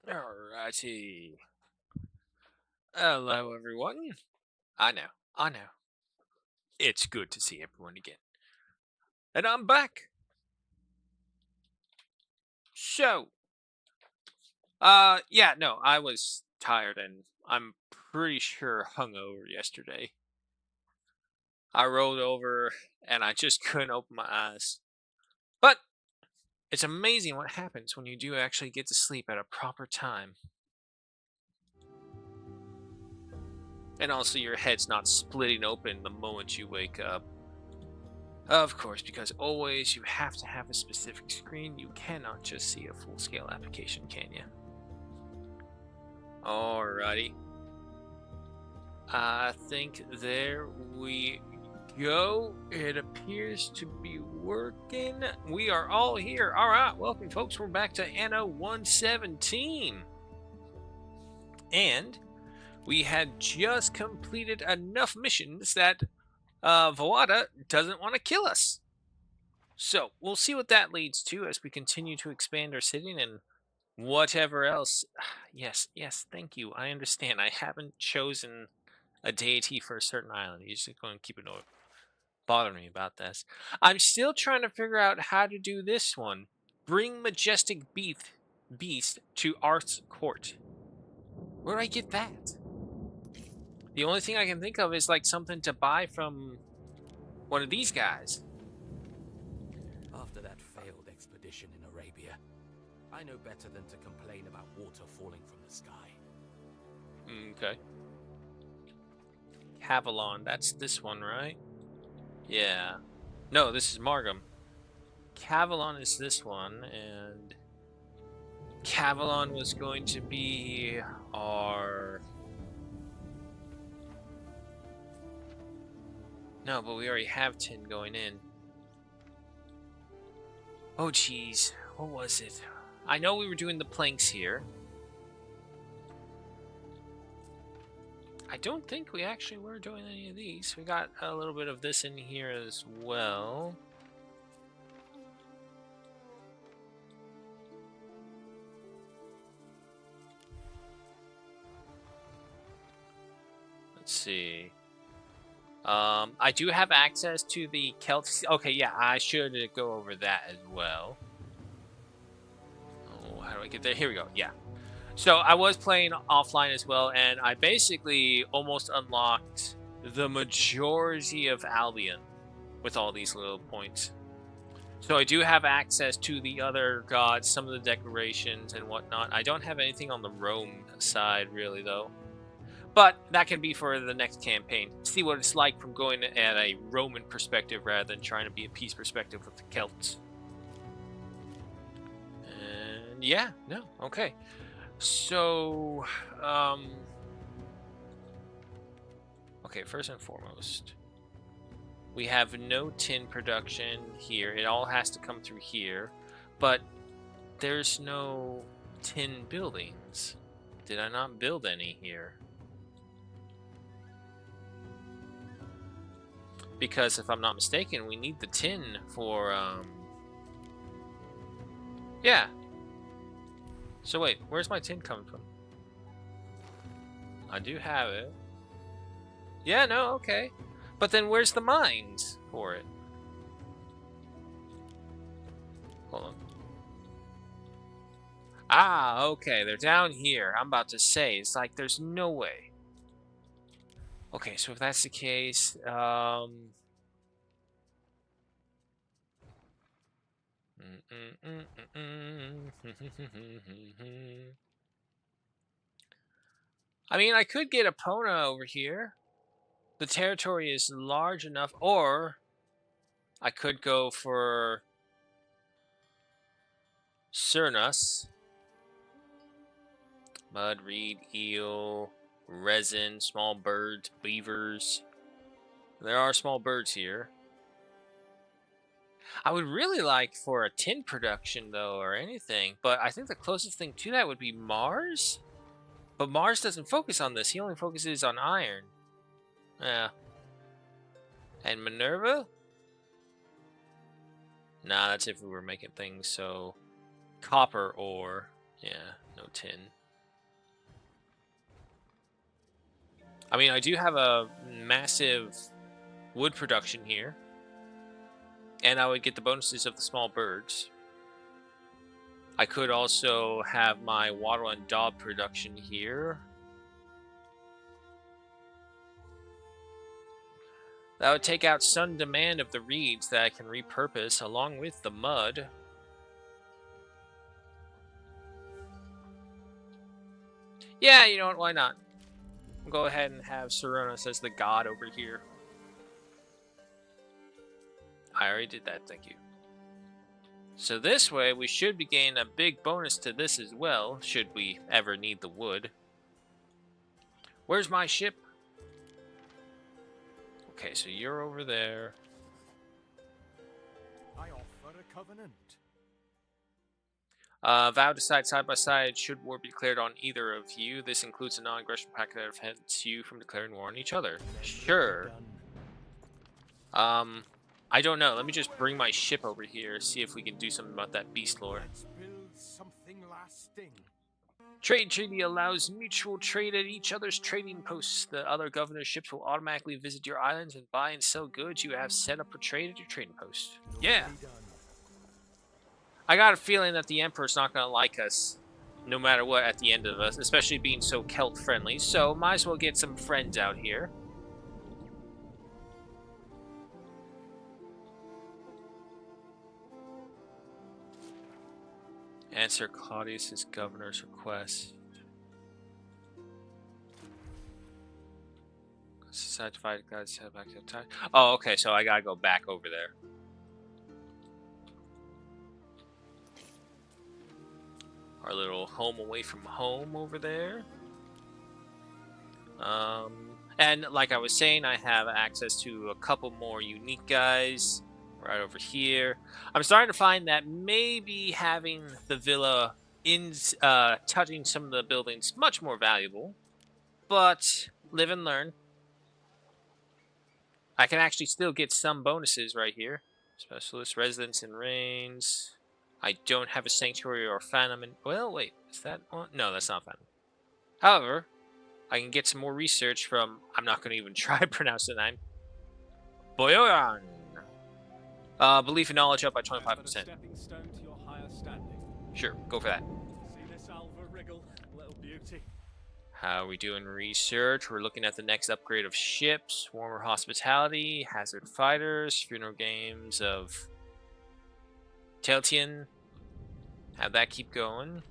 Alrighty. Hello, everyone. I know, I know. It's good to see everyone again. And I'm back. So, yeah, no, I was tired and I'm pretty sure hungover yesterday. I rolled over and I just couldn't open my eyes. But it's amazing what happens when you do actually get to sleep at a proper time. And also, your head's not splitting open the moment you wake up. Of course, because always you have to have a specific screen. You cannot just see a full-scale application, can you? Alrighty. I think there we go. It appears to be working. We are all here. Alright, welcome folks. We're back to Anno 117. And we had just completed enough missions that Voada doesn't want to kill us. So we'll see what that leads to as we continue to expand our city and whatever else. Yes, yes, thank you. I understand. I haven't chosen a deity for a certain island. You're just going to keep it bothering me about this. I'm still trying to figure out how to do this one. Bring majestic beast to Art's court. Where do I get that? The only thing I can think of is like something to buy from one of these guys. After that failed expedition in Arabia, I know better than to complain about water falling from the sky. Okay. Cavalon, that's this one, right? Yeah. No, this is Margam. Cavalon is this one, and Cavalon was going to be our... No, but we already have 10 going in. Oh, jeez. What was it? I know we were doing the planks here. I don't think we actually were doing any of these. We got a little bit of this in here as well. Let's see. I do have access to the Celtic. Okay, yeah, I should go over that as well. Oh, how do I get there? Here we go. Yeah. So I was playing offline as well, and I basically almost unlocked the majority of Albion with all these little points. So I do have access to the other gods, some of the decorations and whatnot. I don't have anything on the Rome side, really, though. But that can be for the next campaign. See what it's like from going at a Roman perspective rather than trying to be a peace perspective with the Celts. And yeah, no, okay. So, okay, first and foremost, we have no tin production here. It all has to come through here, but there's no tin buildings. Did I not build any here? Because if I'm not mistaken, we need the tin for, yeah. So wait, where's my tin coming from? I do have it. Yeah, no, okay. But then where's the mines for it? Hold on. Ah, okay, they're down here. I'm about to say, it's like there's no way. Okay, so if that's the case, I mean, I could get Epona over here. The territory is large enough, or I could go for Cernus. Mud, reed, eel, resin, small birds, beavers. There are small birds here. I would really like for a tin production, though, or anything, but I think the closest thing to that would be Mars. But Mars doesn't focus on this. He only focuses on iron. Yeah. And Minerva? Nah, that's if we were making things, so... Copper ore. Yeah, no tin. I mean, I do have a massive wood production here, and I would get the bonuses of the small birds. I could also have my wattle and daub production here. That would take out some demand of the reeds that I can repurpose along with the mud. Yeah, you know what? Why not? We'll go ahead and have Seronos as the god over here. I already did that, thank you. So this way, we should be gaining a big bonus to this as well, should we ever need the wood. Where's my ship? Okay, so you're over there. I offer a covenant. Vow to side by side should war be declared on either of you. This includes a non-aggression pact that prevents you from declaring war on each other. Sure. I don't know. Let me just bring my ship over here, see if we can do something about that beast lord. Let's build something lasting. Trade treaty allows mutual trade at each other's trading posts. The other governor's ships will automatically visit your islands and buy and sell goods you have set up for trade at your trading post. Yeah. I got a feeling that the Emperor's not going to like us, no matter what, at the end of us, especially being so Celt-friendly, so might as well get some friends out here. Answer Claudius's governor's request. Decide to fight guys head back to the time. Oh, okay, so I gotta go back over there. Our little home away from home over there. And like I was saying, I have access to a couple more unique guys right over here. I'm starting to find that maybe having the villa in touching some of the buildings much more valuable, but live and learn. I can actually still get some bonuses right here. Specialist residence in reigns. I don't have a sanctuary or phantom. Well, wait, is that one? No, that's not phantom. However, I can get some more research from. I'm not going to even try to pronounce the name. Boyoran. Belief and knowledge up by 25%. Sure, go for that. See this Alva wriggle, little beauty. How are we doing research? We're looking at the next upgrade of ships, warmer hospitality, hazard fighters, funeral games of Teltian. Have that keep going.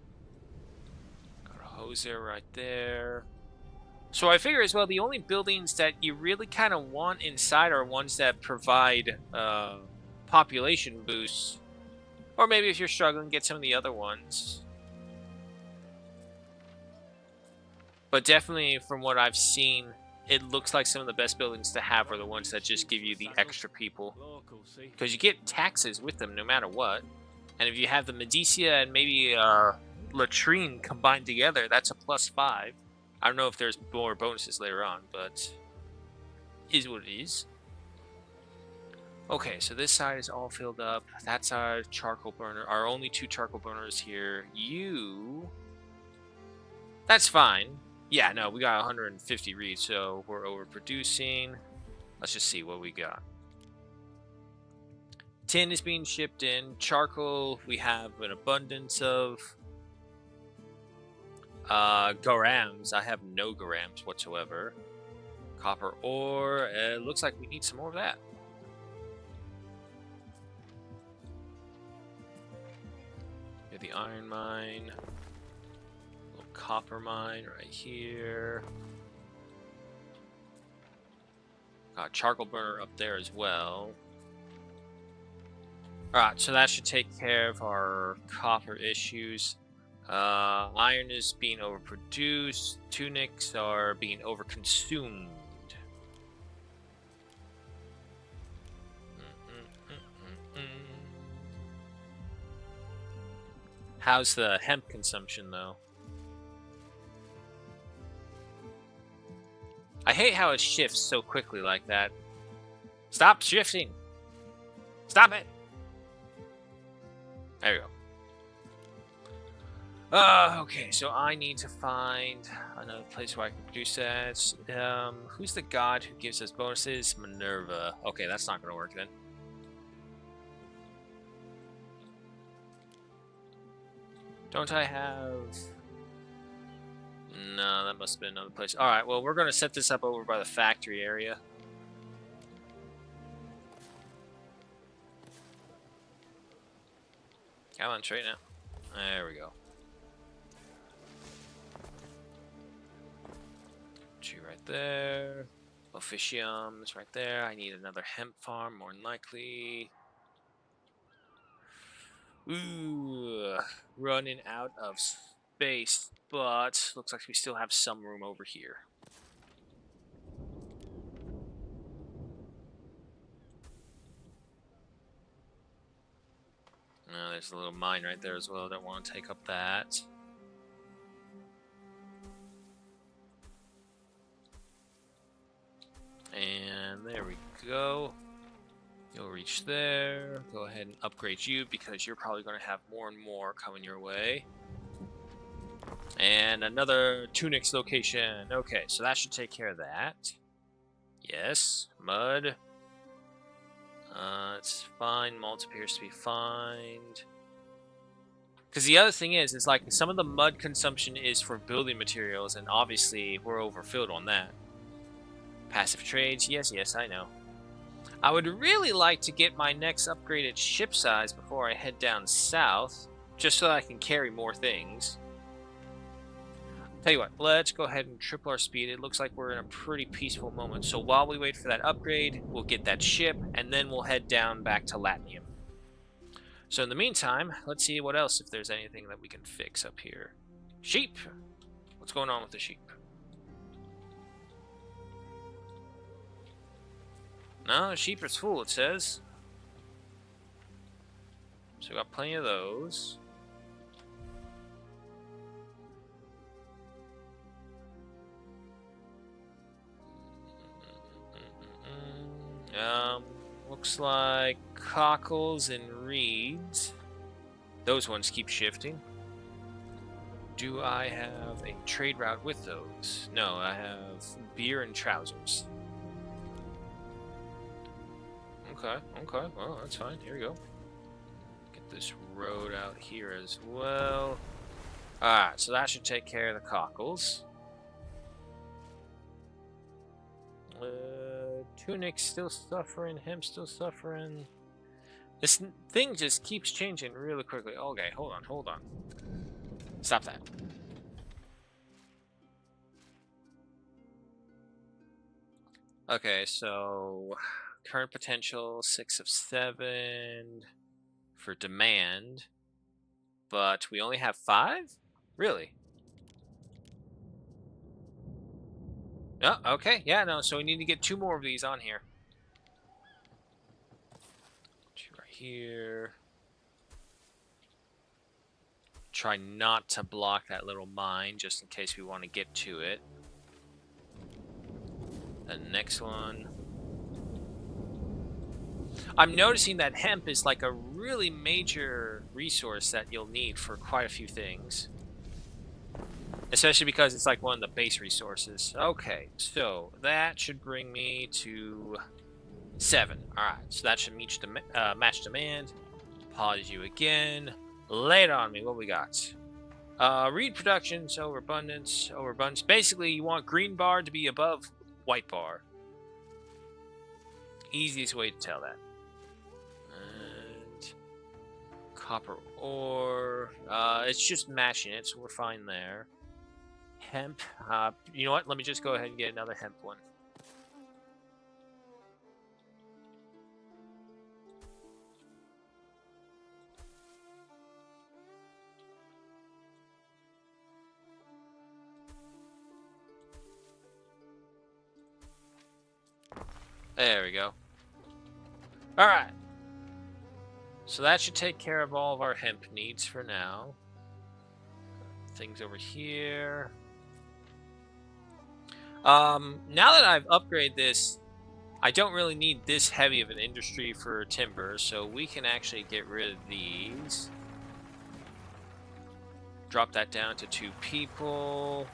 Got a hoser right there. So I figure as well, the only buildings that you really kind of want inside are ones that provide population boosts. Or maybe if you're struggling, get some of the other ones. But definitely from what I've seen, it looks like some of the best buildings to have are the ones that just give you the extra people. Because you get taxes with them no matter what. And if you have the Medicia and maybe Latrine combined together, that's a +5. I don't know if there's more bonuses later on, but is what it is. Okay, so this side is all filled up. That's our charcoal burner. Our only 2 charcoal burners here. You... That's fine. Yeah, no, we got 150 reeds, so we're overproducing. Let's just see what we got. Tin is being shipped in. Charcoal, we have an abundance of. Garams, I have no garams whatsoever. Copper ore, it looks like we need some more of that. Here's the iron mine. Little copper mine right here. Got a charcoal burner up there as well. Alright, so that should take care of our copper issues. Iron is being overproduced. Tunics are being overconsumed. How's the hemp consumption, though? I hate how it shifts so quickly like that. Stop shifting! Stop it! There we go. Okay, so I need to find another place where I can produce that. Who's the god who gives us bonuses? Minerva. Okay, that's not gonna work then. Don't I have... No, that must have been another place. Alright, well, we're gonna set this up over by the factory area. Come on, straighten out. There we go. Two right there. Officium is right there. I need another hemp farm, more than likely. Ooh, running out of space, but looks like we still have some room over here. There's a little mine right there as well. Don't want to take up that. And there we go. You'll reach there. Go ahead and upgrade you because you're probably going to have more and more coming your way. And another Tunic's location. Okay, so that should take care of that. Yes, mud. It's fine. Malt appears to be fine. Because the other thing is like some of the mud consumption is for building materials, and obviously we're overfilled on that. Passive trades, yes, I know. I would really like to get my next upgraded ship size before I head down south, just so that I can carry more things. Tell you what, let's go ahead and triple our speed. It looks like we're in a pretty peaceful moment. So while we wait for that upgrade, we'll get that ship, and then we'll head down back to Latium. So in the meantime, let's see what else, if there's anything that we can fix up here. Sheep! What's going on with the sheep? No, the sheep is full, it says. So we got plenty of those. Looks like cockles and reeds. Those ones keep shifting. Do I have a trade route with those? No, I have beer and trousers. Okay, well, that's fine. Here we go. Get this road out here as well. Alright, so that should take care of the cockles. Tunic's still suffering, him still suffering. This thing just keeps changing really quickly. Okay, hold on. Stop that. Okay, so current potential 6 of 7 for demand, but we only have 5? Really? Oh, okay, yeah, no, so we need to get 2 more of these on here. 2 right here. Try not to block that little mine, just in case we want to get to it. The next one. I'm noticing that hemp is like a really major resource that you'll need for quite a few things. Especially because it's like one of the base resources. Okay, so that should bring me to 7. Alright, so that should match demand. Pause you again. Lay it on me. What we got? Reed productions, overabundance. Basically, you want green bar to be above white bar. Easiest way to tell that. And copper ore. It's just matching it, so we're fine there. Hemp. You know what? Let me just go ahead and get another hemp one. There we go. Alright. So that should take care of all of our hemp needs for now. Things over here. Now that I've upgraded this, I don't really need this heavy of an industry for timber, so we can actually get rid of these. Drop that down to 2 people.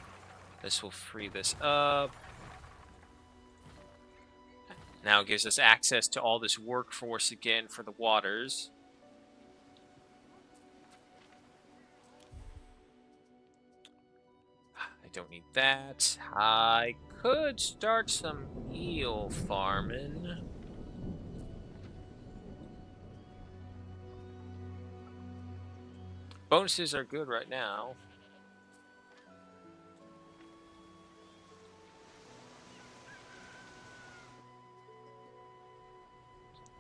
This will free this up. Now it gives us access to all this workforce again for the waters. I don't need that. I could start some eel farming. Bonuses are good right now.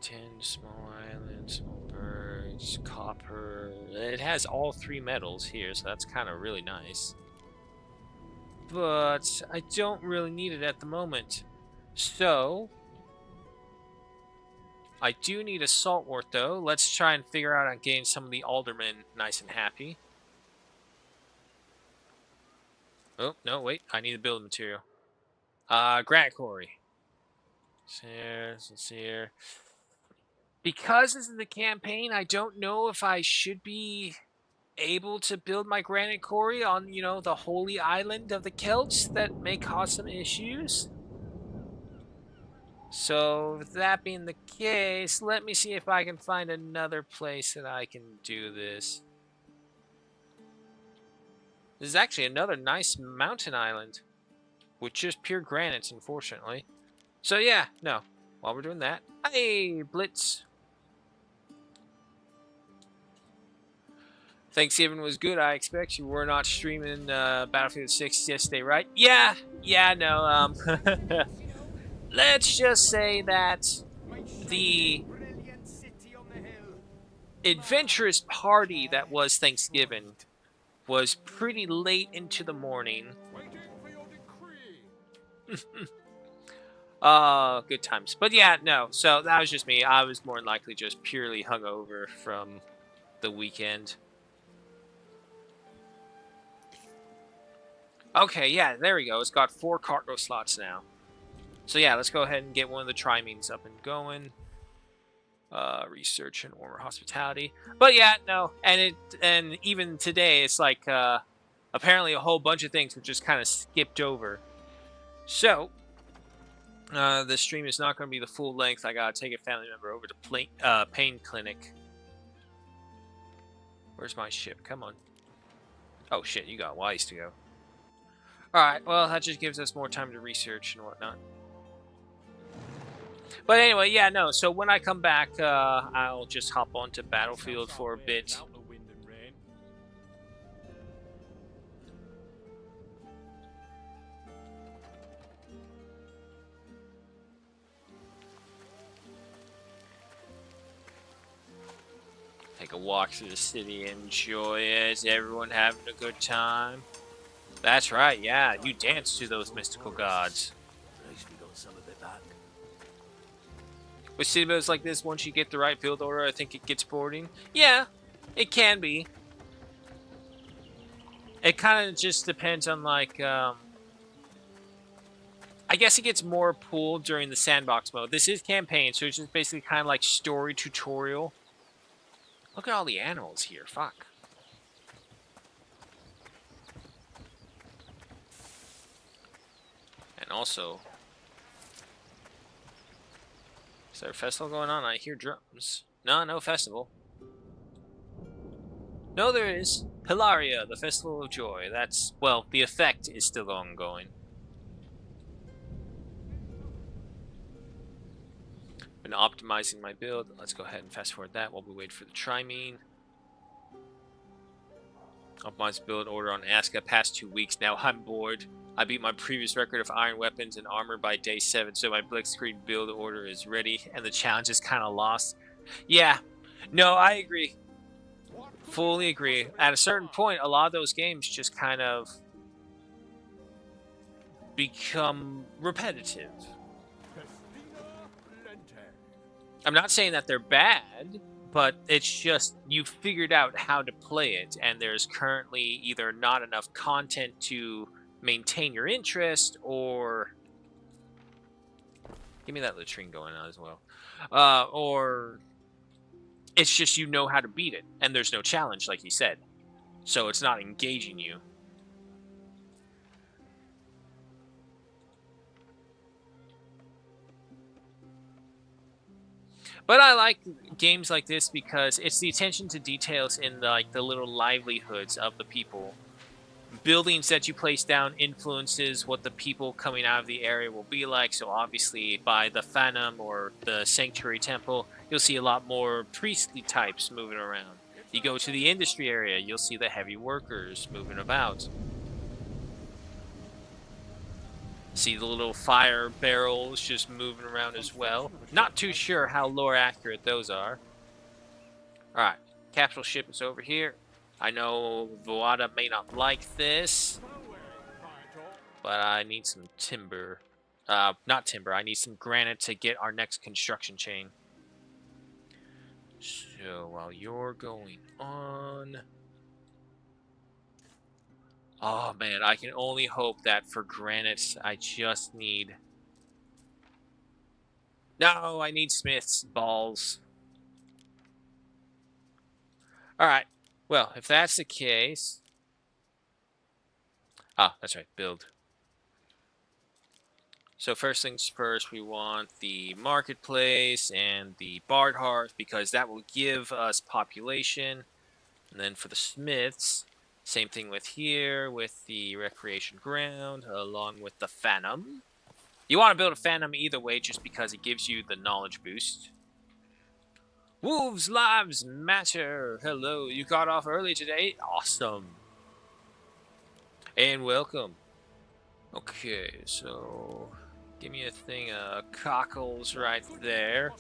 Tin, small islands, small birds, copper. It has all 3 metals here, so that's kind of really nice. But I don't really need it at the moment. So, I do need a saltwort though. Let's try and figure out on getting some of the aldermen nice and happy. Oh, no, wait. I need the building material. Granite quarry. It's here. Because this is the campaign, I don't know if I should be able to build my granite quarry on, the holy island of the Celts that may cause some issues. So, with that being the case, let me see if I can find another place that I can do this. This is actually another nice mountain island with just pure granite, unfortunately. So, yeah, no. While we're doing that, hey, Blitz. Thanksgiving was good, I expect. You were not streaming Battlefield 6 yesterday, right? Yeah, no, let's just say that the adventurous party that was Thanksgiving was pretty late into the morning. Good times. But yeah, no, so that was just me. I was more than likely just purely hungover from the weekend. Okay, yeah, there we go. It's got 4 cargo slots now. So yeah, let's go ahead and get one of the trimeans up and going. Research and warmer hospitality. But yeah, no, and even today, it's like apparently a whole bunch of things were just kind of skipped over. So the stream is not going to be the full length. I gotta take a family member over to pain clinic. Where's my ship? Come on. Oh shit, you got wise to go. Alright, well, that just gives us more time to research and whatnot. But anyway, yeah, no, so when I come back, I'll just hop onto Battlefield for a bit. Take a walk through the city, enjoy it. Is everyone having a good time? That's right, yeah, you dance to those mystical gods. With city builds like this, once you get the right build order, I think it gets boring. Yeah, it can be. It kind of just depends on, like, I guess it gets more pulled during the sandbox mode. This is campaign, so it's just basically kind of like story tutorial. Look at all the animals here, fuck. And also, is there a festival going on? I hear drums. No festival. No, there is. Hilaria, the Festival of Joy. That's, well, the effect is still ongoing. Been optimizing my build. Let's go ahead and fast forward that while we wait for the trimene. Optimized build order on Aska. Past 2 weeks now. I'm bored. I beat my previous record of iron weapons and armor by day 7, so my blitzkrieg build order is ready, and the challenge is kind of lost. Yeah. No, I agree. Fully agree. At a certain point, a lot of those games just kind of become repetitive. I'm not saying that they're bad, but it's just you've figured out how to play it, and there's currently either not enough content to maintain your interest, or give me that latrine going on as well, or it's just you know how to beat it, and there's no challenge, like you said. so it's not engaging you. But I like games like this because it's the attention to details in the little livelihoods of the people. Buildings that you place down influences what the people coming out of the area will be like. So obviously by the Phantom or the Sanctuary Temple, you'll see a lot more priestly types moving around. You go to the industry area, you'll see the heavy workers moving about. See the little fire barrels just moving around as well. Not too sure how lore accurate those are. Alright, capital ship is over here. I know Voada may not like this, but I need some timber. Not timber, I need some granite to get our next construction chain. So while you're going on... Oh man, I can only hope that for granite, I just need... No, I need smith's balls. Alright, well, if that's the case... Ah, that's right, build. So first things first, we want the marketplace and the barred hearth because that will give us population. And then for the smiths, same thing with here with the recreation ground along with the phantom. You want to build a phantom either way just because it gives you the knowledge boost. Wolves' lives matter. Hello, you got off early today? Awesome. And welcome. Okay, so give me a thing of cockles right there.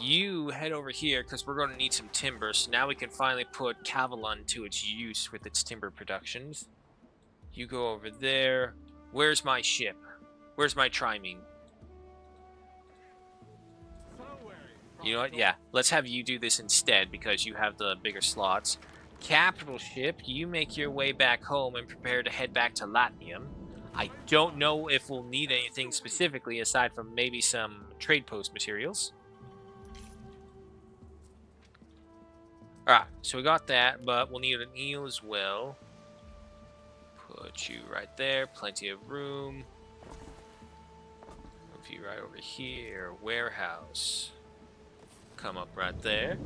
You head over here because we're going to need some timber. So now we can finally put Cavalon to its use with its timber productions. You go over there. Where's my ship? Where's my triming? You know what? Yeah, let's have you do this instead because you have the bigger slots. Capital ship, you make your way back home and prepare to head back to Latmium. I don't know if we'll need anything specifically aside from maybe some trade post materials. Alright, so we got that, but we'll need an eel as well. Put you right there, plenty of room. Move you right over here, warehouse. Come up right there.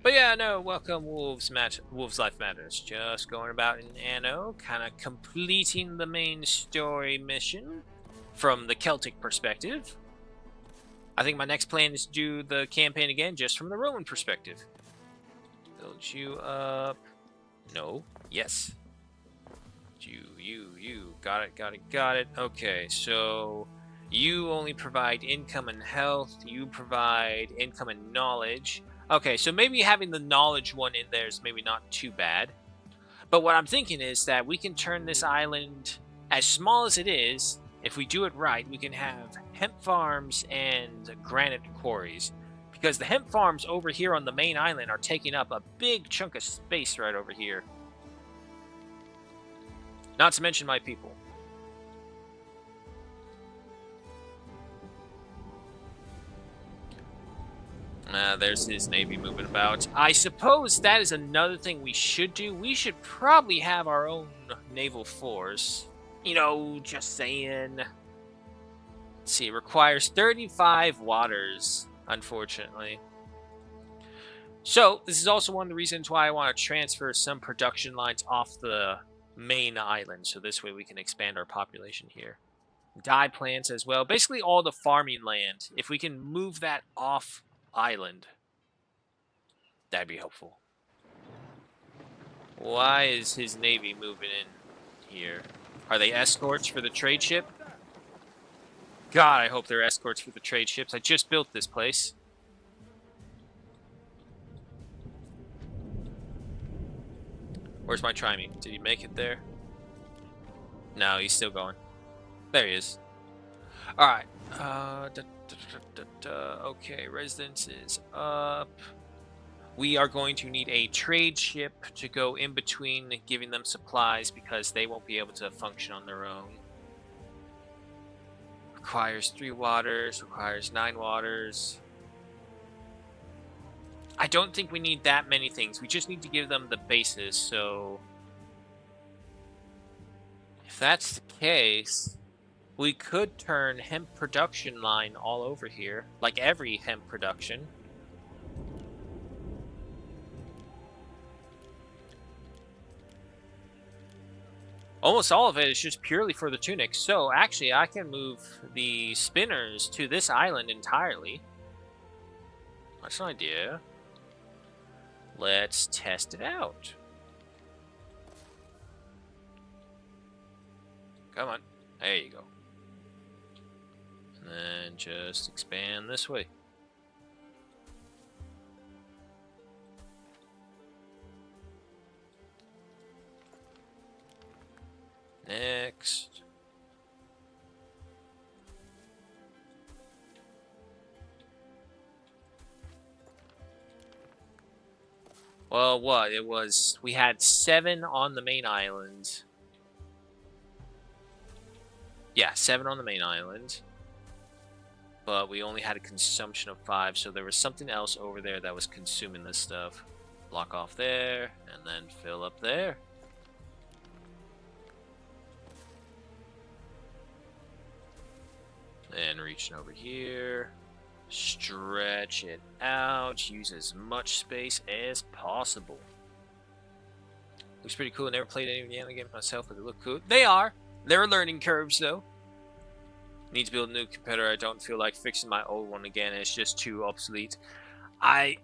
But yeah, no, welcome Wolves Life Matters. Just going about in Anno, kind of completing the main story mission from the Celtic perspective. I think my next plan is to do the campaign again just from the Roman perspective. Build you up. No. Yes. You. Got it. Okay, so you only provide income and health. You provide income and knowledge. Okay, so maybe having the knowledge one in there is maybe not too bad. But what I'm thinking is that we can turn this island, as small as it is, if we do it right, we can have hemp farms and granite quarries. Because the hemp farms over here on the main island are taking up a big chunk of space right over here. Not to mention my people. There's his navy moving about. I suppose that is another thing we should do. We should probably have our own naval force. You know, just saying. Let's see, it requires 35 waters, unfortunately. So, this is also one of the reasons why I want to transfer some production lines off the main island. So this way we can expand our population here. Dye plants as well. Basically all the farming land. If we can move that off island, that'd be helpful. Why is his navy moving in here? Are they escorts for the trade ship? God, I hope they're escorts for the trade ships. I just built this place. Where's my triming? Did he make it there? No, he's still going. There he is. Alright. Okay, residence is up. We are going to need a trade ship to go in between giving them supplies because they won't be able to function on their own. Requires 3 waters, requires 9 waters. I don't think we need that many things. We just need to give them the basis. So if that's the case, we could turn hemp production line all over here, like every hemp production. Almost all of it is just purely for the tunics. So actually, I can move the spinners to this island entirely. That's an idea. Let's test it out. Come on. There you go. And then just expand this way. Next. Well, what? It was... We had 7 on the main island. Yeah, 7 on the main island. But we only had a consumption of 5, so there was something else over there that was consuming this stuff. Block off there, and then fill up there. And reaching over here. Stretch it out. Use as much space as possible. Looks pretty cool. Never played any of the Anno games myself, but they look cool. They are. There are learning curves, though. Need to build a new computer. I don't feel like fixing my old one again. It's just too obsolete. I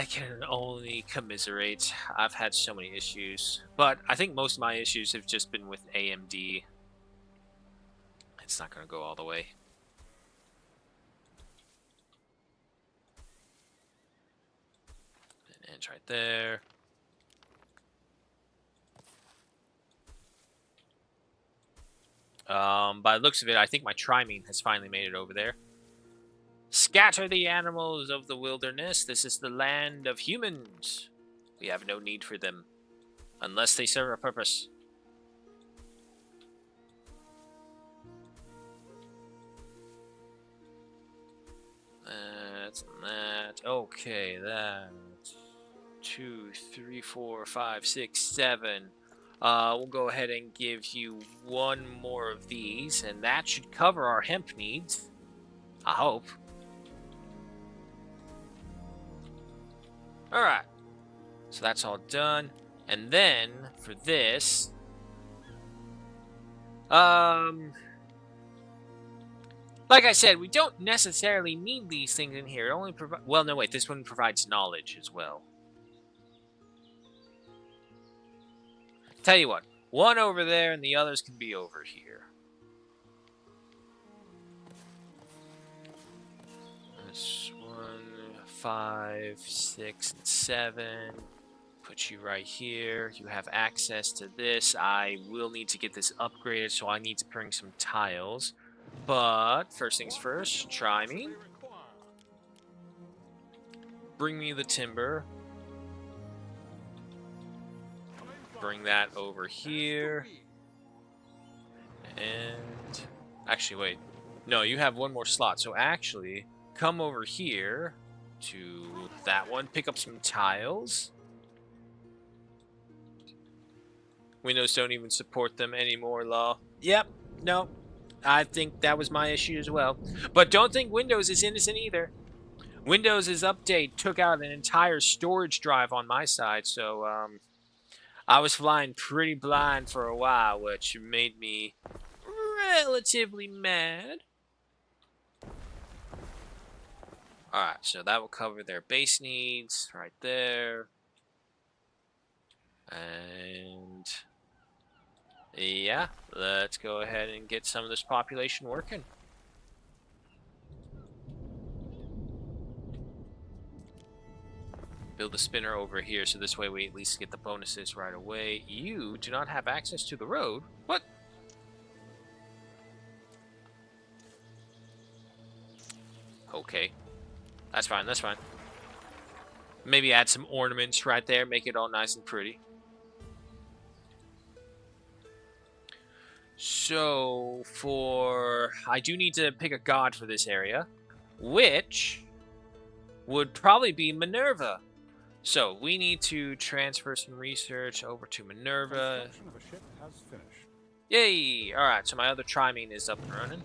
can only commiserate. I've had so many issues. But I think most of my issues have just been with AMD. It's not going to go all the way. And right there. By the looks of it, I think my trimine has finally made it over there. Scatter the animals of the wilderness. This is the land of humans. We have no need for them. Unless they serve a purpose. That's that. Okay, that. 2, 3, 4, 5, 6, 7. We'll go ahead and give you 1 more of these, and that should cover our hemp needs. I hope. Alright. So that's all done. And then, for this... Like I said, we don't necessarily need these things in here. It only provides... Well, no, wait. This one provides knowledge as well. Tell you what. 1 over there, and the others can be over here. This 1, 5, 6, and 7. Put you right here. You have access to this. I will need to get this upgraded, so I need to bring some tiles. But first things first, try me. Bring me the timber. Bring that over here. And actually, wait. No, you have 1 more slot. So actually, come over here to that one. Pick up some tiles. Windows don't even support them anymore, law. Yep. No. I think that was my issue as well. But don't think Windows is innocent either. Windows' update took out an entire storage drive on my side, so I was flying pretty blind for a while, which made me relatively mad. Alright, so that will cover their base needs right there. And yeah, let's go ahead and get some of this population working. Build the spinner over here, so this way we at least get the bonuses right away. You do not have access to the road. What? Okay. That's fine, that's fine. Maybe add some ornaments right there, make it all nice and pretty. So, I do need to pick a god for this area, which would probably be Minerva. So we need to transfer some research over to Minerva. Construction of a ship has finished. Yay! Alright, so my other trimene is up and running.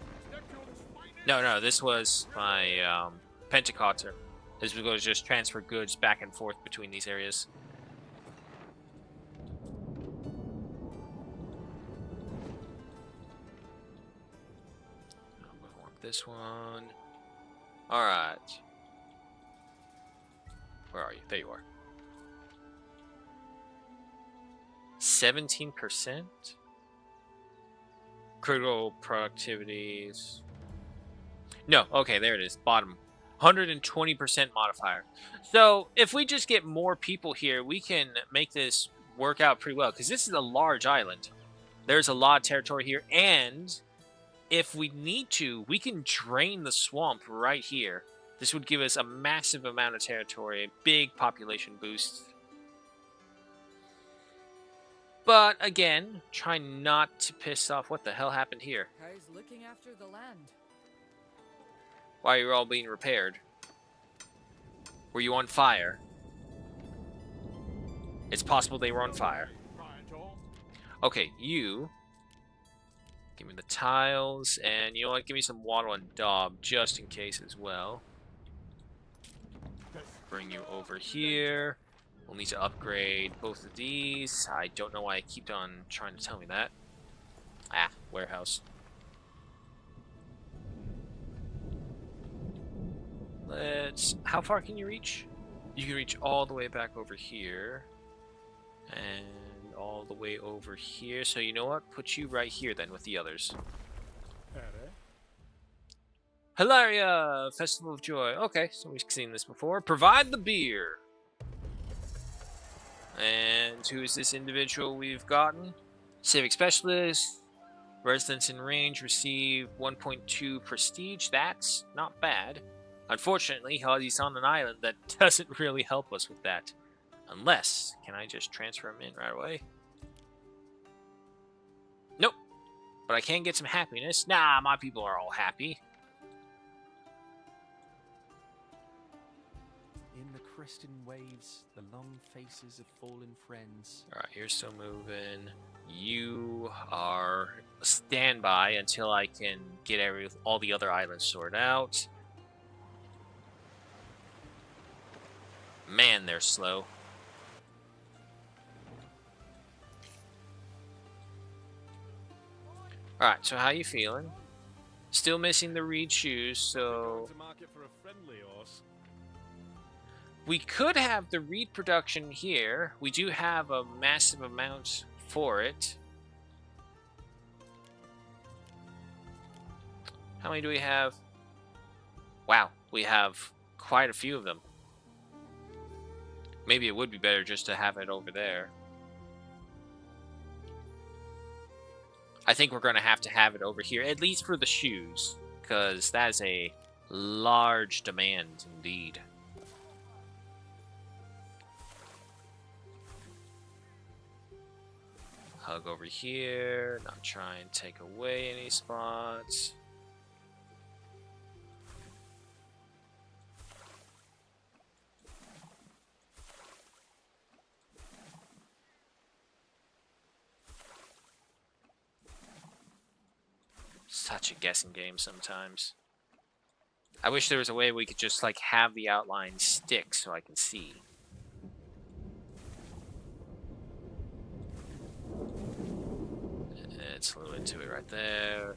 No, this was my Pentacopter. This was going to just transfer goods back and forth between these areas. I'm going to want this one. Alright. Where are you? There you are. 17%? Critical productivities. No, okay, there it is. Bottom. 120% modifier. So, if we just get more people here, we can make this work out pretty well. Because this is a large island. There's a lot of territory here. And, if we need to, we can drain the swamp right here. This would give us a massive amount of territory. A big population boost. But, again, try not to piss off. What the hell happened here? Who's looking after the land? Why are you all being repaired? Were you on fire? It's possible they were on fire. Okay, you give me the tiles, and you know what? Give me some wattle and daub just in case as well. Bring you over here. We'll need to upgrade both of these. I don't know why I keep on trying to tell me that. Ah, warehouse. How far can you reach? You can reach all the way back over here. And all the way over here. So you know what? Put you right here then with the others. Hilaria! Festival of Joy. Okay, so we've seen this before. Provide the beer. And who is this individual we've gotten? Civic Specialist. Residents in range receive 1.2 prestige. That's not bad. Unfortunately, he's on an island that doesn't really help us with that. Unless, can I just transfer him in right away? Nope. But I can get some happiness. Nah, my people are all happy. In the cresting waves, the long faces of fallen friends. Alright, you're still moving. You are standby until I can get all the other islands sorted out. Man, they're slow. Alright, so how you feeling? Still missing the reed shoes, so... We could have the reed production here. We do have a massive amount for it. How many do we have? Wow, we have quite a few of them. Maybe it would be better just to have it over there. I think we're going to have it over here, at least for the shoes, because that is a large demand indeed. Hug over here, not try and take away any spots. Such a guessing game sometimes. I wish there was a way we could just like have the outline stick so I can see. It's a little into it right there.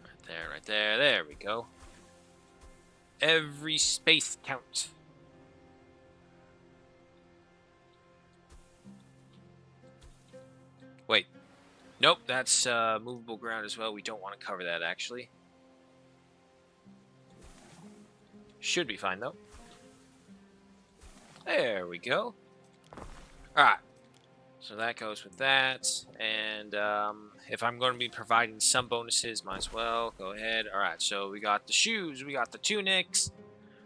Right there, right there. There we go. Every space counts. Wait. Nope, that's movable ground as well. We don't want to cover that, actually. Should be fine, though. There we go. Alright. So that goes with that. And if I'm going to be providing some bonuses, might as well. Go ahead. Alright, so we got the shoes. We got the tunics.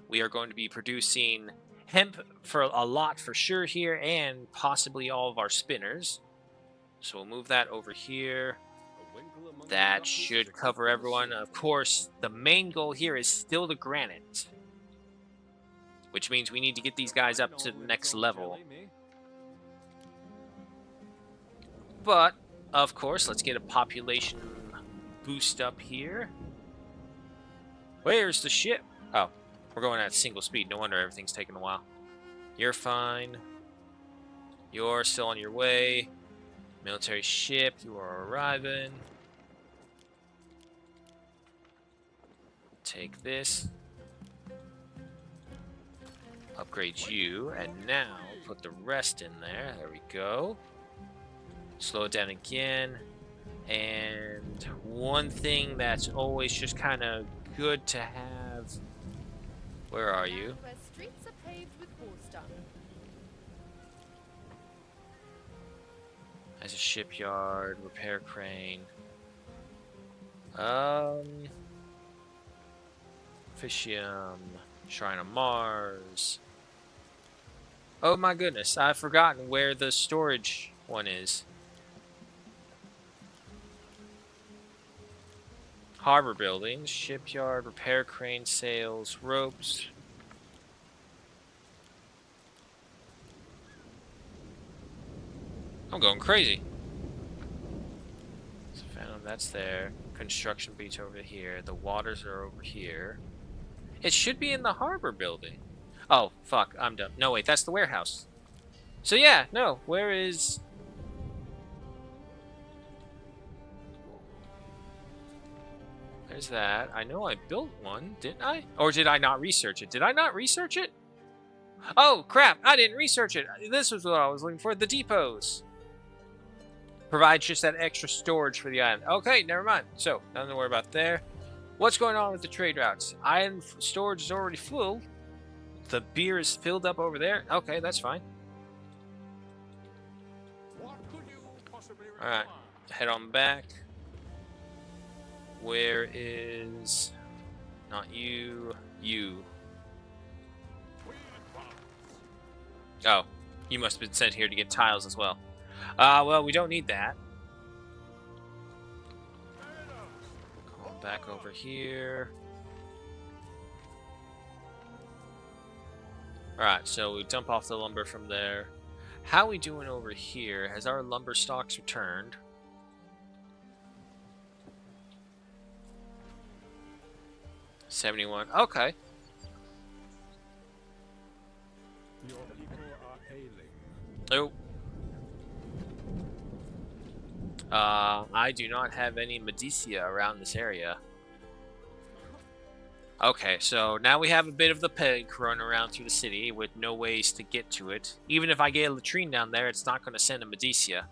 We are going to be producing hemp for a lot for sure here. And possibly all of our spinners. So we'll move that over here. That should cover everyone. Of course, the main goal here is still the granite. which means we need to get these guys up to the next level. But, of course, let's get a population boost up here. Where's the ship? Oh, we're going at single speed. No wonder everything's taking a while. You're fine. You're still on your way. Military ship, you are arriving. Take this. Upgrade you, and now put the rest in there. There we go. Slow it down again. And one thing that's always just kind of good to have. Where are you? Where streets are paved with horse dung. As a shipyard, repair crane. Fishium, Shrine of Mars. Oh my goodness, I've forgotten where the storage one is. Harbor buildings, shipyard, repair crane, sails, ropes. I'm going crazy. So Phantom, that's there. Construction beach over here. The waters are over here. It should be in the harbor building. Oh, fuck, I'm dumb. No, wait, that's the warehouse. So yeah, no, where is... There's that. I know I built one, didn't I? Or did I not research it? Did I not research it? Oh, crap, I didn't research it. This was what I was looking for, the depots. Provides just that extra storage for the island. Okay, never mind. So, nothing to worry about there. What's going on with the trade routes? Island storage is already full. The beer is filled up over there. Okay, that's fine. Alright, head on back. Where is... Not you. You. Oh, you must have been sent here to get tiles as well. Well, we don't need that. Call back over here. Alright, so we dump off the lumber from there. How are we doing over here? Has our lumber stocks returned? $71. Okay. Your people are ailing. Nope. I do not have any Medicia around this area. Okay, so now we have a bit of the pig running around through the city with no ways to get to it. Even if I get a latrine down there, it's not going to send a Medicia.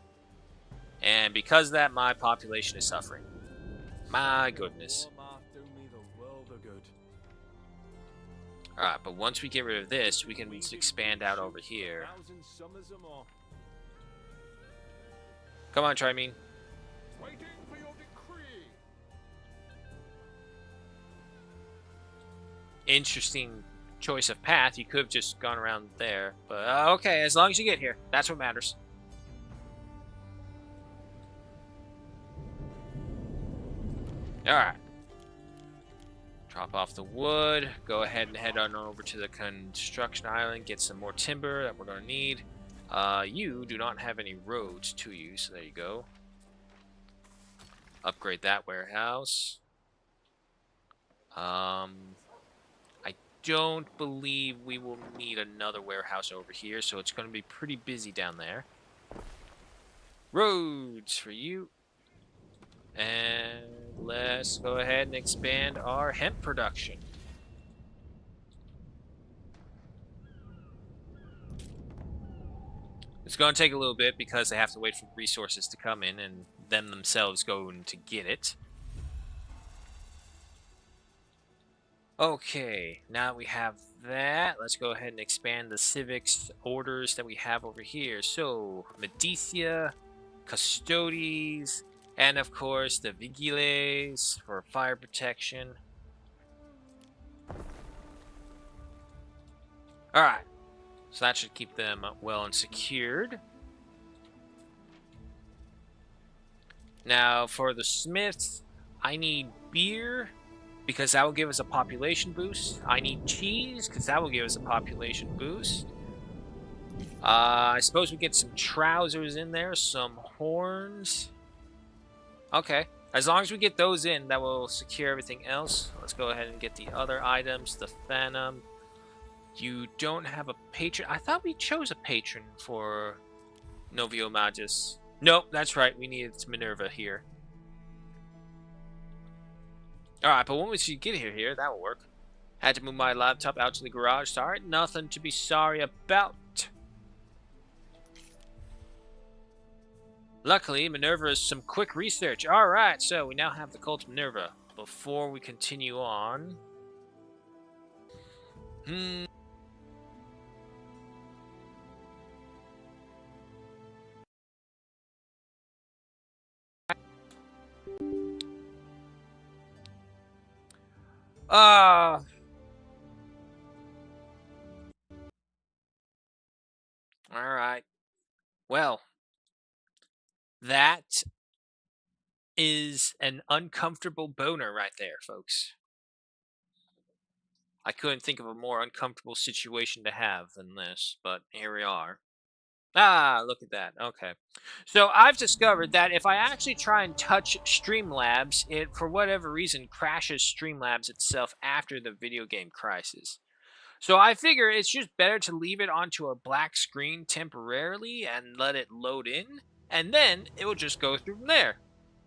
And because of that, my population is suffering. My goodness. Alright, but once we get rid of this, we can just expand out over here. Come on, Trimene. Interesting choice of path. You could have just gone around there. But, okay, as long as you get here. That's what matters. Alright. Drop off the wood. Go ahead and head on over to the construction island. Get some more timber that we're going to need. You do not have any roads to you, so there you go. Upgrade that warehouse. I don't believe we will need another warehouse over here, so it's going to be pretty busy down there. Roads for you. And let's go ahead and expand our hemp production. It's going to take a little bit because they have to wait for resources to come in and them themselves going to get it. Okay, now we have that. Let's go ahead and expand the civics orders that we have over here. So, Medicia, Custodes, and of course the Vigiles for fire protection. Alright, so that should keep them well and secured. Now for the smiths, I need beer because that will give us a population boost. I need cheese because that will give us a population boost. I suppose we get some trousers in there, some horns. Okay. As long as we get those in, that will secure everything else. Let's go ahead and get the other items. The Phantom. You don't have a patron. I thought we chose a patron for Novio Magus. Nope, that's right. We needed Minerva here. Alright, but once you get here, that will work. Had to move my laptop out to the garage. Sorry, nothing to be sorry about. Luckily, Minerva is some quick research. Alright, so we now have the Cult of Minerva. Before we continue on... Alright. Well, that is an uncomfortable boner right there, folks. I couldn't think of a more uncomfortable situation to have than this, but here we are. Ah, look at that. Okay. So I've discovered that if I actually try and touch Streamlabs, it, for whatever reason, crashes Streamlabs itself after the video game crisis. So I figure it's just better to leave it onto a black screen temporarily and let it load in, and then it will just go through from there.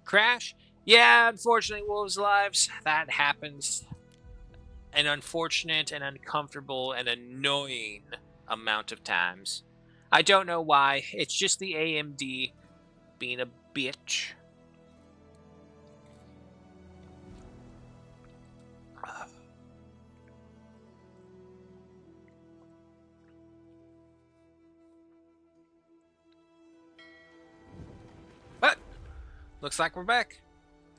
Crash? Yeah, unfortunately, Wolves' Lives, that happens an unfortunate and uncomfortable and annoying amount of times. I don't know why. It's just the AMD being a bitch. But looks like we're back.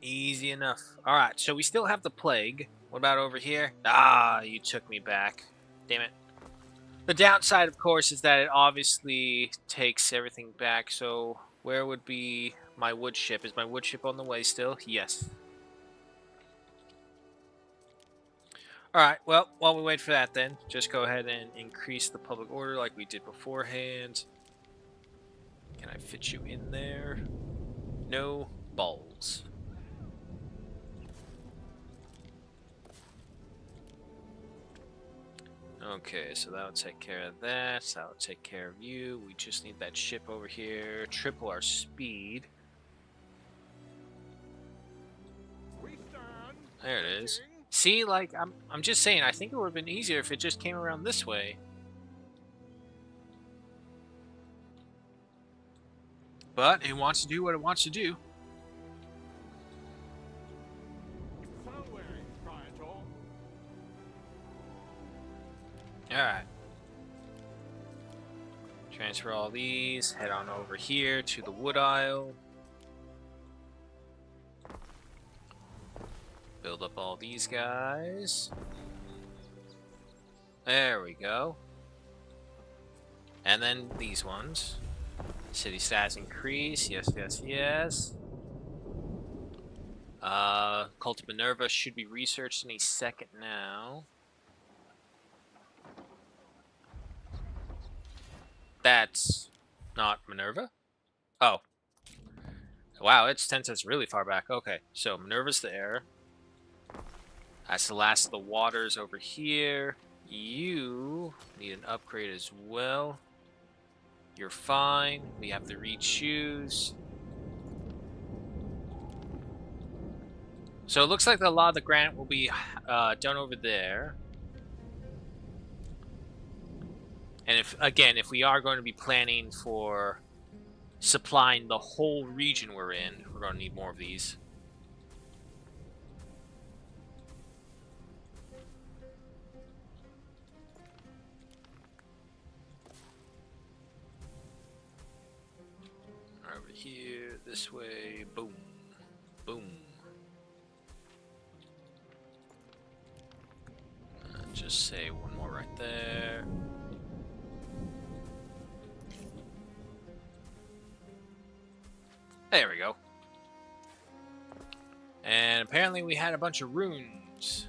Easy enough. Alright, so we still have the plague. What about over here? Ah, you took me back. Damn it. The downside, of course, is that it obviously takes everything back. So where would be my wood ship? Is my wood ship on the way still? Yes. Alright, well, while we wait for that then, just go ahead and increase the public order like we did beforehand. Can I fit you in there? No balls. Okay, so that would take care of that. That would take care of you. We just need that ship over here. Triple our speed. There it is. See, like, I'm just saying, I think it would have been easier if it just came around this way. But it wants to do what it wants to do. Alright. Transfer all these. Head on over here to the wood aisle. Build up all these guys. There we go. And then these ones. City stats increase. Yes, yes, yes. Cult of Minerva should be researched in a second now. That's not Minerva? Oh. Wow, it sends us really far back. Okay, so Minerva's there. That's the last of the waters over here. You need an upgrade as well. You're fine. We have the re-choose. So it looks like a lot of the granite will be done over there. And if we are going to be planning for supplying the whole region we're in, we're going to need more of these. Over here, this way, boom, boom. Just say one more right there. There we go. And apparently we had a bunch of runes runes.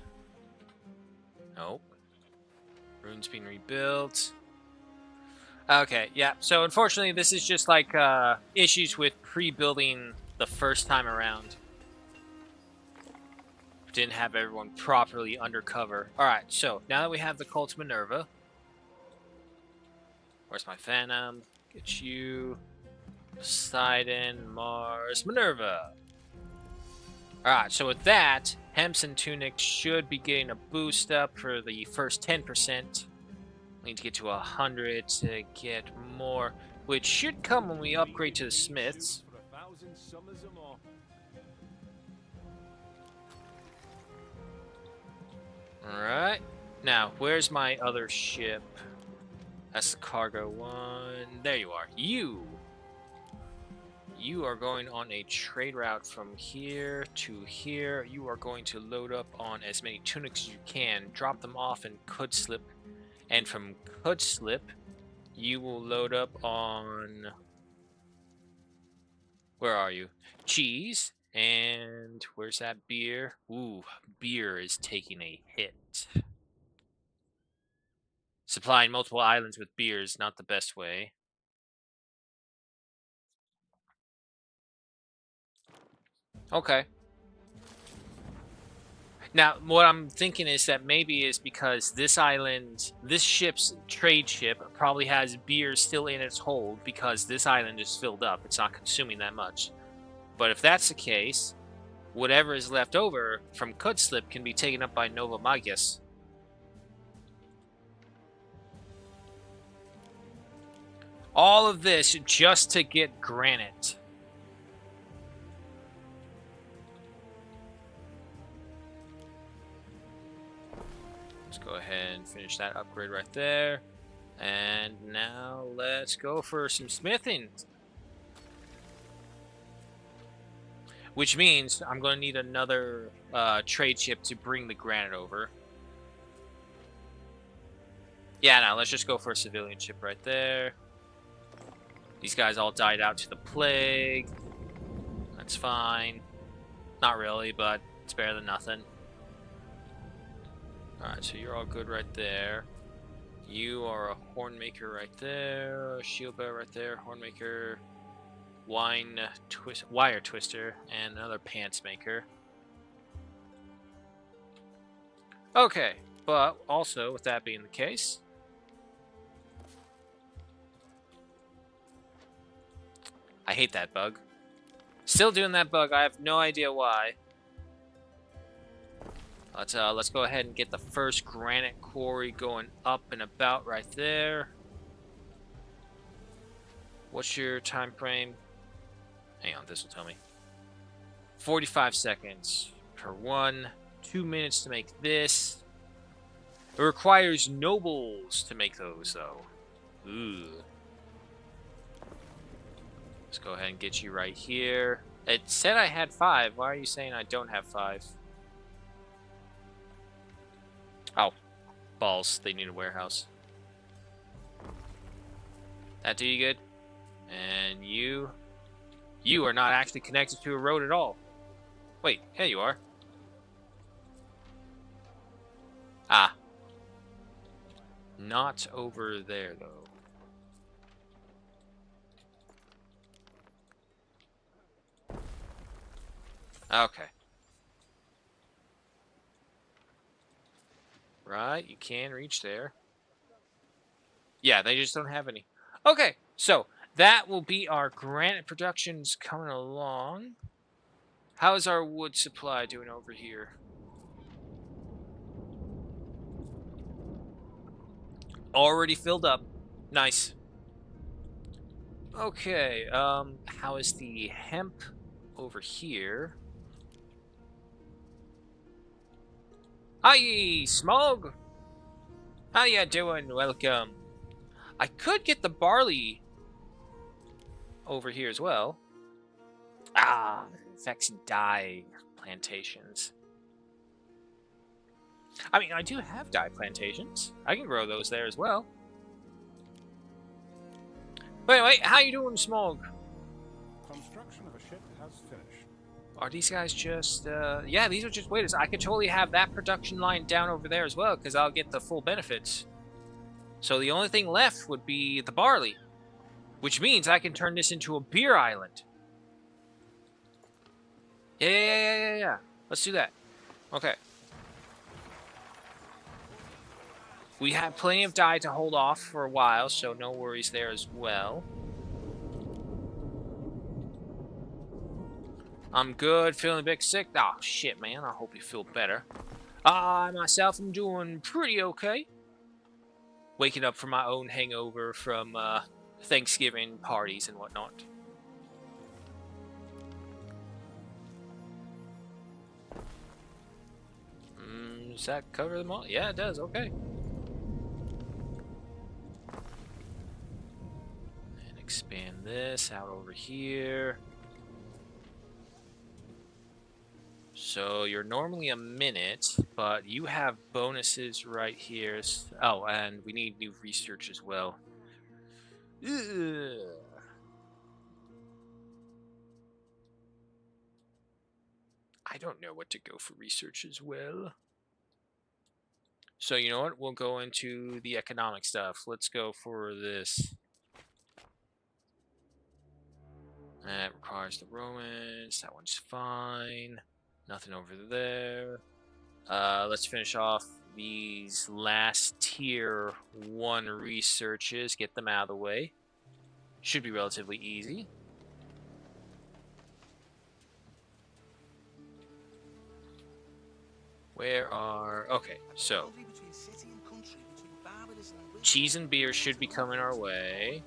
Nope. Runes being rebuilt. Okay, yeah. So unfortunately, this is just like issues with pre-building the first time around. Didn't have everyone properly undercover. Alright, so now that we have the Cult Minerva. Where's my Phantom? Get you. Poseidon, Mars, Minerva. Alright, so with that, Hemps and Tunics should be getting a boost up for the first 10%. We need to get to 100 to get more, which should come when we upgrade to the Smiths. Alright. Now, where's my other ship? That's the cargo one. There you are. You are going on a trade route from here to here. You are going to load up on as many tunics as you can. Drop them off in Kudslip. And from Kudslip, you will load up on... Where are you? Cheese. And where's that beer? Ooh, beer is taking a hit. Supplying multiple islands with beer is not the best way. Okay. Now, what I'm thinking is that maybe is because this island, this ship's trade ship probably has beer still in its hold because this island is filled up. It's not consuming that much. But if that's the case, whatever is left over from Kudslip can be taken up by Nova Magias. All of this just to get granite. Let's go ahead and finish that upgrade right there. And now let's go for some smithing. Which means I'm going to need another trade ship to bring the granite over. Yeah, no, let's just go for a civilian ship right there. These guys all died out to the plague. That's fine. Not really, but it's better than nothing. Alright, so you're all good right there. You are a horn maker right there. A shield bearer right there. Horn maker. Wire twister. And another pants maker. Okay, but also, with that being the case... I hate that bug. Still doing that bug. I have no idea why. Let's go ahead and get the first granite quarry going up and about right there. What's your time frame? Hang on, this will tell me. 45 seconds per one. 2 minutes to make this. It requires nobles to make those, though. Ooh. Let's go ahead and get you right here. It said I had 5. Why are you saying I don't have 5? Oh, balls. They need a warehouse. That do you good? And you are not actually connected to a road at all. Wait, yeah you are. Ah. Not over there, though. Okay. Right, you can reach there. Yeah, they just don't have any. Okay, so that will be our granite productions coming along. How's our wood supply doing over here? Already filled up. Nice. Okay, how is the hemp over here? Hi, Smog! How ya doing? Welcome. I could get the barley over here as well. Ah, Vex dye plantations. I mean, I do have dye plantations. I can grow those there as well. But anyway, how you doing, Smog? Construction of a ship has finished. Are these guys just, yeah, these are just waiters. I could totally have that production line down over there as well, because I'll get the full benefits. So the only thing left would be the barley, which means I can turn this into a beer island. Yeah. Let's do that. Okay. We have plenty of dye to hold off for a while, so no worries there as well. I'm good, feeling a bit sick. Oh, shit, man. I hope you feel better. I myself am doing pretty okay. Waking up from my own hangover from Thanksgiving parties and whatnot. Does that cover them all? Yeah, it does. Okay. And expand this out over here. So you're normally a minute, but you have bonuses right here. Oh, and we need new research as well. Ugh. I don't know what to go for research as well. So you know what? We'll go into the economic stuff. Let's go for this. That requires the Romans. That one's fine. Nothing over there. Let's finish off these last tier 1 researches. Get them out of the way. Should be relatively easy. Where are... Okay, so... cheese and beer should be coming our way.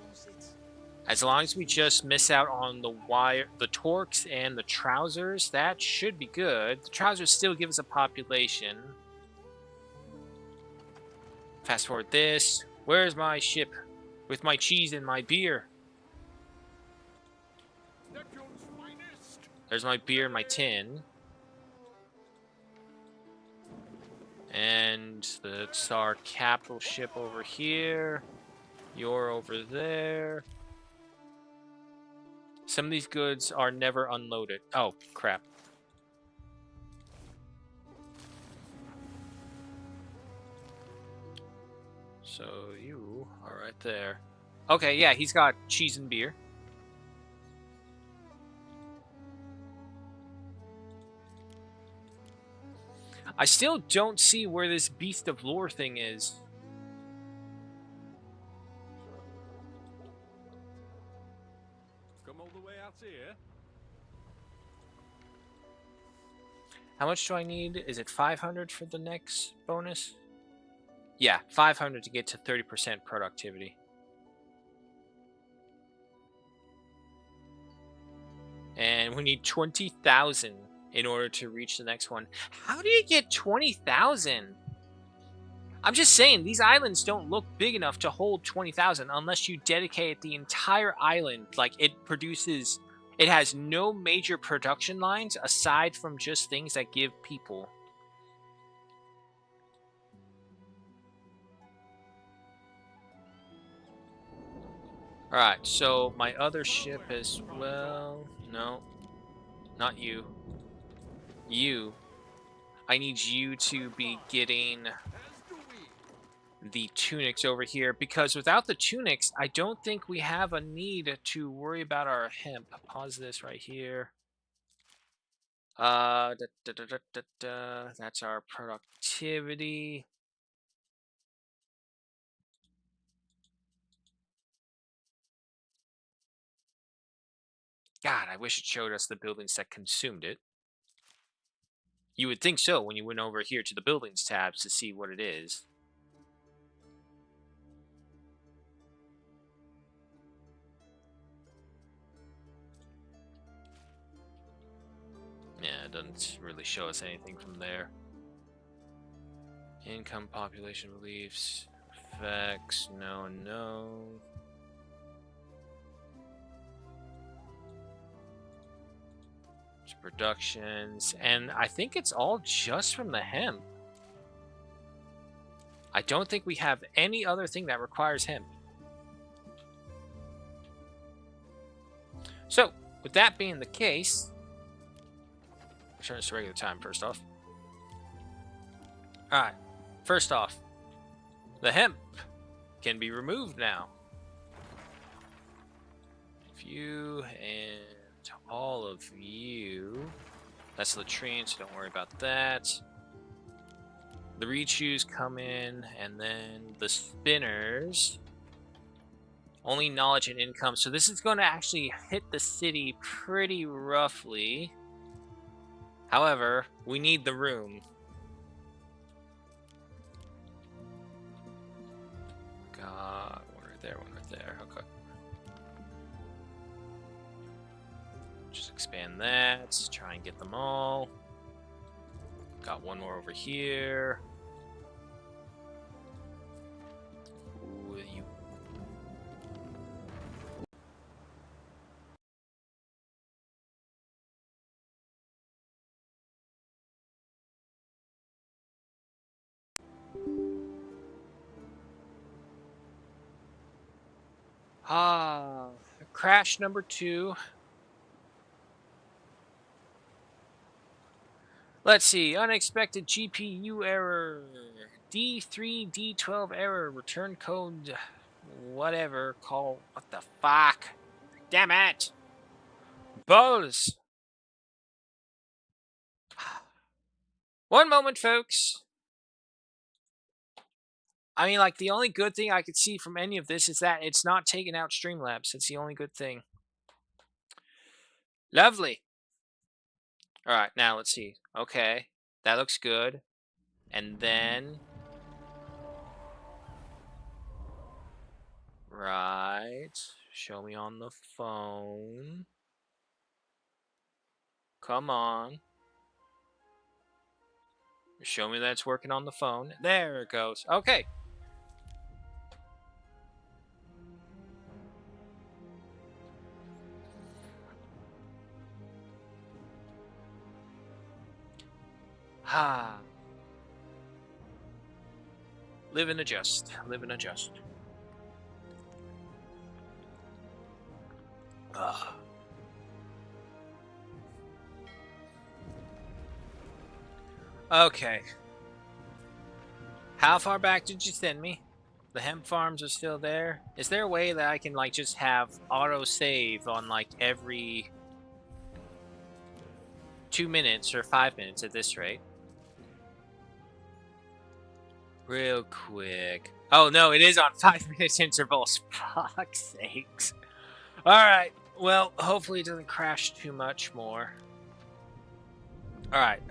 As long as we just miss out on the torques and the trousers, that should be good. The trousers still give us a population. Fast forward this. Where's my ship with my cheese and my beer? There's my beer and my tin. And that's our capital ship over here. You're over there. Some of these goods are never unloaded. Oh, crap. So you are right there. Okay, yeah, he's got cheese and beer. I still don't see where this Beast of Lore thing is. Come all the way out here. How much do I need? Is it 500 for the next bonus? Yeah, 500 to get to 30% productivity. And we need 20,000 in order to reach the next one. How do you get 20,000? I'm just saying, these islands don't look big enough to hold 20,000 unless you dedicate the entire island. Like, it has no major production lines aside from just things that give people. Alright, so my other ship as well. No, not you. You. I need you to be getting the tunics over here, because without the tunics, I don't think we have a need to worry about our hemp. Pause this right here. That's our productivity. God, I wish it showed us the buildings that consumed it. You would think so when you went over here to the buildings tabs to see what it is. Yeah, it doesn't really show us anything from there. Income, population beliefs, effects, no. Productions, and I think it's all just from the hemp. I don't think we have any other thing that requires hemp. So, with that being the case, Turn this to regular time first off. Alright. First off, the hemp can be removed now. You and all of you. That's latrine, so don't worry about that. The rechus come in, and then the spinners. Only knowledge and income. So this is going to actually hit the city pretty roughly. However, we need the room. God, one right there, one right there. Okay. Just expand that. Try and get them all. Got one more over here. Ooh, you. Crash number 2. Let's see, unexpected GPU error, D3, D12 error, return code, whatever, call, what the fuck? Damn it! Buzz! One moment, folks. I mean, like, the only good thing I could see from any of this is that it's not taking out Streamlabs. It's the only good thing. Lovely. Alright, now let's see. Okay, that looks good. And then... Right. Show me on the phone. Come on. Show me that it's working on the phone. There it goes. Okay. Ha. Live and adjust. Live and adjust. Ugh. Okay. How far back did you send me? The hemp farms are still there. Is there a way that I can, like, just have auto-save on, like, every 2 minutes or 5 minutes at this rate? Real quick. Oh, no, it is on 5 minutes intervals. Fuck's sakes. Alright. Well, hopefully it doesn't crash too much more. Alright,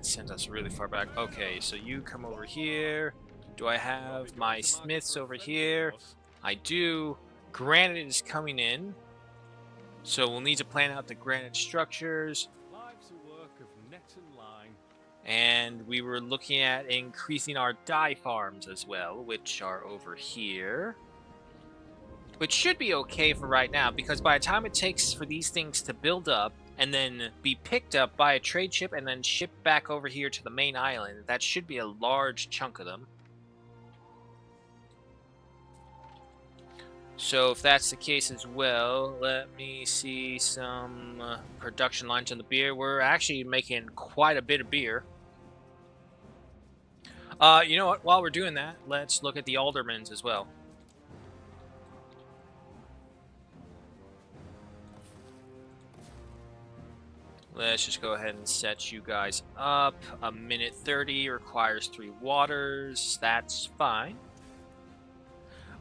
sends us really far back. Okay, so you come over here. Do I have my smiths over here? I do. Granite is coming in. So we'll need to plan out the granite structures. Life's a work of net and line. And we were looking at increasing our dye farms as well, which are over here. Which should be okay for right now, because by the time it takes for these things to build up, and then be picked up by a trade ship, and then shipped back over here to the main island, that should be a large chunk of them. So if that's the case as well, let me see some production lines on the beer. We're actually making quite a bit of beer. You know what? While we're doing that, let's look at the aldermans as well. Let's just go ahead and set you guys up. A minute 30 requires 3 waters. That's fine.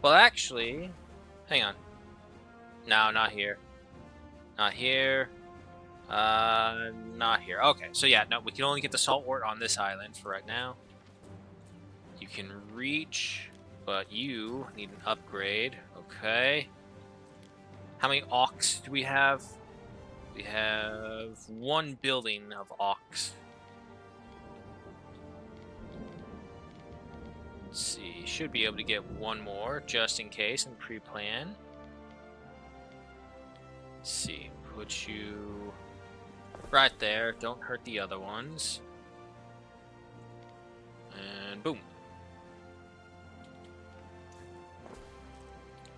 Well, actually, hang on. No, not here. Not here. Not here. Okay, so yeah, no, we can only get the saltwort on this island for right now. You can reach, but you need an upgrade. Okay. How many ox do we have? We have 1 building of ox. Let's see, should be able to get 1 more just in case and pre-plan. Let's see, put you right there. Don't hurt the other ones. And boom.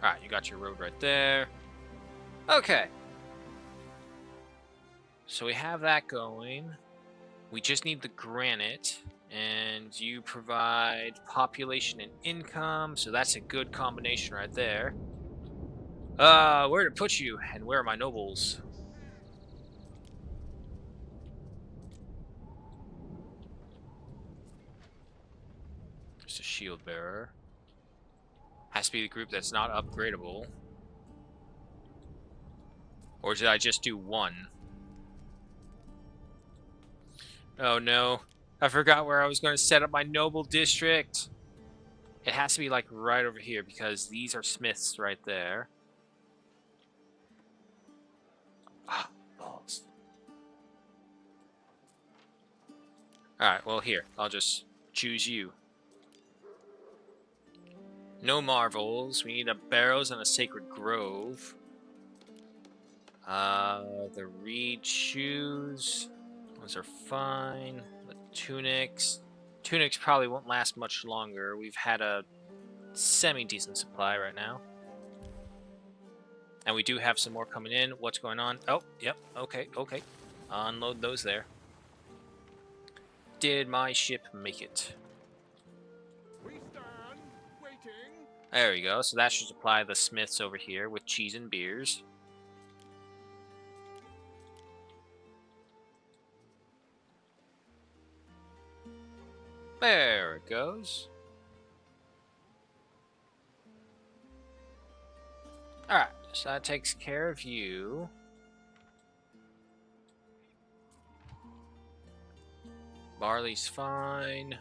Alright, you got your road right there. Okay. So we have that going. We just need the granite, and you provide population and income, so that's a good combination right there. Where to put you, and where are my nobles? Just a shield bearer. Has to be the group that's not upgradable. Or did I just do one? Oh no. I forgot where I was going to set up my noble district. It has to be like right over here because these are smiths right there. Ah, balls. Alright, well here. I'll just choose you. No marvels. We need a barrows and a sacred grove. The reed shoes. Those are fine. The tunics. Tunics probably won't last much longer. We've had a semi-decent supply right now. And we do have some more coming in. What's going on? Oh, yep. Okay, okay. Unload those there. Did my ship make it? We stand waiting. There we go. So that should supply the smiths over here with cheese and beers. There it goes. Alright, so that takes care of you. Barley's fine.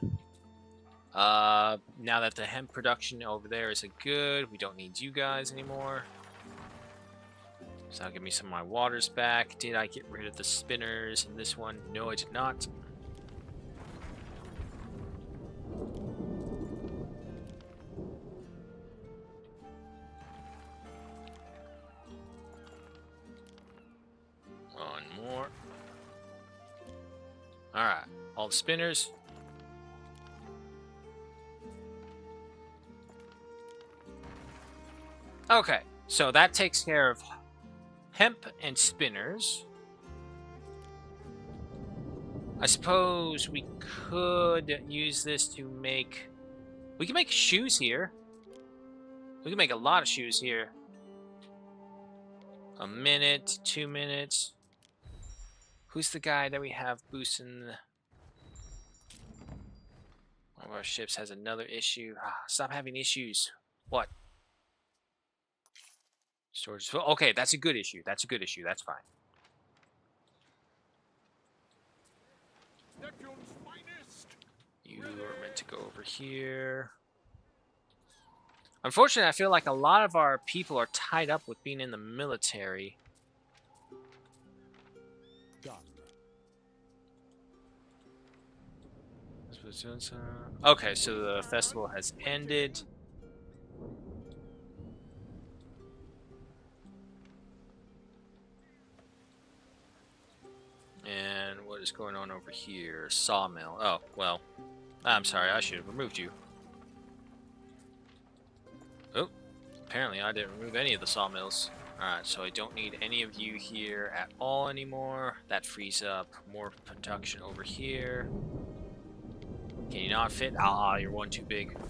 Now that the hemp production over there is a good, we don't need you guys anymore. So that'll give me some of my waters back. Did I get rid of the spinners in this one? No, I did not. One more. Alright, all the spinners. Okay, so that takes care of hemp and spinners. I suppose we could use this to make... We can make shoes here. We can make a lot of shoes here. A minute, 2 minutes. Who's the guy that we have boosting? One of our ships has another issue. Stop having issues. What? Storage is full. Okay, that's a good issue. That's a good issue. That's fine. Neptune's finest. You are meant to go over here. Unfortunately, I feel like a lot of our people are tied up with being in the military. Done. Okay, so the festival has ended. And what is going on over here? Sawmill. Oh, well. I'm sorry, I should have removed you. Oh, apparently I didn't remove any of the sawmills. Alright, so I don't need any of you here at all anymore. That frees up more production over here. Can you not fit? Ah, you're one too big. Can't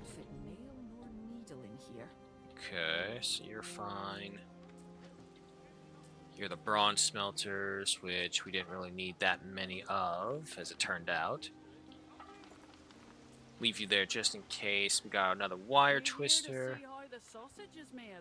fit nail nor needle in here. Okay, so you're fine. You're the bronze smelters, which we didn't really need that many of, as it turned out. Leave you there just in case. We got another wire twister. See how the sausage is made.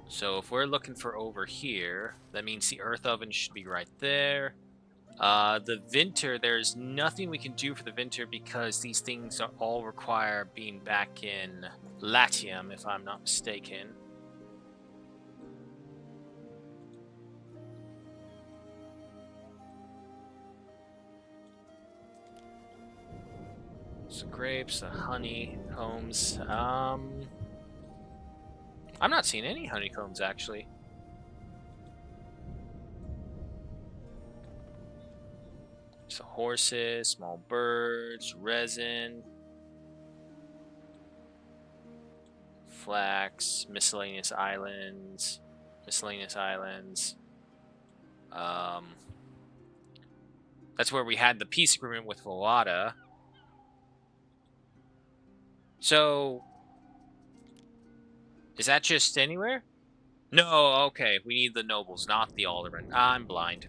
So if we're looking for over here, that means the earth oven should be right there. The Vinter, there's nothing we can do for the Vinter because these things are all require being back in Latium, if I'm not mistaken. So grapes, the honeycombs. I'm not seeing any honeycombs actually. So horses, small birds, resin, flax, miscellaneous islands, miscellaneous islands. That's where we had the peace agreement with Volata. So, is that just anywhere? No, okay. We need the nobles, not the aldermen. I'm blind.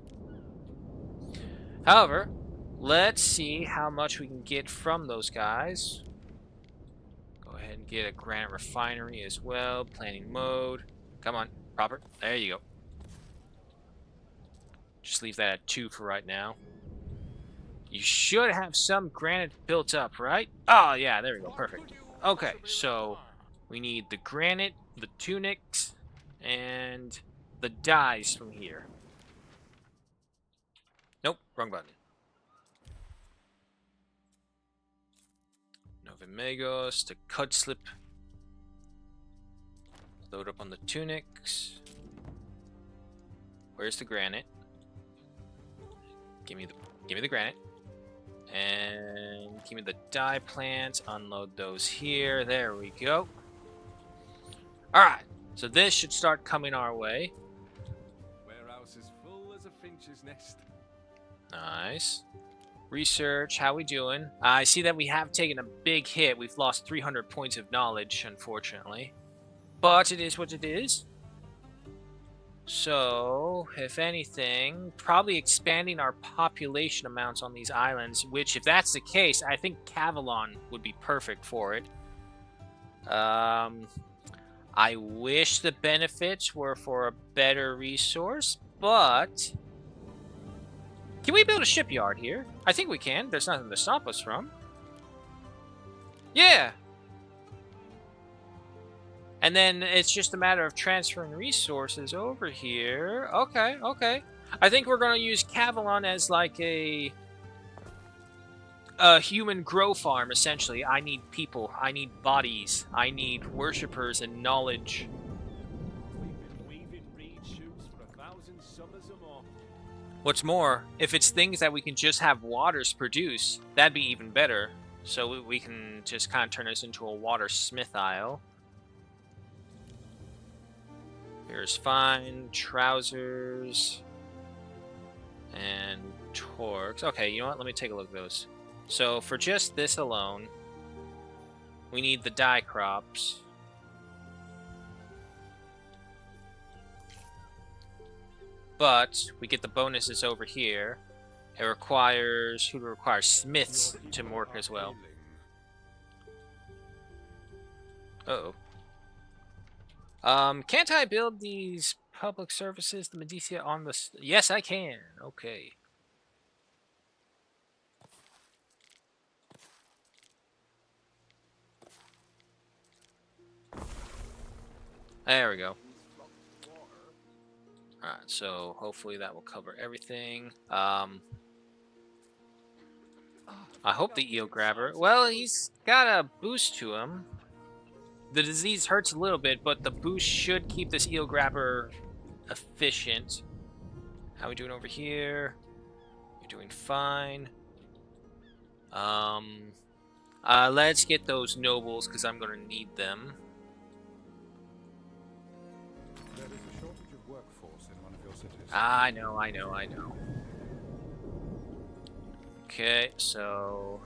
However, let's see how much we can get from those guys. Go ahead and get a granite refinery as well. Planning mode. Come on, proper. There you go. Just leave that at 2 for right now. You should have some granite built up, right? Oh, yeah, there we go. Perfect. Okay, so we need the granite, the tunics, and the dyes from here. Nope, wrong button. Novimegos to cut slip. Load up on the tunics. Where's the granite? Give me the granite. And give me the dye plants. Unload those here. There we go. Alright, so this should start coming our way. Warehouse is full as a finch's nest. Nice. Research, how we doing? I see that we have taken a big hit. We've lost 300 points of knowledge, unfortunately. But it is what it is. So, if anything, probably expanding our population amounts on these islands, which, if that's the case, I think Cavalon would be perfect for it. I wish the benefits were for a better resource, but... Can we build a shipyard here? I think we can. There's nothing to stop us from. Yeah! And then it's just a matter of transferring resources over here. Okay, okay. I think we're going to use Cavalon as like a human grow farm, essentially. I need people. I need bodies. I need worshippers and knowledge. We've been weaving reed shoots for 1,000 summers or more. What's more, if it's things that we can just have waters produce, that'd be even better. So we can just kind of turn this into a water smith isle. Here's fine, trousers, and torques. Okay, you know what? Let me take a look at those. So for just this alone, we need the dye crops. But we get the bonuses over here. It requires, who requires smiths to work as well. Uh-oh. Can't I build these public services, the Medicia on the... Yes, I can. Okay. There we go. Alright, so hopefully that will cover everything. I hope the eel grabber... Well, he's got a boost to him. The disease hurts a little bit, but the boost should keep this eel grabber efficient. How we doing over here? You're doing fine. Let's get those nobles, because I'm going to need them. There is a shortage of workforce in one of your cities. I know. Okay, so...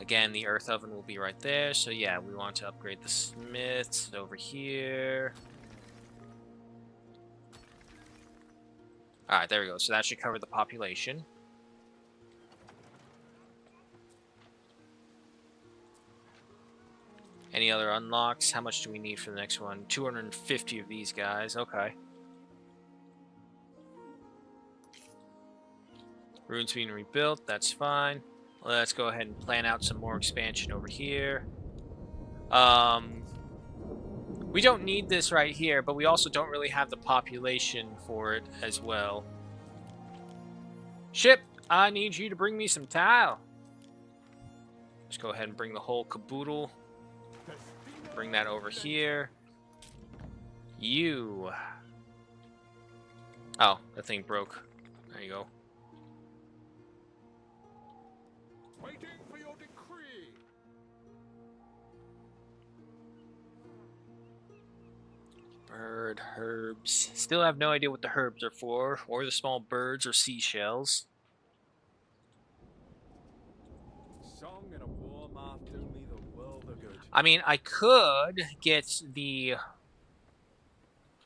Again, the earth oven will be right there. So yeah, we want to upgrade the smiths over here. Alright, there we go. So that should cover the population. Any other unlocks? How much do we need for the next one? 250 of these guys. Okay. Runes being rebuilt. That's fine. Let's go ahead and plan out some more expansion over here. We don't need this right here, but we also don't really have the population for it as well. Ship, I need you to bring me some tile. Let's go ahead and bring the whole caboodle. Bring that over here. You. Oh, that thing broke. There you go. Shipyard, herbs. Still have no idea what the herbs are for, or the small birds or seashells. Song and a warm off do me the world of good. I mean, I could get the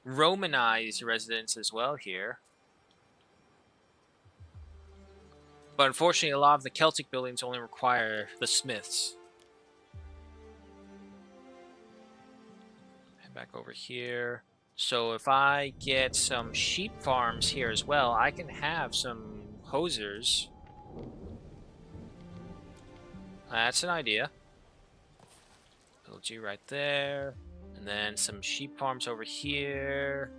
Romanized residents as well here. But unfortunately, a lot of the Celtic buildings only require the smiths. Head back over here. So if I get some sheep farms here as well, I can have some hosers. That's an idea. Build you right there. And then some sheep farms over here.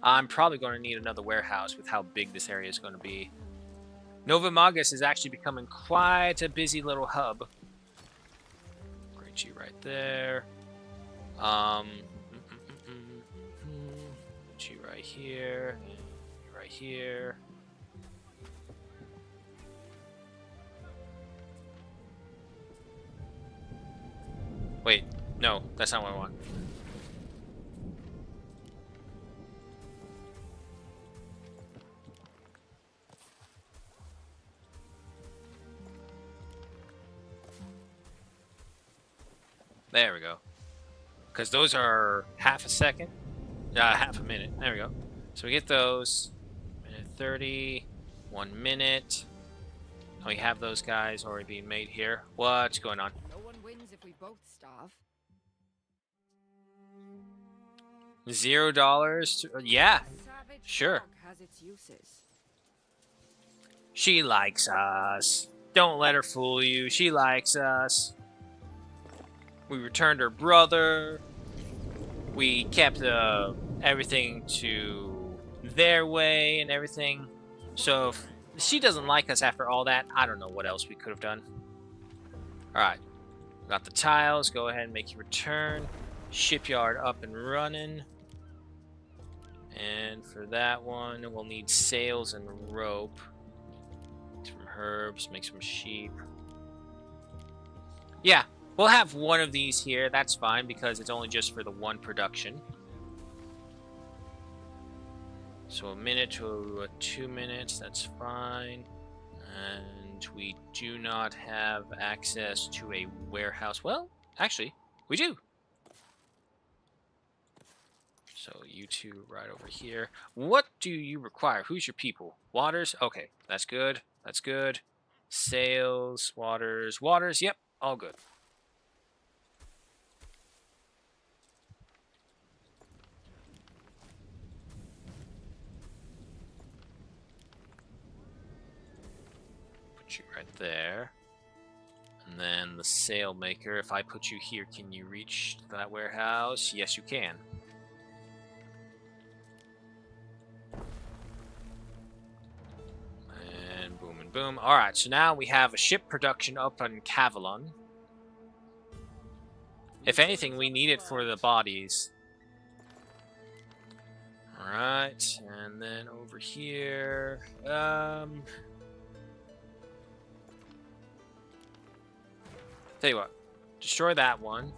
I'm probably going to need another warehouse with how big this area is going to be. Nova Magus is actually becoming quite a busy little hub. Great you right there. Put you right here. And you right here. Wait, no, that's not what I want. There we go. Because those are half a second. Half a minute. There we go. So we get those. Minute 30. 1 minute. And we have those guys already being made here. What's going on? No one wins if we both starve. $0? Yeah, Savage sure. dog has its uses. She likes us. Don't let her fool you. She likes us. We returned her brother. We kept everything to their way and everything. So if she doesn't like us after all that, I don't know what else we could have done. Alright. Got the tiles. Go ahead and make your return. Shipyard up and running. And for that one, we'll need sails and rope. Some herbs, make some sheep. Yeah, we'll have one of these here. That's fine because it's only just for the one production. So a minute to 2 minutes, that's fine. And we do not have access to a warehouse. Well, actually, we do. So you two right over here. What do you require? Who's your people? Waters? Okay, that's good. That's good. Sails, waters, waters. Yep, all good. Put you right there. And then the sail maker. If I put you here, can you reach that warehouse? Yes, you can. And boom and boom. Alright, so now we have a ship production up on Cavalon. If anything, we need it for the bodies. Alright, and then over here. Tell you what, destroy that one.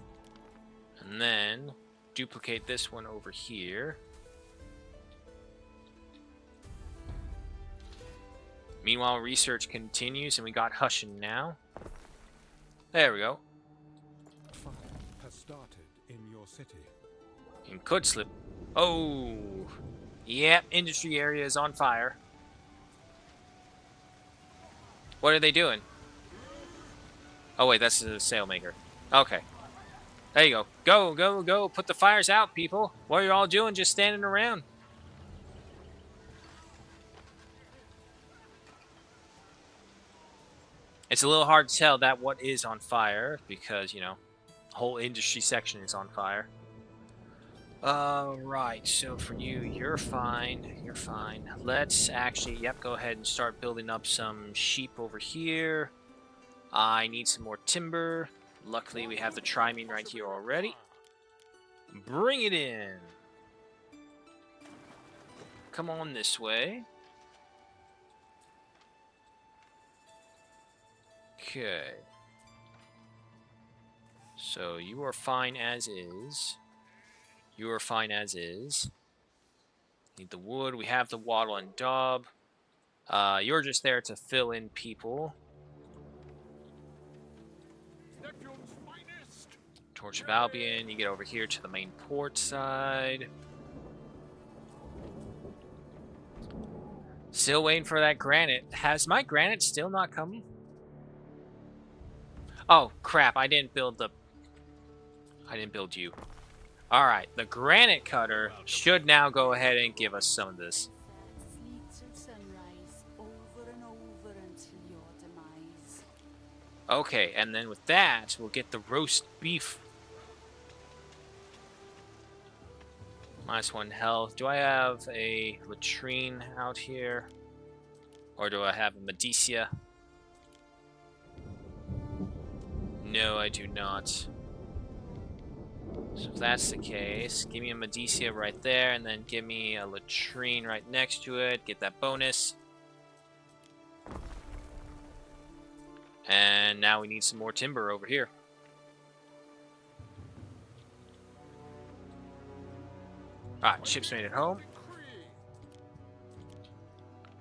And then duplicate this one over here. Meanwhile, research continues, and we got Hushin now. There we go. Fire has started in your city. And could slip. Oh, yep, industry area is on fire. What are they doing? Oh wait, that's the sailmaker. Okay. There you go. Go, go, go. Put the fires out, people. What are you all doing just standing around? It's a little hard to tell that what is on fire because, you know, the whole industry section is on fire. Right, so for you, you're fine. You're fine. Let's actually, yep, go ahead and start building up some sheep over here. I need some more timber. Luckily, we have the trimene right here already. Bring it in. Come on this way. Okay. So you are fine as is. You are fine as is. Need the wood. We have the wattle and daub. You're just there to fill in people. Neptune's finest. Torch of Albion. You get over here to the main port side. Still waiting for that granite. Has my granite still not come? Oh, crap. I didn't build you. Alright, the granite cutter should now go ahead and give us some of this. Sleep till sunrise, over and over until your demise. Okay, and then with that, we'll get the roast beef. -1 health. Do I have a latrine out here? Or do I have a Medicia? No, I do not. So if that's the case, give me a Medicia right there, and then give me a latrine right next to it. Get that bonus. And now we need some more timber over here. Alright, ship's made it home.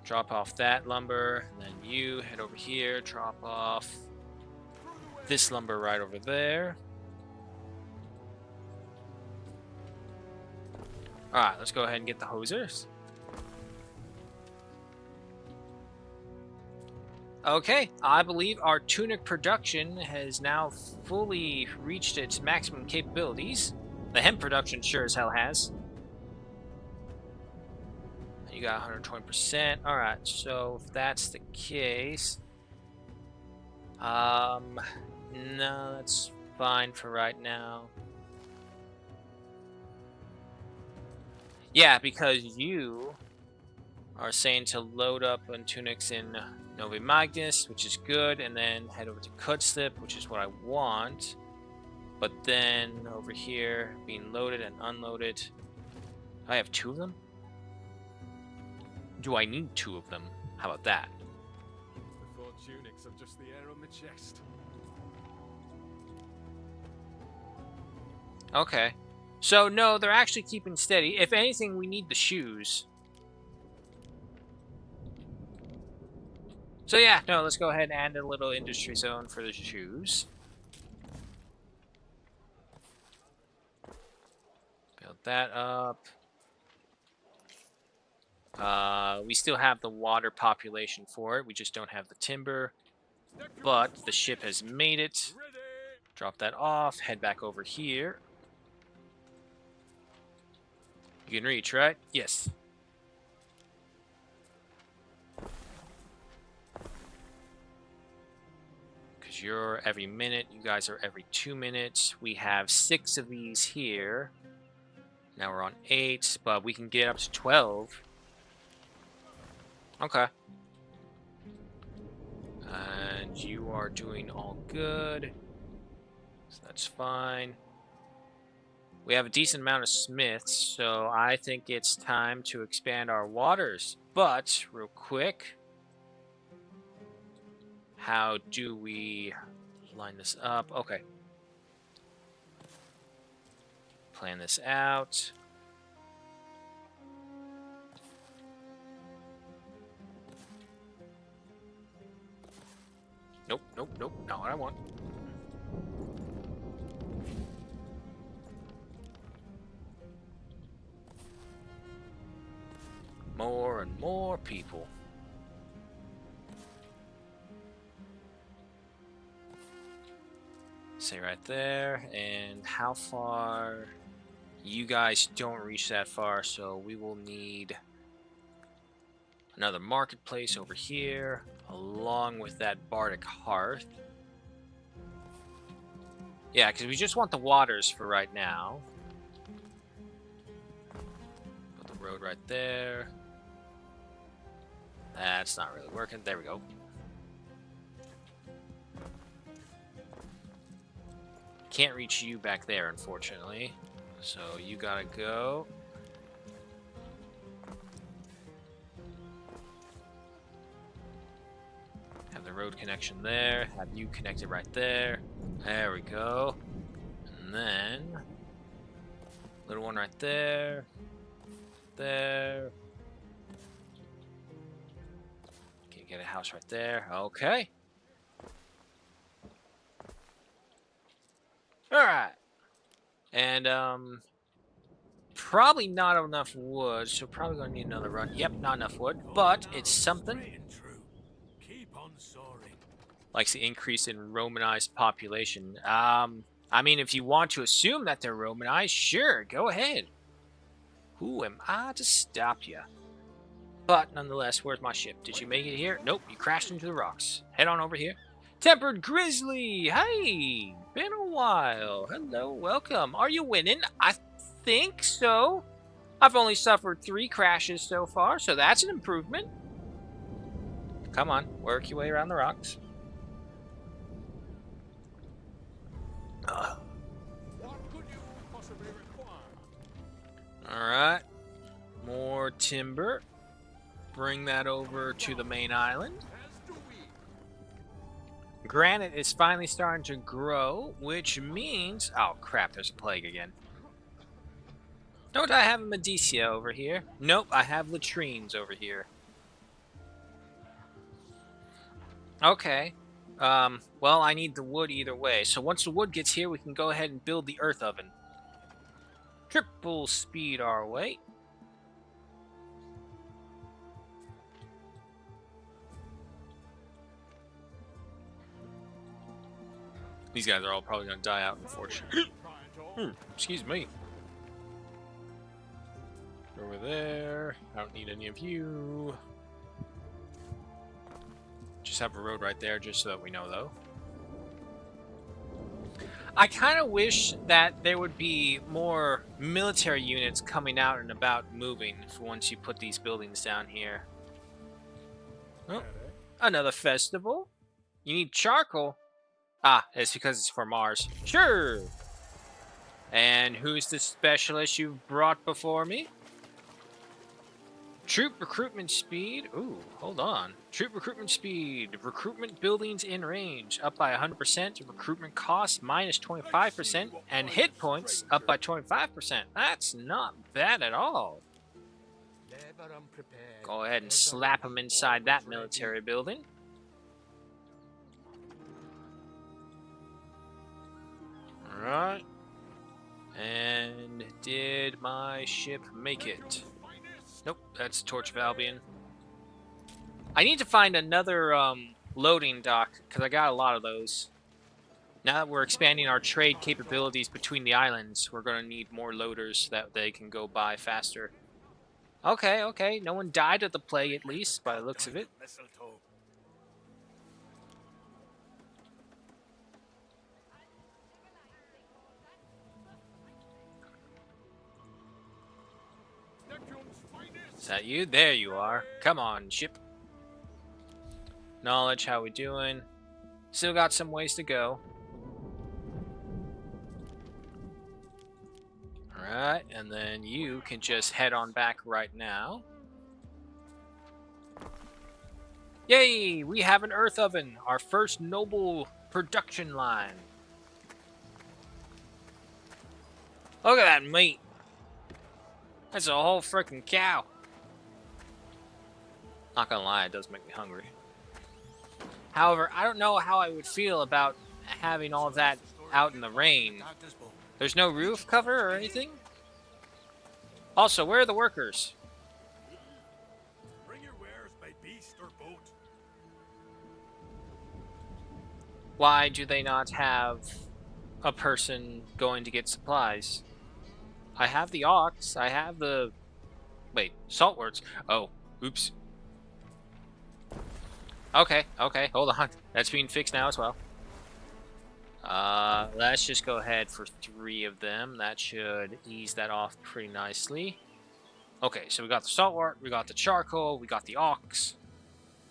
Drop off that lumber, and then you head over here, drop off this lumber right over there. Alright, let's go ahead and get the hosers. Okay, I believe our tunic production has now fully reached its maximum capabilities. The hemp production sure as hell has. You got 120%. Alright, so if that's the case... no, that's fine for right now. Yeah, because you are saying to load up on tunics in Novi Magnus, which is good, and then head over to Kudslip, which is what I want. But then over here, being loaded and unloaded. I have 2 of them? Do I need 2 of them? How about that? The 4 tunics are just the air on the chest. Okay. So, no, they're actually keeping steady. If anything, we need the shoes. So, yeah, no, let's go ahead and add a little industry zone for the shoes. Build that up. We still have the water population for it. We just don't have the timber. But the ship has made it. Drop that off. Head back over here. You can reach, right? Yes. Because you're every minute. You guys are every 2 minutes. We have 6 of these here. Now we're on 8, but we can get up to 12. Okay. And you are doing all good. So that's fine. We have a decent amount of smiths, so I think it's time to expand our waters. But, real quick, how do we line this up? Okay. Plan this out. Nope, nope, nope, not what I want. More and more people. Say right there. And how far? You guys don't reach that far, so we will need another marketplace over here, along with that bardic hearth. Yeah, because we just want the waters for right now. Put the road right there. That's not really working. There we go. Can't reach you back there, unfortunately. So you gotta go. Have the road connection there. Have you connected right there. There we go. And then little one right there. There. Can get a house right there. Okay. Alright. And probably not enough wood, so probably gonna need another run. Yep, not enough wood, but it's something. Keep on soaring. Likes the increase in Romanized population. I mean, if you want to assume that they're Romanized, sure, go ahead. Who am I to stop you? But nonetheless, where's my ship? Did you make it here? Nope, you crashed into the rocks. Head on over here. Tempered Grizzly! Hey! Been a while. Hello, welcome. Are you winning? I think so. I've only suffered 3 crashes so far, so that's an improvement. Come on, work your way around the rocks. What could you possibly require? Alright. More timber. Bring that over to the main island. As do we. Granite is finally starting to grow, which means... Oh, crap, there's a plague again. Don't I have a Medicia over here? Nope, I have latrines over here. Okay. Well, I need the wood either way. So once the wood gets here, we can go ahead and build the earth oven. Triple speed our way. These guys are all probably going to die out, unfortunately. Excuse me. Over there. I don't need any of you. Just have a road right there, just so that we know, though. I kind of wish that there would be more military units coming out and about moving for once you put these buildings down here. Oh, another festival? You need charcoal? Ah, it's because it's for Mars. Sure! And who's the specialist you've brought before me? Troop recruitment speed. Ooh, hold on. Troop recruitment speed. Recruitment buildings in range up by 100%. Recruitment costs minus 25%. And hit points up by 25%. That's not bad at all. Go ahead and slap them inside that military building. Alright. And did my ship make it? Nope, that's Torch of Albion. I need to find another loading dock, because I got a lot of those. Now that we're expanding our trade capabilities between the islands, we're going to need more loaders so that they can go by faster. Okay, okay, no one died of the plague at least, by the looks of it. Is that you? There you are. Come on, ship. Knowledge, how we doing? Still got some ways to go. Alright, and then you can just head on back right now. Yay! We have an earth oven! Our first noble production line. Look at that meat! That's a whole freaking cow! Not gonna lie, it does make me hungry. However, I don't know how I would feel about having all of that out in the rain. There's no roof cover or anything? Also, where are the workers? Bring your wares by beast or boat. Why do they not have a person going to get supplies? I have the ox, I have the... Wait, saltworts. Oh, oops. Okay, okay, hold on. That's being fixed now as well. Let's just go ahead for 3 of them. That should ease that off pretty nicely. Okay, so we got the saltwort, we got the charcoal, we got the ox.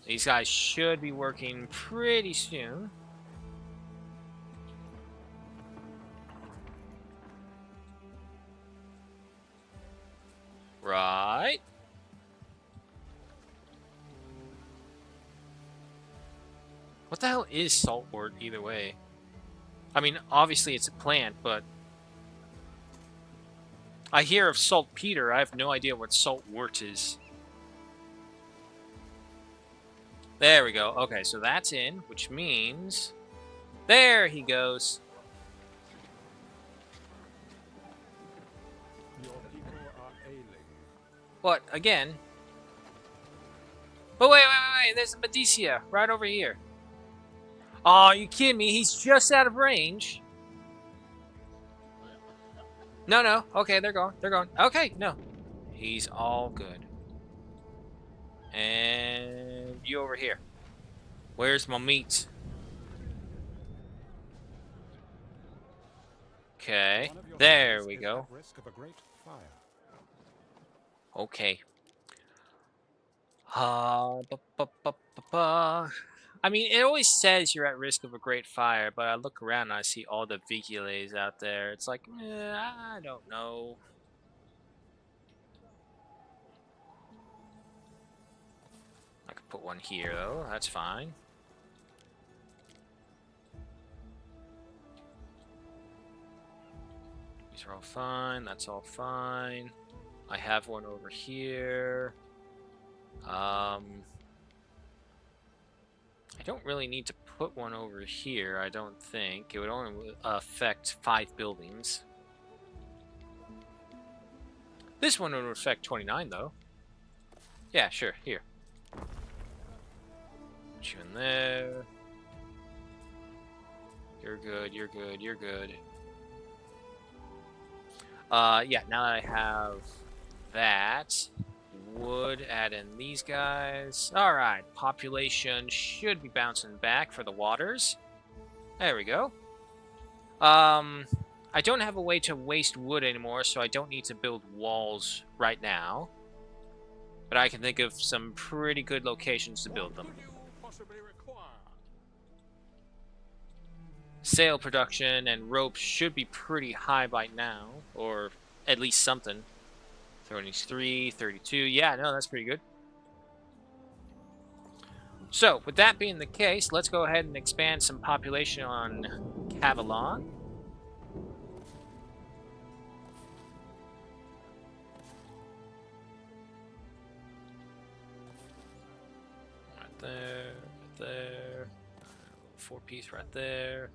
These guys should be working pretty soon. Right. What the hell is saltwort either way? I mean, obviously it's a plant, but I hear of saltpeter. I have no idea what saltwort is. There we go. Okay, so that's in, which means... There he goes. Your people are ailing. What, again? But wait. There's a Medicia right over here. Oh, you kidding me? He's just out of range. No. Okay, they're going. Okay, no. He's all good. And you over here. Where's my meat? Okay, One of your there sons we is go. at risk of a great fire. Okay. I mean, it always says you're at risk of a great fire, but I look around and I see all the Vicules out there. It's like, I don't know. I could put one here, though. That's fine. These are all fine. That's all fine. I have one over here. I don't really need to put one over here, I don't think. It would only affect 5 buildings. This one would affect 29, though. Yeah, sure, here. Put you in there. You're good. Yeah, now that I have that, would add in these guys. Alright, population should be bouncing back for the waters. There we go. I don't have a way to waste wood anymore, so I don't need to build walls right now. But I can think of some pretty good locations to build them. What could you possibly require? Sail production and ropes should be pretty high by now, or at least something. 33, 32, yeah, no, that's pretty good. So, with that being the case, let's go ahead and expand some population on Cavalon. Right there. 4-piece right there.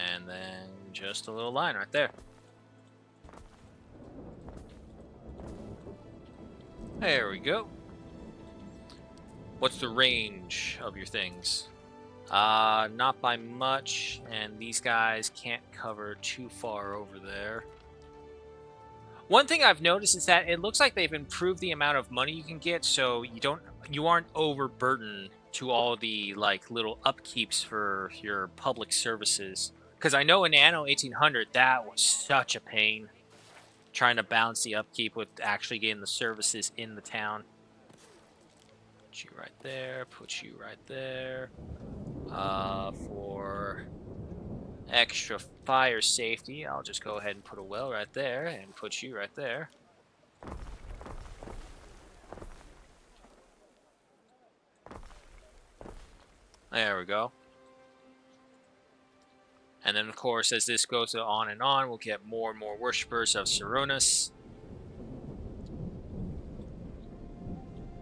And then just a little line right there. There we go. What's the range of your things? Not by much, and these guys can't cover too far over there. One thing I've noticed is that it looks like they've improved the amount of money you can get, so you aren't overburdened to all the like little upkeeps for your public services. Because I know in Anno 1800 that was such a pain, trying to balance the upkeep with actually getting the services in the town. Put you right there. Put you right there. For extra fire safety, I'll just go ahead and put a well right there and put you right there. There we go. And then, of course, as this goes on and on, we'll get more and more worshippers of Cernunnos.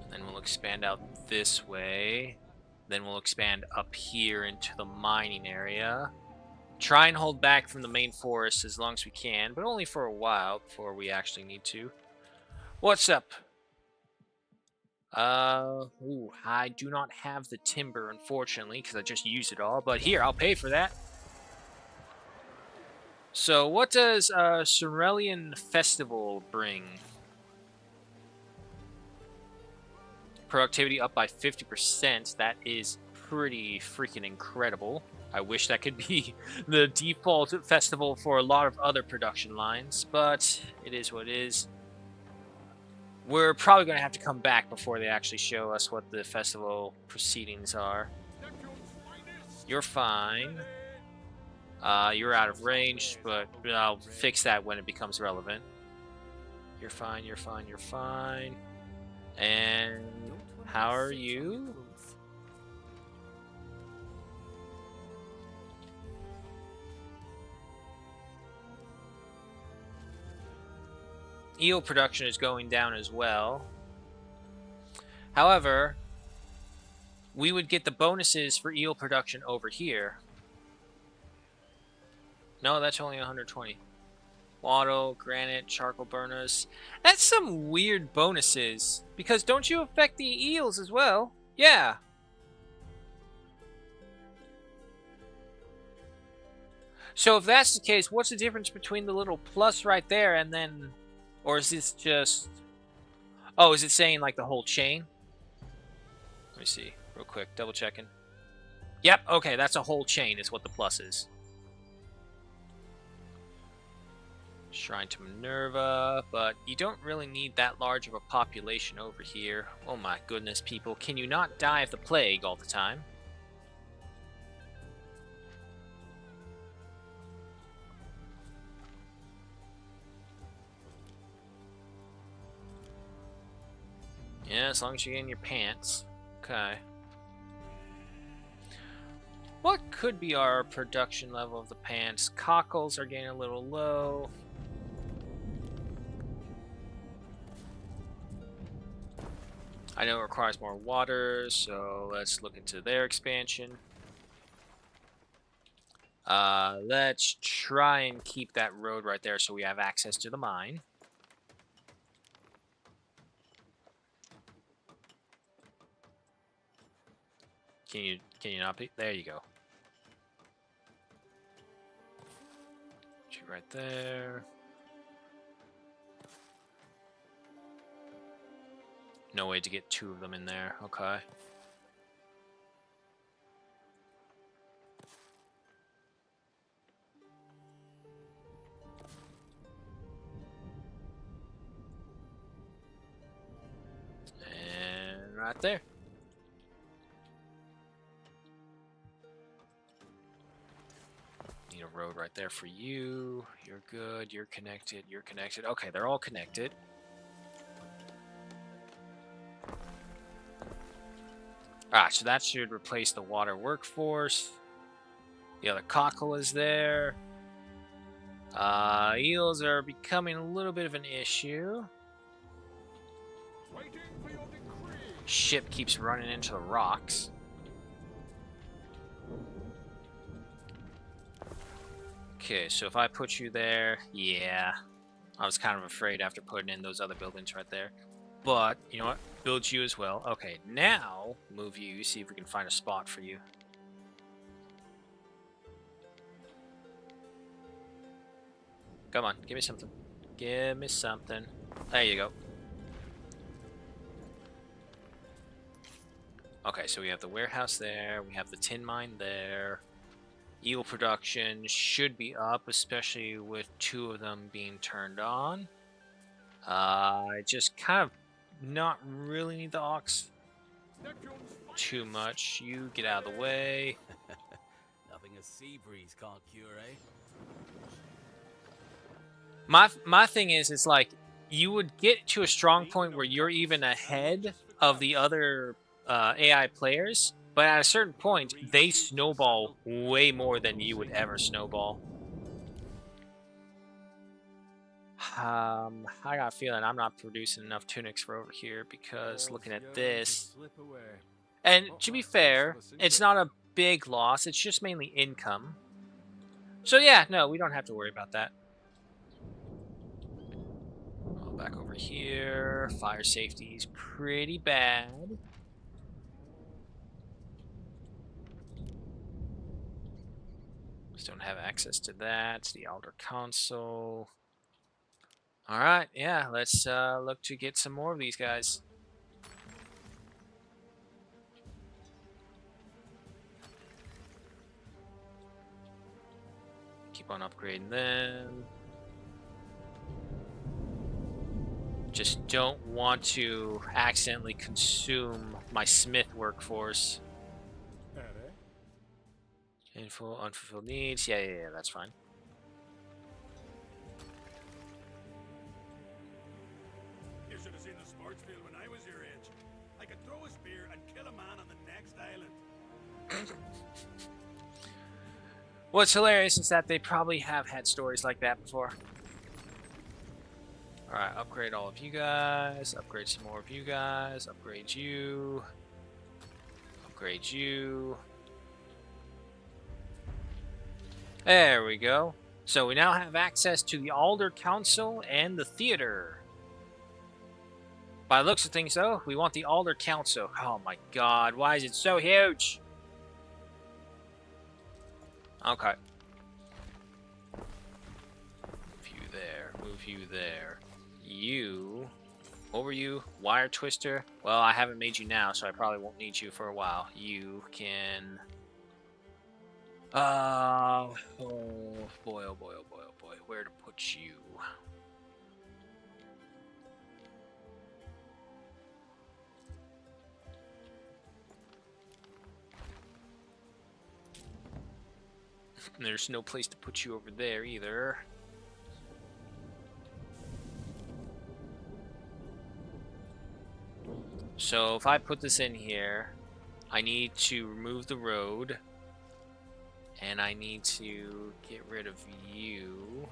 And then we'll expand out this way. Then we'll expand up here into the mining area. Try and hold back from the main forest as long as we can, but only for a while before we actually need to. What's up? I do not have the timber, unfortunately, because I just used it all. But here, I'll pay for that. So, what does Cerulean Festival bring? Productivity up by 50%. That is pretty freaking incredible. I wish that could be the default festival for a lot of other production lines, but it is what it is. We're probably going to have to come back before they actually show us what the festival proceedings are. You're fine. You're out of range, but I'll fix that when it becomes relevant. You're fine, you're fine, you're fine. And how are you? eel production is going down as well. However, we would get the bonuses for eel production over here. No, that's only 120. Wattle, granite, charcoal burners. That's some weird bonuses. Because don't you affect the eels as well? Yeah. So if that's the case, what's the difference between the little plus right there and then... Or is this just... Oh, is it saying like the whole chain? Let me see real quick. Double checking. Yep, okay, that's a whole chain is what the plus is. Shrine to Minerva, but you don't really need that large of a population over here. Oh my goodness, people. Can you not die of the plague all the time? Yeah, as long as you're in your pants. Okay. What could be our production level of the pants? Cockles are getting a little low. I know it requires more water, so let's look into their expansion. Let's try and keep that road right there so we have access to the mine. Can you not be? There you go. Shoot right there. No way to get two of them in there. Okay. And right there. Need a road right there for you. You're good. You're connected. You're connected. Okay, they're all connected. Alright, so that should replace the water workforce. The other cockle is there. Eels are becoming a little bit of an issue. Ship keeps running into the rocks. Okay, so if I put you there, yeah. I was kind of afraid after putting in those other buildings right there. But, you know what? Build you as well. Okay, now move you, see if we can find a spot for you. Come on, give me something. Give me something. There you go. Okay, so we have the warehouse there. We have the tin mine there. Eel production should be up, especially with two of them being turned on. I just kind of not really need the ox too much. You get out of the way. Nothing a sea breeze can't cure, eh? My thing is, it's like you would get to a strong point where you're even ahead of the other AI players, but at a certain point, they snowball way more than you would ever snowball. I got a feeling I'm not producing enough tunics for over here because looking at this, and to be fair, it's not a big loss. It's just mainly income. So yeah, no, we don't have to worry about that. Back over here. Fire safety is pretty bad. Just don't have access to that. The Elder Console. Alright, yeah, let's look to get some more of these guys. Keep on upgrading them. Just don't want to accidentally consume my smith workforce. Info, unfulfilled needs. Yeah, that's fine. You should have seen the sports field when I was your age. I could throw a spear and kill a man on the next island. What's hilarious is that they probably have had stories like that before. Alright, upgrade all of you guys. Upgrade some more of you guys. Upgrade you. Upgrade you. There we go. So we now have access to the Alder Council and the theater. By the looks of things, though, we want the Alder Council. Oh my god, why is it so huge? Okay. Move you there. Move you there. You. What were you? Wire Twister? Well, I haven't made you now, so I probably won't need you for a while. You can... oh boy, oh boy, oh boy, oh boy. Where to put you? There's no place to put you over there either. So if I put this in here, I need to remove the road. And I need to get rid of you.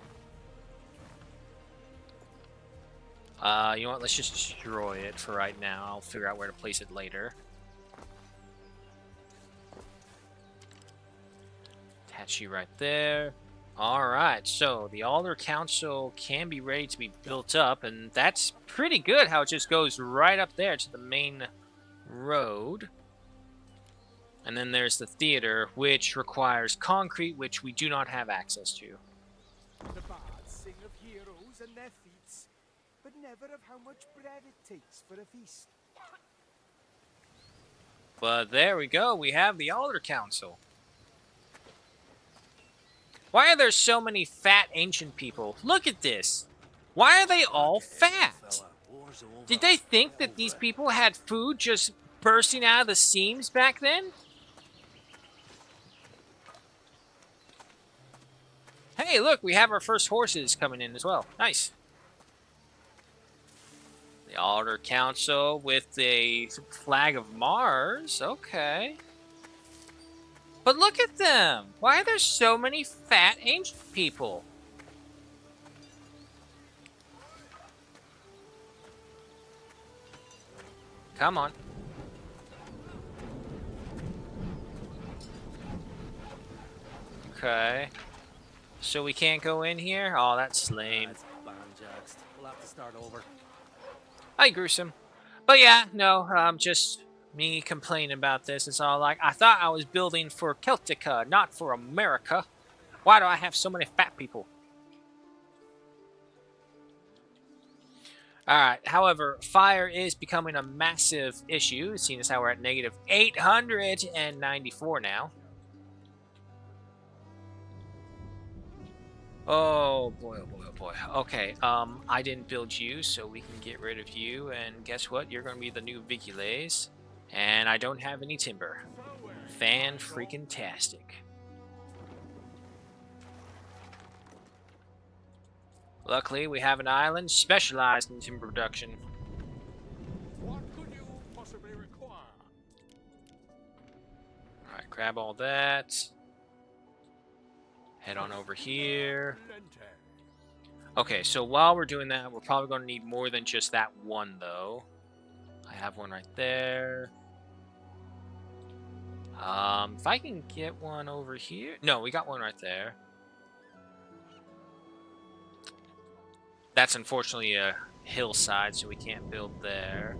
You know what? Let's just destroy it for right now. I'll figure out where to place it later. Attach you right there. Alright, so the Alder Council can be ready to be built up, and that's pretty good how it just goes right up there to the main road. And then there's the theater, which requires concrete, which we do not have access to. The bards sing of heroes and their feats, but never of how much bread it takes for a feast. But there we go, we have the Alder Council. Why are there so many fat ancient people? Look at this. Why are they all fat? Did they think that these people had food just bursting out of the seams back then? Hey, look, we have our first horses coming in as well. Nice. The Alder Council with a flag of Mars. Okay. But look at them! Why are there so many fat ancient people? Come on. Okay. So we can't go in here? Oh, that's lame. We'll have to start over. Hi, Gruesome. But yeah, no, just me complaining about this. It's all like, I thought I was building for Celtica, not for America. Why do I have so many fat people? Alright, however, fire is becoming a massive issue, seeing as how we're at negative 894 now. Oh boy, oh boy, oh boy. Okay, I didn't build you, so we can get rid of you, and guess what? You're going to be the new Vigiles. And I don't have any timber. Fan-freaking-tastic. Luckily, we have an island specialized in timber production. What could you possibly require? Alright, grab all that. Head on over here. Okay, so while we're doing that, we're probably going to need more than just that one, though. I have one right there. If I can get one over here. No, we got one right there. That's unfortunately a hillside, so we can't build there.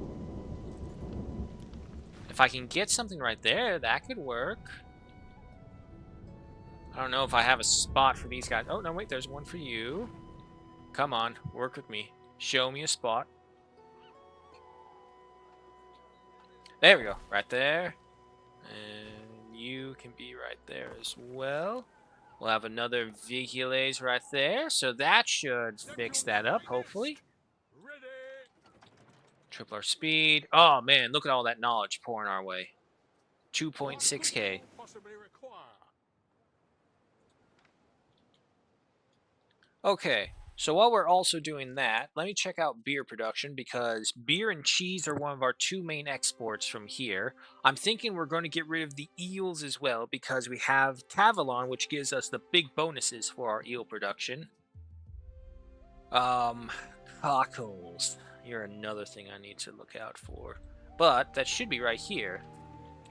If I can get something right there, that could work. I don't know if I have a spot for these guys. Oh, no, wait, there's one for you. Come on, work with me. Show me a spot. There we go, right there. And you can be right there as well. We'll have another Vigiles right there, so that should fix that up, hopefully. Triple our speed. Oh, man, look at all that knowledge pouring our way. 2.6k. Okay, so while we're also doing that, let me check out beer production because beer and cheese are one of our two main exports from here. I'm thinking we're going to get rid of the eels as well because we have Tavalon, which gives us the big bonuses for our eel production. Cockles. You're another thing I need to look out for. But that should be right here.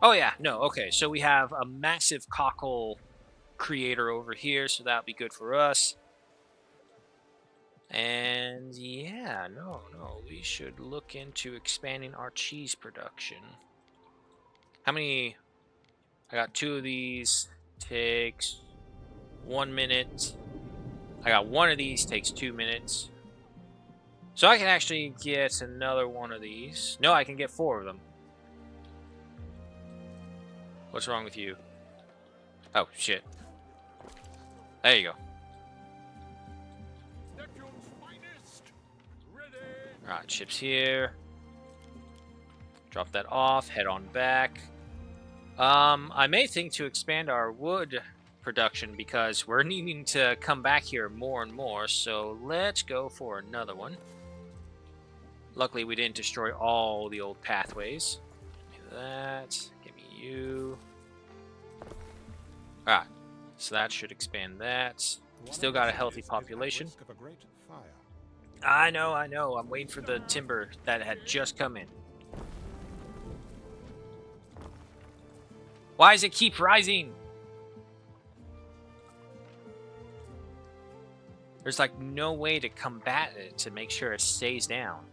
Oh yeah, no, okay. So we have a massive cockle creator over here, so that'll be good for us. And yeah, no, we should look into expanding our cheese production. How many? I got 2 of these. Takes 1 minute. I got 1 of these. Takes 2 minutes. So I can actually get another 1 of these. No, I can get 4 of them. What's wrong with you? Oh, shit. There you go. Alright, chips here. Drop that off. Head on back. I may think to expand our wood production because we're needing to come back here more and more. So let's go for another one. Luckily, we didn't destroy all the old pathways. Give me that. Give me you. Alright. So that should expand that. Still got a healthy population. I know. I'm waiting for the timber that had just come in. Why does it keep rising? There's like no way to combat it to make sure it stays down.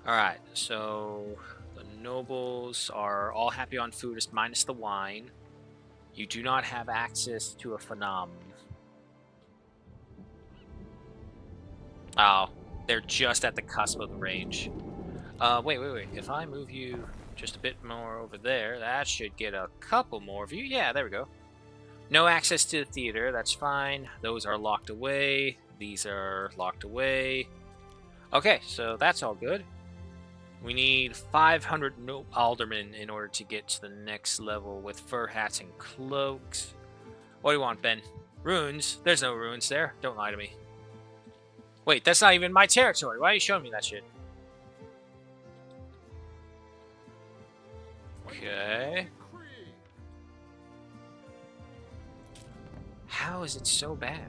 Alright, so the nobles are all happy on food, minus the wine. You do not have access to a phenom. Oh, they're just at the cusp of the range. Wait. If I move you just a bit more over there, that should get a couple more of you. Yeah, there we go. No access to the theater, that's fine. Those are locked away. These are locked away. Okay, so that's all good. We need 500 aldermen in order to get to the next level with fur hats and cloaks. What do you want, Ben? Runes? There's no runes there. Don't lie to me. Wait, that's not even my territory. Why are you showing me that shit? Okay. How is it so bad?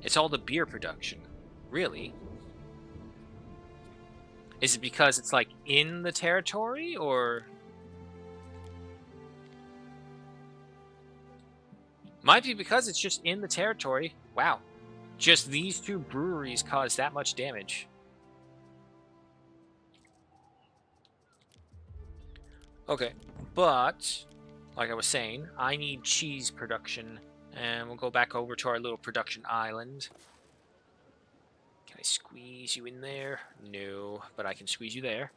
It's all the beer production. Really? Is it because it's like in the territory or? Might be because it's just in the territory. Wow. Just these 2 breweries caused that much damage. Okay, but like I was saying, I need cheese production, and we'll go back over to our little production island. Can I squeeze you in there? No, but I can squeeze you there.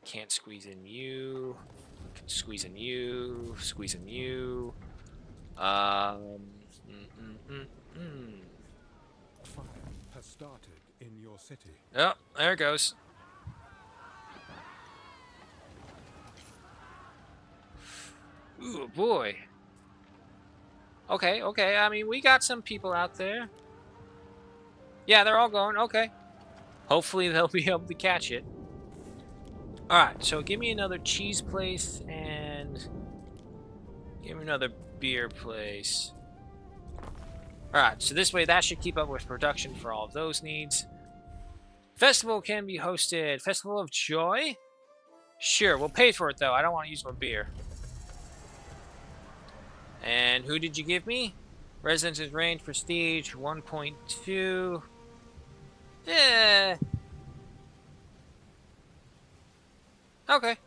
Can't squeeze in you. Can squeeze in you. Squeeze in you. Fire has started in your city. Oh, there it goes. Ooh, boy. Okay. I mean, we got some people out there. Yeah, they're all going. Okay. Hopefully, they'll be able to catch it. Alright, so give me another cheese place and give me another beer place. Alright, so this way that should keep up with production for all of those needs. Festival can be hosted. Festival of Joy? Sure, we'll pay for it though. I don't want to use more beer. And who did you give me? Residences range prestige 1.2. Yeah. Okay.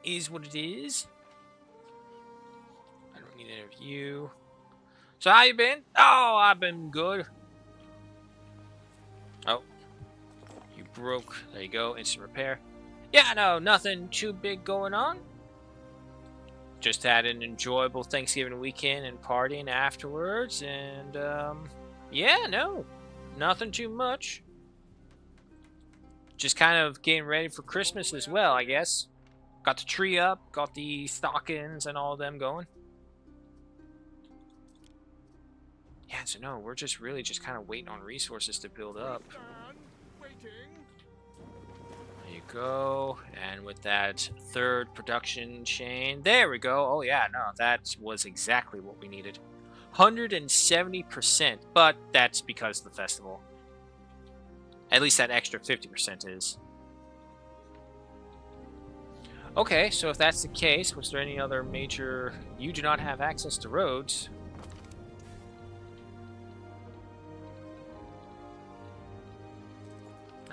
Is what it is. I don't need any of you. So how you been? Oh, I've been good. Oh. You broke. There you go. Instant repair. Yeah, no, nothing too big going on. Just had an enjoyable Thanksgiving weekend and partying afterwards, and yeah, no, nothing too much. Just kind of getting ready for Christmas as well, I guess. Got the tree up, got the stockings and all of them going. Yeah, so no, we're just really just kind of waiting on resources to build up. There you go. And with that 3rd production chain, there we go. Oh yeah, no, that was exactly what we needed. 170%, but that's because of the festival. At least that extra 50% is. Okay, so if that's the case, was there any other major... You do not have access to roads.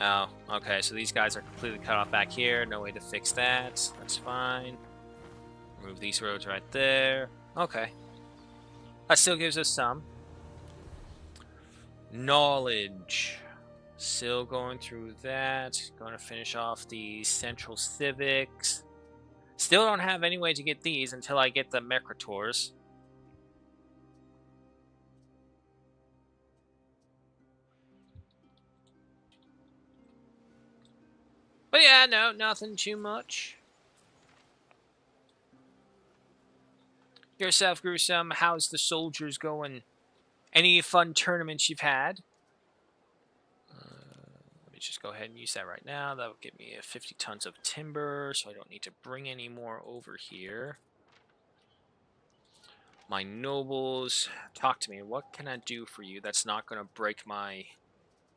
Oh, okay, so these guys are completely cut off back here. No way to fix that. That's fine. Remove these roads right there. Okay. That still gives us some. Knowledge. Still going through that. Going to finish off the Central Civics. Still don't have any way to get these until I get the Mecrators. But yeah, no, nothing too much. Yourself, Gruesome, how's the soldiers going? Any fun tournaments you've had? Let me just go ahead and use that right now. That will give me 50 tons of timber, so I don't need to bring any more over here. My nobles, talk to me. What can I do for you that's not going to break my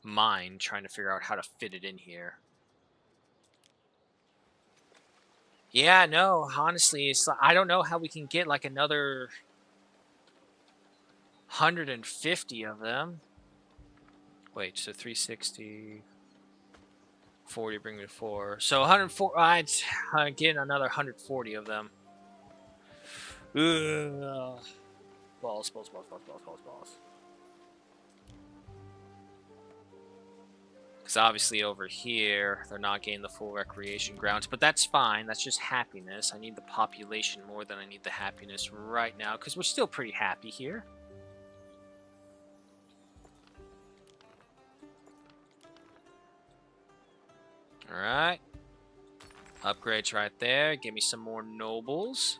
mind trying to figure out how to fit it in here? Yeah, no, honestly, it's I don't know how we can get like another 150 of them. Wait, so 360, 40, bring me to 4. So 104, I'd get another 140 of them. Ugh. Balls. Because obviously over here, they're not getting the full recreation grounds, but that's fine. That's just happiness. I need the population more than I need the happiness right now, because we're still pretty happy here. Alright. Upgrades right there. Give me some more nobles.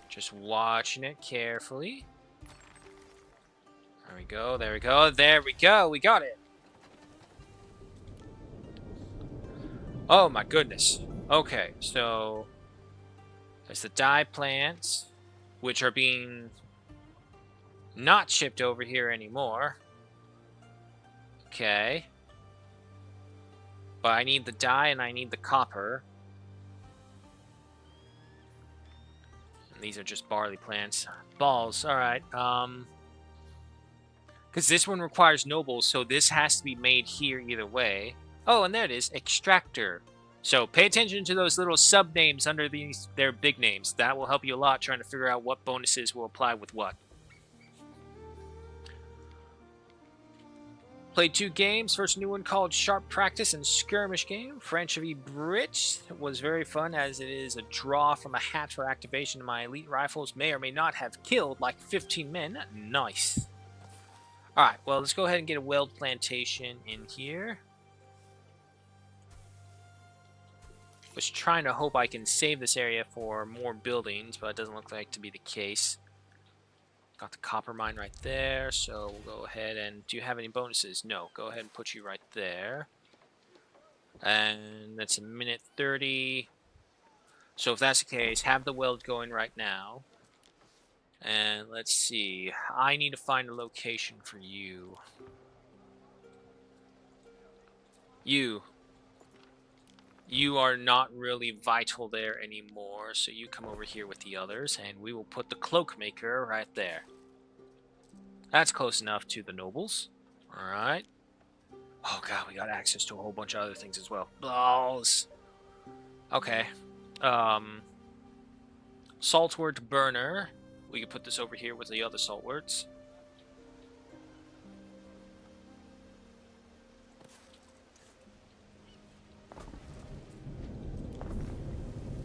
Just watching it carefully. There we go, there we go, there we go, we got it. Oh my goodness. Okay, so there's the dye plants, which are being not shipped over here anymore. Okay. But I need the dye and I need the copper. And these are just barley plants. Balls, alright. Because this one requires nobles, so this has to be made here either way. Oh, and there it is, extractor. So pay attention to those little sub names under their big names. That will help you a lot trying to figure out what bonuses will apply with what. Played 2 games. First new one called Sharp Practice and Skirmish Game. French v Brit was very fun as it is a draw from a hat for activation. My elite rifles may or may not have killed like 15 men. Nice. Alright, well, let's go ahead and get a weld plantation in here. Was trying to hope I can save this area for more buildings, but it doesn't look like to be the case. Got the copper mine right there, so we'll go ahead and... Do you have any bonuses? No. Go ahead and put you right there. And that's a minute 30. So if that's the case, have the weld going right now. And let's see. I need to find a location for you. You are not really vital there anymore, so you come over here with the others, and we will put the cloak maker right there. That's close enough to the nobles. Alright. Oh god, we got access to a whole bunch of other things as well. Balls. Okay. Saltwort burner. We can put this over here with the other saltworts.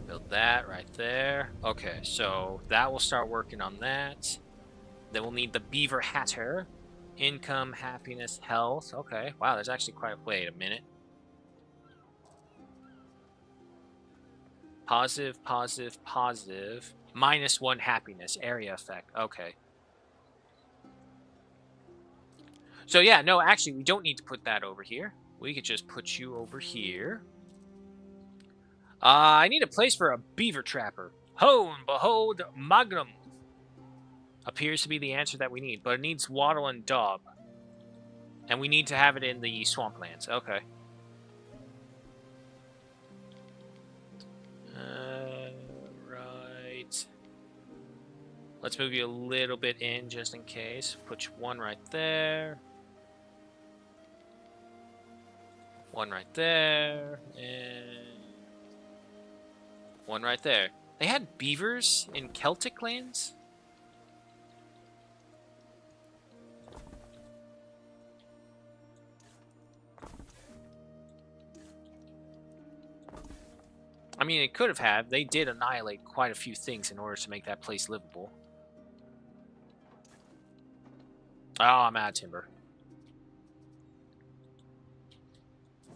Build that right there. Okay, so that will start working on that. Then we'll need the beaver hatter. Income, happiness, health. Okay, wow, there's actually quite... Wait a minute. Positive, positive, positive. -1 happiness. Area effect. Okay. So yeah, no, actually, we don't need to put that over here. We could just put you over here. I need a place for a beaver trapper. Ho and behold, Magnum appears to be the answer that we need, but it needs Waddle and Daub. And we need to have it in the swamplands. Okay. Right. Let's move you a little bit in just in case. Put you one right there. One right there. And one right there. They had beavers in Celtic lands? I mean, it could have had. They did annihilate quite a few things in order to make that place livable. Oh, I'm out of timber.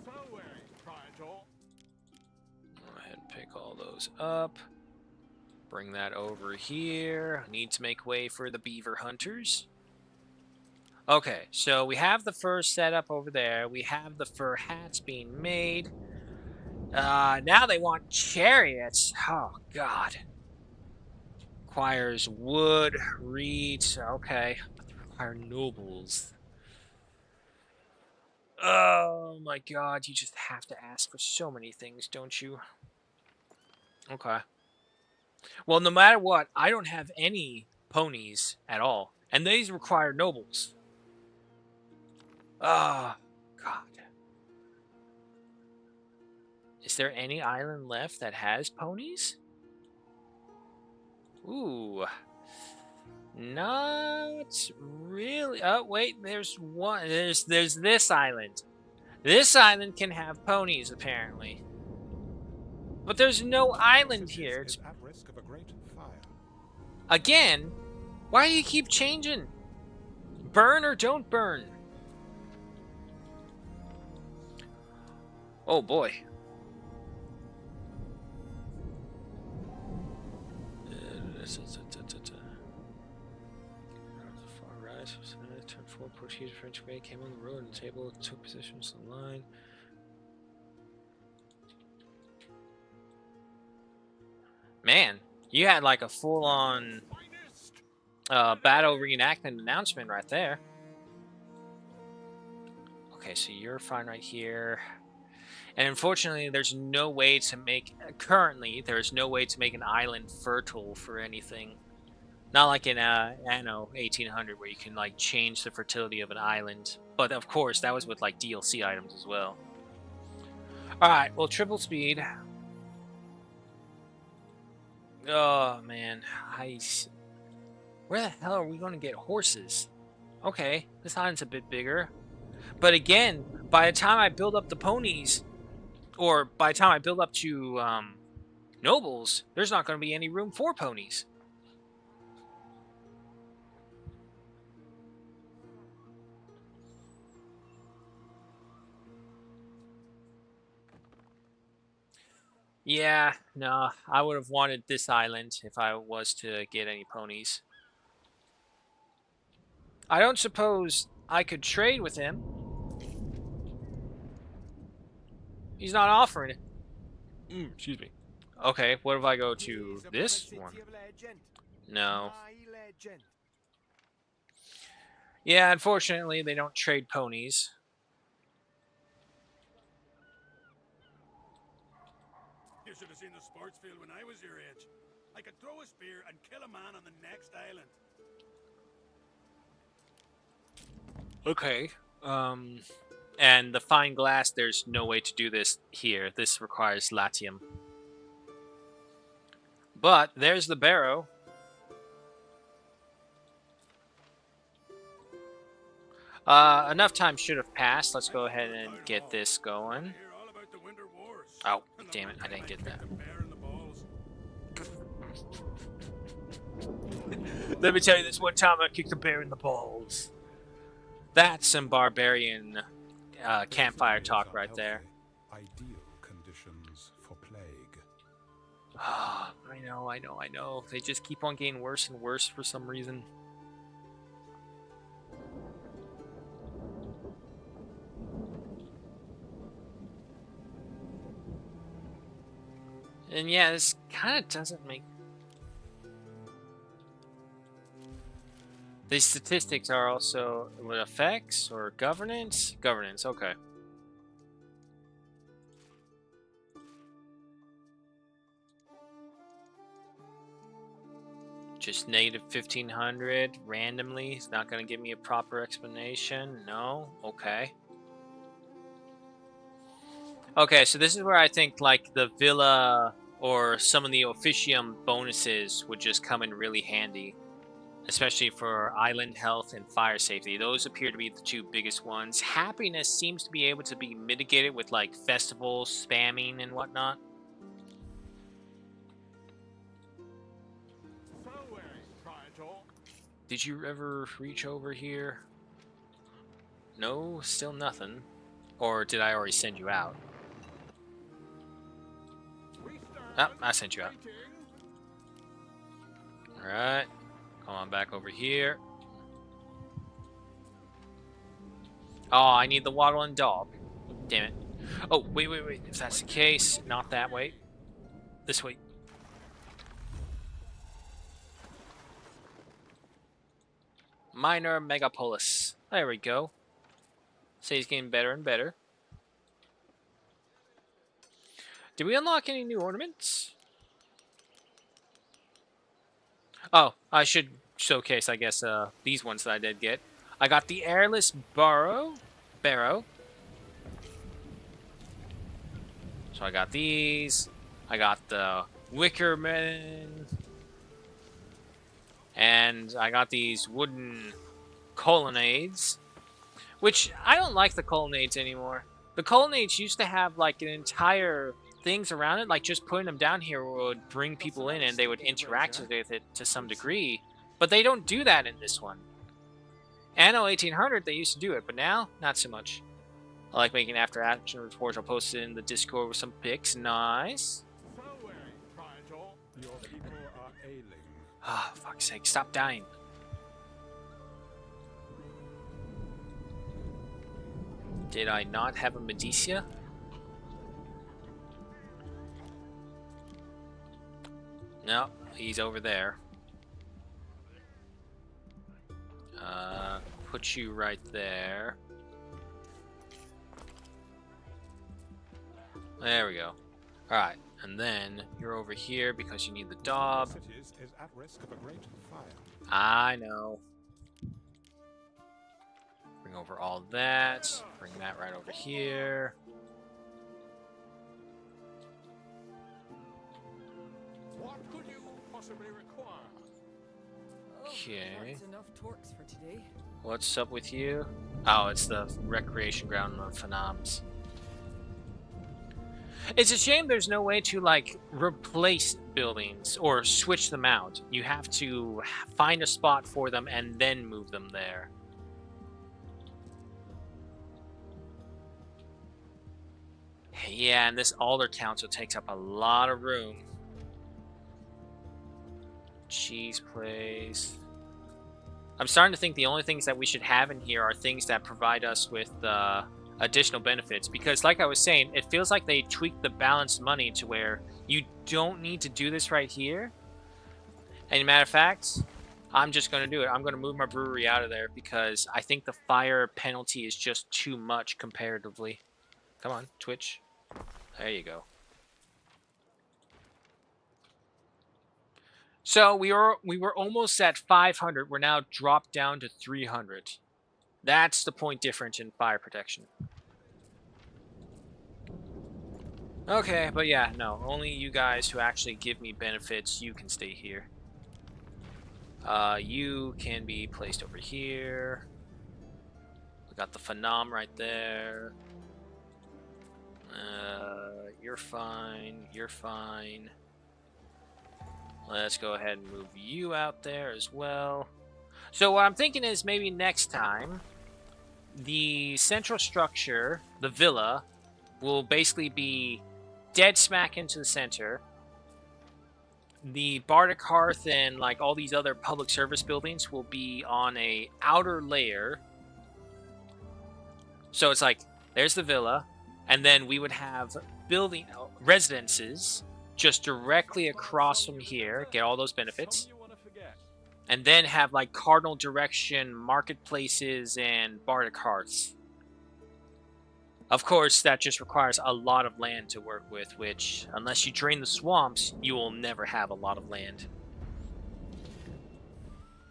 So, Praetor. Go ahead and pick all those up. Bring that over here. Need to make way for the beaver hunters. Okay, so we have the fur set up over there. We have the fur hats being made. Now they want chariots. Oh, God. Requires wood, reeds. Okay. But they require nobles. Oh, my God. You just have to ask for so many things, don't you? Okay. Well, no matter what, I don't have any ponies at all. And these require nobles. Oh, God. Is there any island left that has ponies? Ooh. Not really. Oh, wait, there's one. There's this island. This island can have ponies, apparently. But there's no island here. It's... At risk of a great fire. Again? Why do you keep changing? Burn or don't burn? Oh, boy. Turn 4, Portuguese French Bay came on the road and the table, took positions in the line. Man, you had like a full-on battle reenactment announcement right there. Okay, so you're fine right here. And unfortunately, there's no way to make... Currently, there's no way to make an island fertile for anything. Not like in Anno 1800, where you can like change the fertility of an island. But of course, that was with like DLC items as well. Alright, well, triple speed. Oh, man. Where the hell are we going to get horses? Okay, this island's a bit bigger. But again, by the time I build up the ponies, or by the time I build up to nobles, there's not going to be any room for ponies. Yeah, no, I would have wanted this island if I was to get any ponies. I don't suppose I could trade with him. He's not offering it. Excuse me. Okay, what if I go to this one? No. Yeah, unfortunately, they don't trade ponies. You should have seen the sports field when I was your age. I could throw a spear and kill a man on the next island. Okay. And the fine glass, there's no way to do this here. This requires latium. But there's the barrow. Enough time should have passed. Let's go ahead and get this going. Oh, damn it. I didn't get that. Let me tell you this one time I kicked a bear in the balls. That's some barbarian campfire talk right there. Ideal conditions for plague. I know. They just keep on getting worse and worse for some reason. And yeah, this kind of doesn't make The statistics are also what effects or governance? Governance, okay. Just negative 1500 randomly. It's not going to give me a proper explanation. No? Okay. Okay, so this is where I think like the villa or some of the officium bonuses would just come in really handy. Especially for island health and fire safety. Those appear to be the two biggest ones. Happiness seems to be able to be mitigated with like festivals, spamming, and whatnot. Did you ever reach over here? No, still nothing. Or did I already send you out? Oh, I sent you out. Alright. Come on back over here. Oh, I need the waddle and dog. Damn it. Oh, wait. If that's the case, not that way. This way. Minor megapolis. There we go. Say he's getting better and better. Did we unlock any new ornaments? Oh, I should showcase, I guess, these ones that I did get. I got the airless barrow. So I got these. I got the wickerman. And I got these wooden colonnades. Which, I don't like the colonnades anymore. The colonnades used to have, like, an entire things around it. Like, just putting them down here would bring people in and they would interact with it to some degree. But they don't do that in this one. Anno 1800, they used to do it, but now, not so much. I like making after-action reports. I'll post it in the Discord with some pics. Nice. Ah, oh, fuck's sake. Stop dying. Did I not have a Medicia? No, he's over there. Put you right there. There we go. Alright, and then you're over here because you need the Daub. I know. Bring over all that. Bring that right over here. What could you possibly require? Okay. Enough torques for today. What's up with you? Oh, it's the recreation ground of Phenoms. It's a shame there's no way to, like, replace buildings or switch them out. You have to find a spot for them and then move them there. Yeah, and this Alder Council takes up a lot of room. Cheese place. I'm starting to think the only things that we should have in here are things that provide us with additional benefits. Because like I was saying, it feels like they tweaked the balanced money to where you don't need to do this right here. And matter of fact, I'm just going to do it. I'm going to move my brewery out of there because I think the fire penalty is just too much comparatively. Come on, Twitch. There you go. So we were almost at 500. We're now dropped down to 300. That's the point difference in fire protection. Okay, but yeah, no. Only you guys who actually give me benefits, you can stay here. You can be placed over here. We got the Phenom right there. You're fine. You're fine. Let's go ahead and move you out there as well. So what I'm thinking is maybe next time, the central structure, the villa, will basically be dead smack into the center. The Bardic Hearth and like all these other public service buildings will be on a outer layer. So it's like, there's the villa, and then we would have residences just directly across from here, get all those benefits. and then have like cardinal direction marketplaces and barter carts. Of course, that just requires a lot of land to work with, which, unless you drain the swamps, you will never have a lot of land.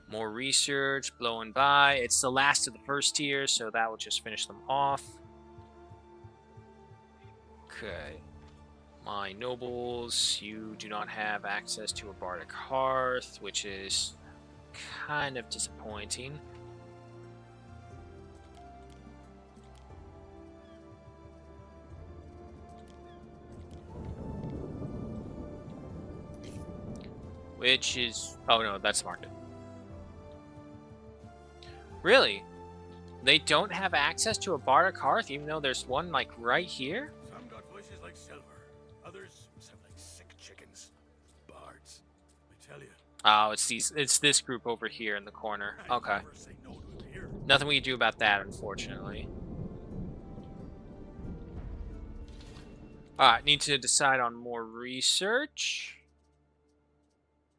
More research blowing by. It's the last of the first tier, so that will just finish them off. Okay. My nobles, you do not have access to a bardic hearth, which is kind of disappointing. Which is... oh no, that's market. Really? They don't have access to a bardic hearth, even though there's one, like, right here? Some got voices like silver. Others sound like sick chickens. Bards. I tell you. Oh, it's this group over here in the corner. Okay. Never say no to it here. Nothing we can do about that, unfortunately. Alright, need to decide on more research.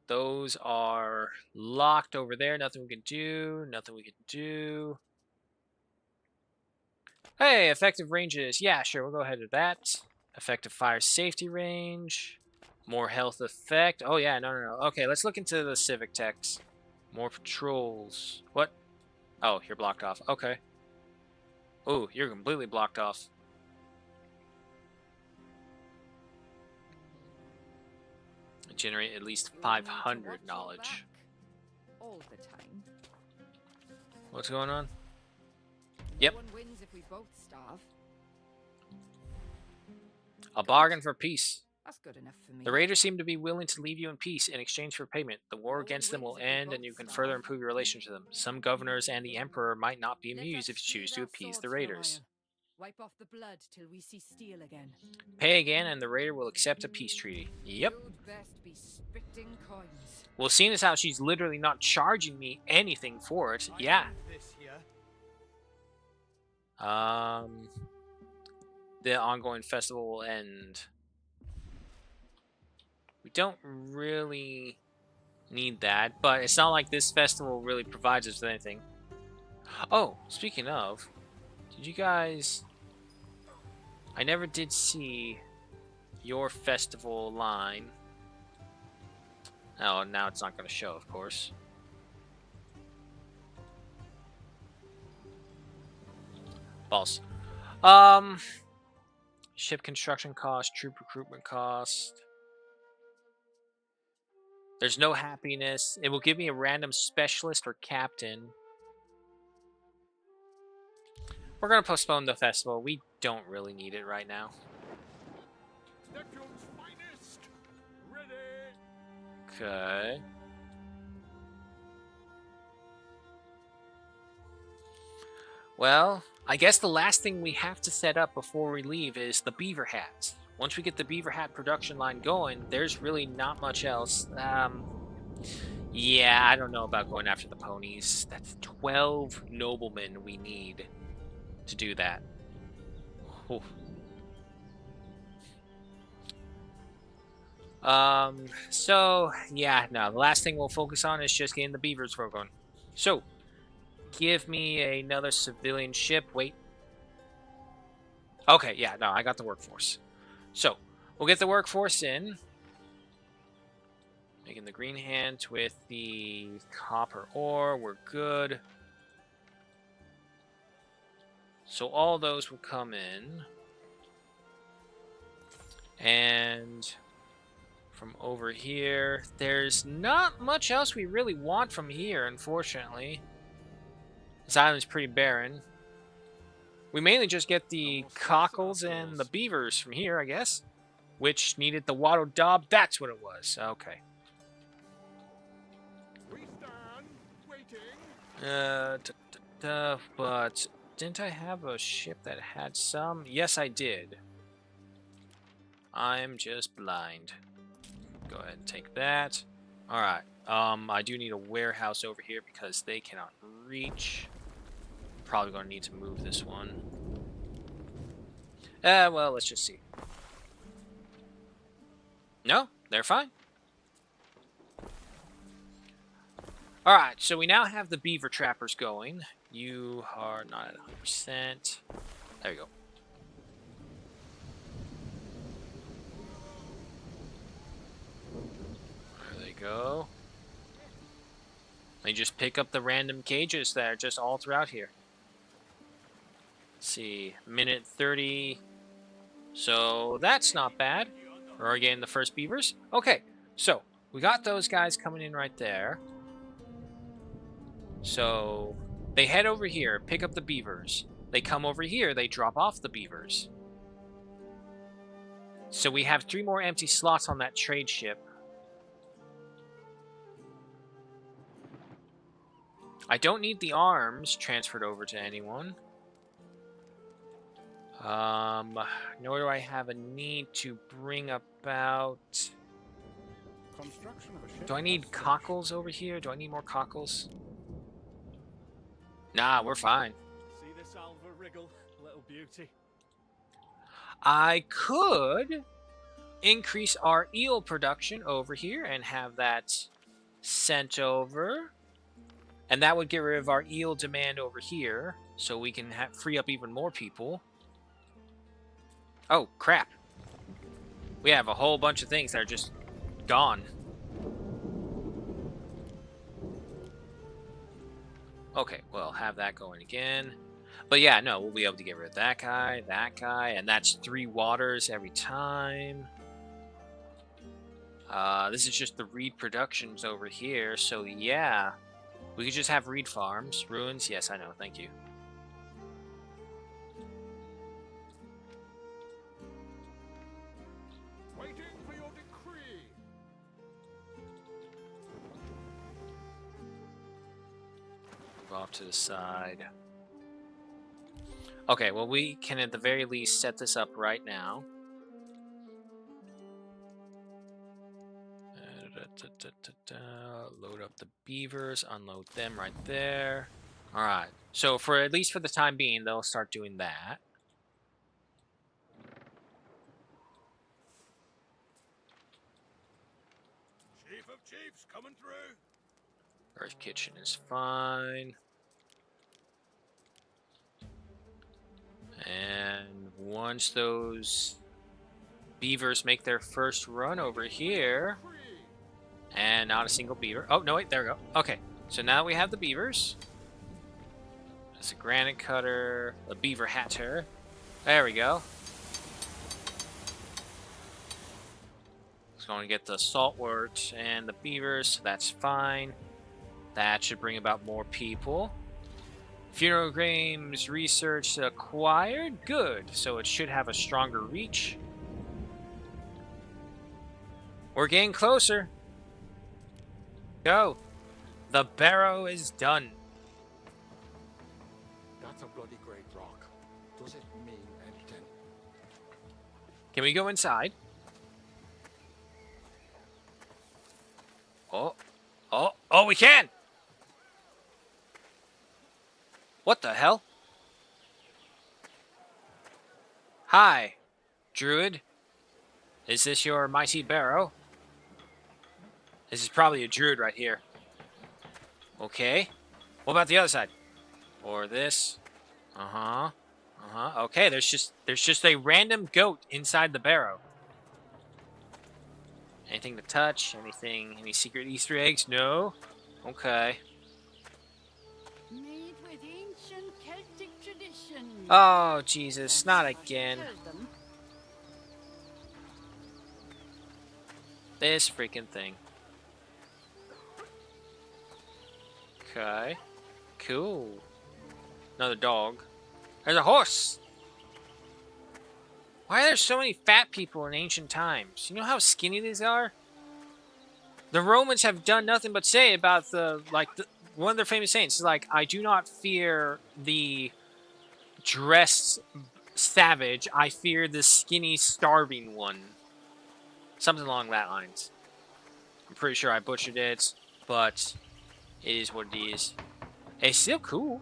Those are locked over there. Nothing we can do. Nothing we can do. Hey, effective ranges. Yeah, sure, we'll go ahead with that. Effective fire safety range. More health effect. Oh, yeah, no. Okay, let's look into the civic techs. More patrols. What? Oh, you're blocked off. Okay. Oh, you're completely blocked off. Generate at least 500 knowledge. All the time. What's going on? Yep. No one wins if we both starve. A bargain for peace. That's good enough for me. The raiders seem to be willing to leave you in peace in exchange for payment. The war No against them one will wins if we end, and both you can starve. further improve your relationship with them. Some governors and the emperor might not be Let amused us if you choose to sheathe our appease swords the for a raiders. while. Wipe off the blood till we see steel again. Pay again, and the raider will accept a peace treaty. Yep. You'd best be spitting coins. Well, seeing as how she's literally not charging me anything for it, yeah. This here. The ongoing festival will end. We don't really need that, but it's not like this festival really provides us with anything. Oh, speaking of, did you guys... I never did see your festival line. Oh, now it's not going to show, of course. False. Ship construction cost, troop recruitment cost. There's no happiness. It will give me a random specialist or captain. We're going to postpone the festival. We don't really need it right now. Neptune's finest. Ready. Okay. Well, I guess the last thing we have to set up before we leave is the beaver hats. Once we get the beaver hat production line going, there's really not much else. Yeah, I don't know about going after the ponies. That's 12 noblemen we need to do that. Whew. So, yeah, no, the last thing we'll focus on is just getting the beavers going. So, give me another civilian ship. Wait. Okay, yeah, no, I got the workforce. So, we'll get the workforce in. Making the green hand with the copper ore. We're good. So all those will come in. And from over here, there's not much else we really want from here, unfortunately. This island's pretty barren. We mainly just get the cockles and the beavers from here, I guess. Which needed the wattle daub. That's what it was. Okay. We stand waiting. But didn't I have a ship that had some? Yes, I did. I'm just blind. Go ahead and take that. Alright. I do need a warehouse over here because they cannot reach. Probably going to need to move this one. Well, let's just see. No, they're fine. Alright, so we now have the beaver trappers going. You are not at 100%. There we go. There they go. They just pick up the random cages that are just all throughout here. Let's see, minute 30. So that's not bad. We're getting the first beavers. Okay, so we got those guys coming in right there. So they head over here, pick up the beavers. They come over here, they drop off the beavers. So we have 3 more empty slots on that trade ship. I don't need the arms transferred over to anyone. Nor do I have a need to bring about... Do I need cockles over here? Do I need more cockles? Nah, we're fine. See this Alva wriggle, little beauty. I could increase our eel production over here and have that sent over. And that would get rid of our eel demand over here, so we can free up even more people. Oh, crap. We have a whole bunch of things that are just gone. Okay, well, have that going again. But yeah, no, we'll be able to get rid of that guy, and that's 3 waters every time. This is just the reed productions over here, so yeah. We could just have reed farms. Ruins, yes, I know, thank you. Waiting for your decree. Move off to the side. Okay, well, we can at the very least set this up right now. Load up the beavers, unload them right there. Alright, so for at least for the time being, they'll start doing that. Chief of Chiefs coming through. Earth Kitchen is fine. And once those beavers make their first run over here, and not a single beaver. Oh, no, wait, there we go. Okay, so now we have the beavers. That's a granite cutter, a beaver hatter. There we go. It's going to get the saltwort and the beavers, so that's fine. That should bring about more people. Funeral Games research acquired. Good. So it should have a stronger reach. We're getting closer. Go. The barrow is done. That's a bloody great rock. Does it mean anything? Can we go inside? Oh, we can! What the hell? Hi, Druid. Is this your mighty barrow? This is probably a druid right here. Okay. What about the other side? Or this? Okay, there's just a random goat inside the barrow. Anything to touch? Anything? Any secret Easter eggs? No? Okay. Made with ancient Celtic tradition. Oh, Jesus, not again. Tell them. This freaking thing. Okay. Cool. Another dog. There's a horse! Why are there so many fat people in ancient times? You know how skinny these are? The Romans have done nothing but say about one of their famous sayings is like, I do not fear the dressed savage, I fear the skinny starving one. Something along that lines. I'm pretty sure I butchered it, but it is what it is. It's still cool.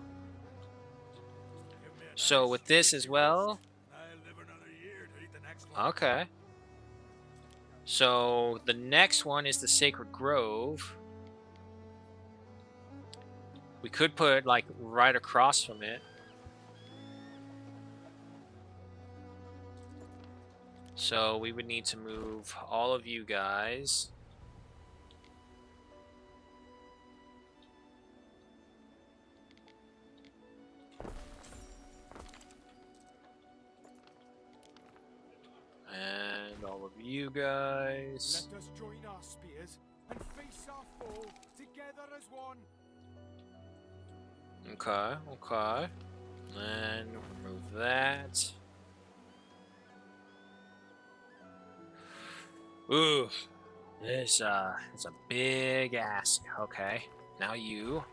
So with this as well. I'll live another year to eat the next one. Okay. So the next one is the Sacred Grove. We could put, like, right across from it. So we would need to move all of you guys. And all of you guys. Let us join our spears and face our foe together as one. Okay, okay. And remove that. Ooh, this it's a big ask. Okay, now you.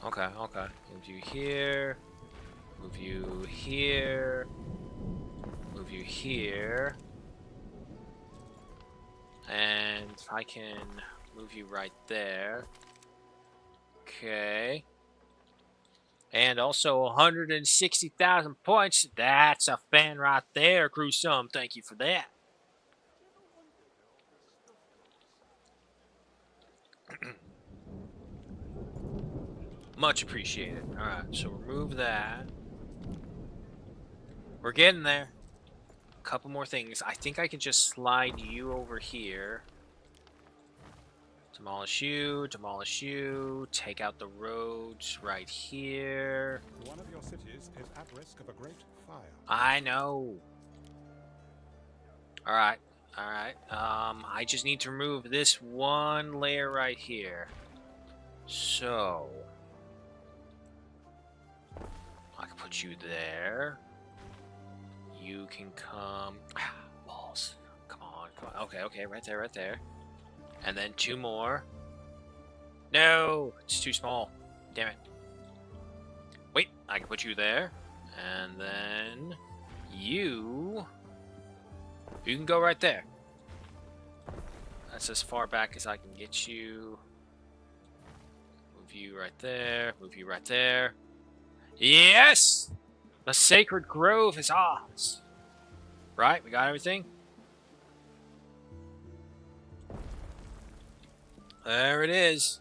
Okay, okay. Move you here. Move you here. Move you here. And I can move you right there. Okay. And also 160,000 points. That's a fan right there, Gruesome. Thank you for that. Much appreciated. Alright, so remove that. We're getting there. A couple more things. I think I can just slide you over here. Demolish you, take out the roads right here. One of your cities is at risk of a great fire. I know. Alright, alright. I just need to remove this one layer right here. So I can put you there. You can come. Balls. Come on, come on. Okay, okay, right there, right there. And then two more. No, it's too small. Damn it. Wait, I can put you there. And then you can go right there. That's as far back as I can get you. Move you right there. Move you right there. Yes! The Sacred Grove is ours. Right? We got everything? There it is.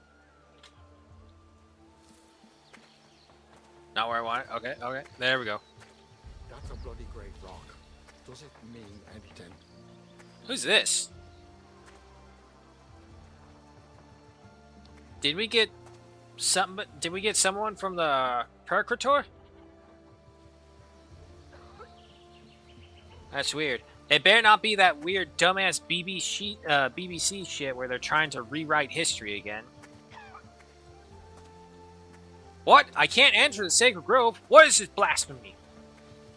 Not where I want it. Okay, okay. There we go. That's a bloody great rock. Does it mean anything? Who's this? Did we get something? Did we get someone from the Percrator? That's weird. It better not be that weird dumbass BBC shit where they're trying to rewrite history again. What? I can't enter the Sacred Grove? What is this blasphemy?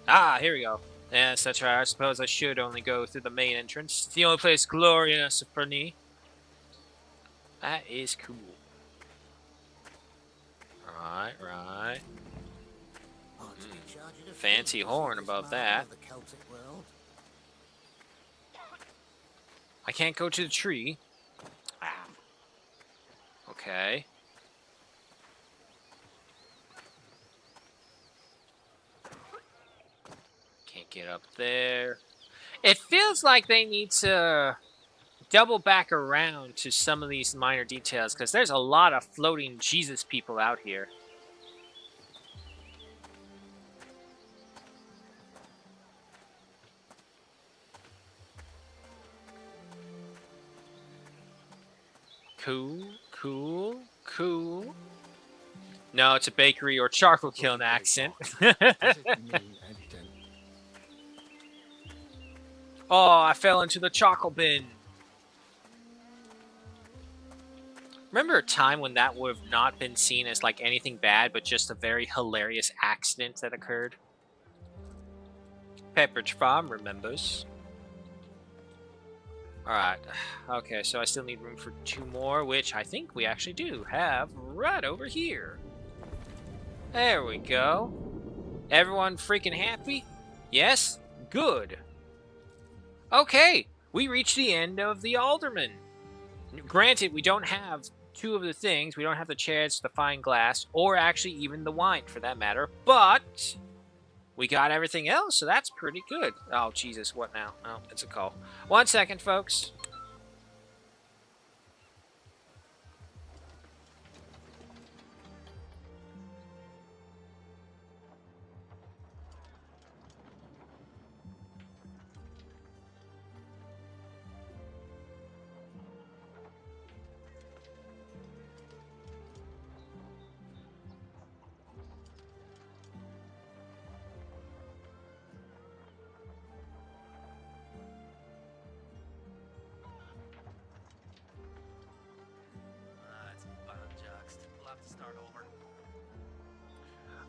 Ah, here we go. Yes, that's right. I suppose I should only go through the main entrance. It's the only place glorious for me. That is cool. Right, right. Fancy horn above that. I can't go to the tree. Ah. Okay. Can't get up there. It feels like they need to double back around to some of these minor details because there's a lot of floating Jesus people out here. Cool, cool, cool. No, it's a bakery or charcoal kiln accent. Oh, I fell into the charcoal bin. Remember a time when that would have not been seen as like anything bad, but just a very hilarious accident that occurred? Pepperidge Farm remembers. Alright, okay, so I still need room for two more, which I think we actually do have right over here. There we go. Everyone freaking happy? Yes? Good. Okay, we reached the end of the Alderman. Granted, we don't have two of the things. We don't have the chairs, the fine glass, or actually even the wine for that matter, but we got everything else, so that's pretty good. Oh, Jesus, what now? Oh, it's a call. 1 second, folks.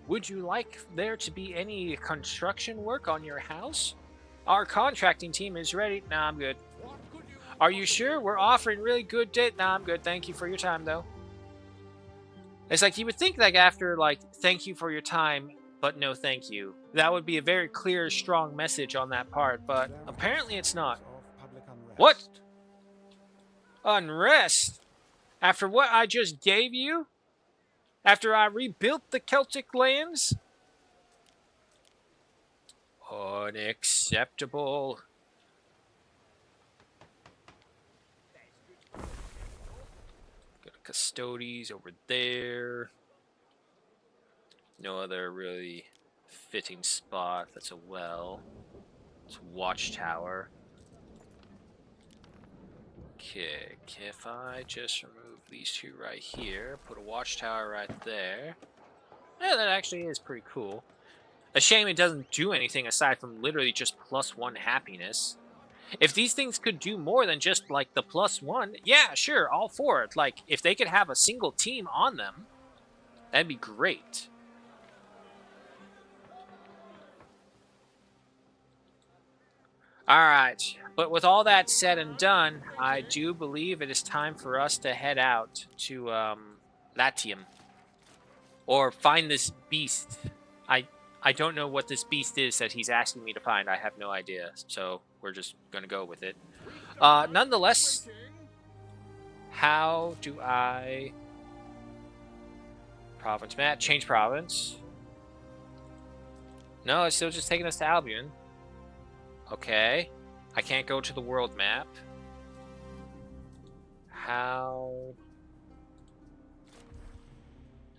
Would you like there to be any construction work on your house? Our contracting team is ready. Nah, I'm good. Are you sure? We're offering really good debt. Nah, I'm good. Thank you for your time, though. It's like you would think, like, after, like, thank you for your time, but no thank you. That would be a very clear, strong message on that part, but There are apparently it's not. signs of public What? unrest. Unrest? After what I just gave you? After I rebuilt the Celtic lands? Unacceptable. Got custodies over there. No other really fitting spot. That's a well. It's a watchtower. Okay, if I just remove these two right here, put a watchtower right there. Yeah, that actually is pretty cool. A shame it doesn't do anything aside from literally just +1 happiness. If these things could do more than just, like, the +1, yeah, sure, all for it. Like, if they could have a single team on them, that'd be great. Alright, but with all that said and done, I do believe it is time for us to head out to, Latium. Or find this beast. I don't know what this beast is that he's asking me to find. I have no idea, so we're just gonna go with it. Nonetheless, how do I... Province map, change province. No, it's still just taking us to Albion. Okay. I can't go to the world map. How...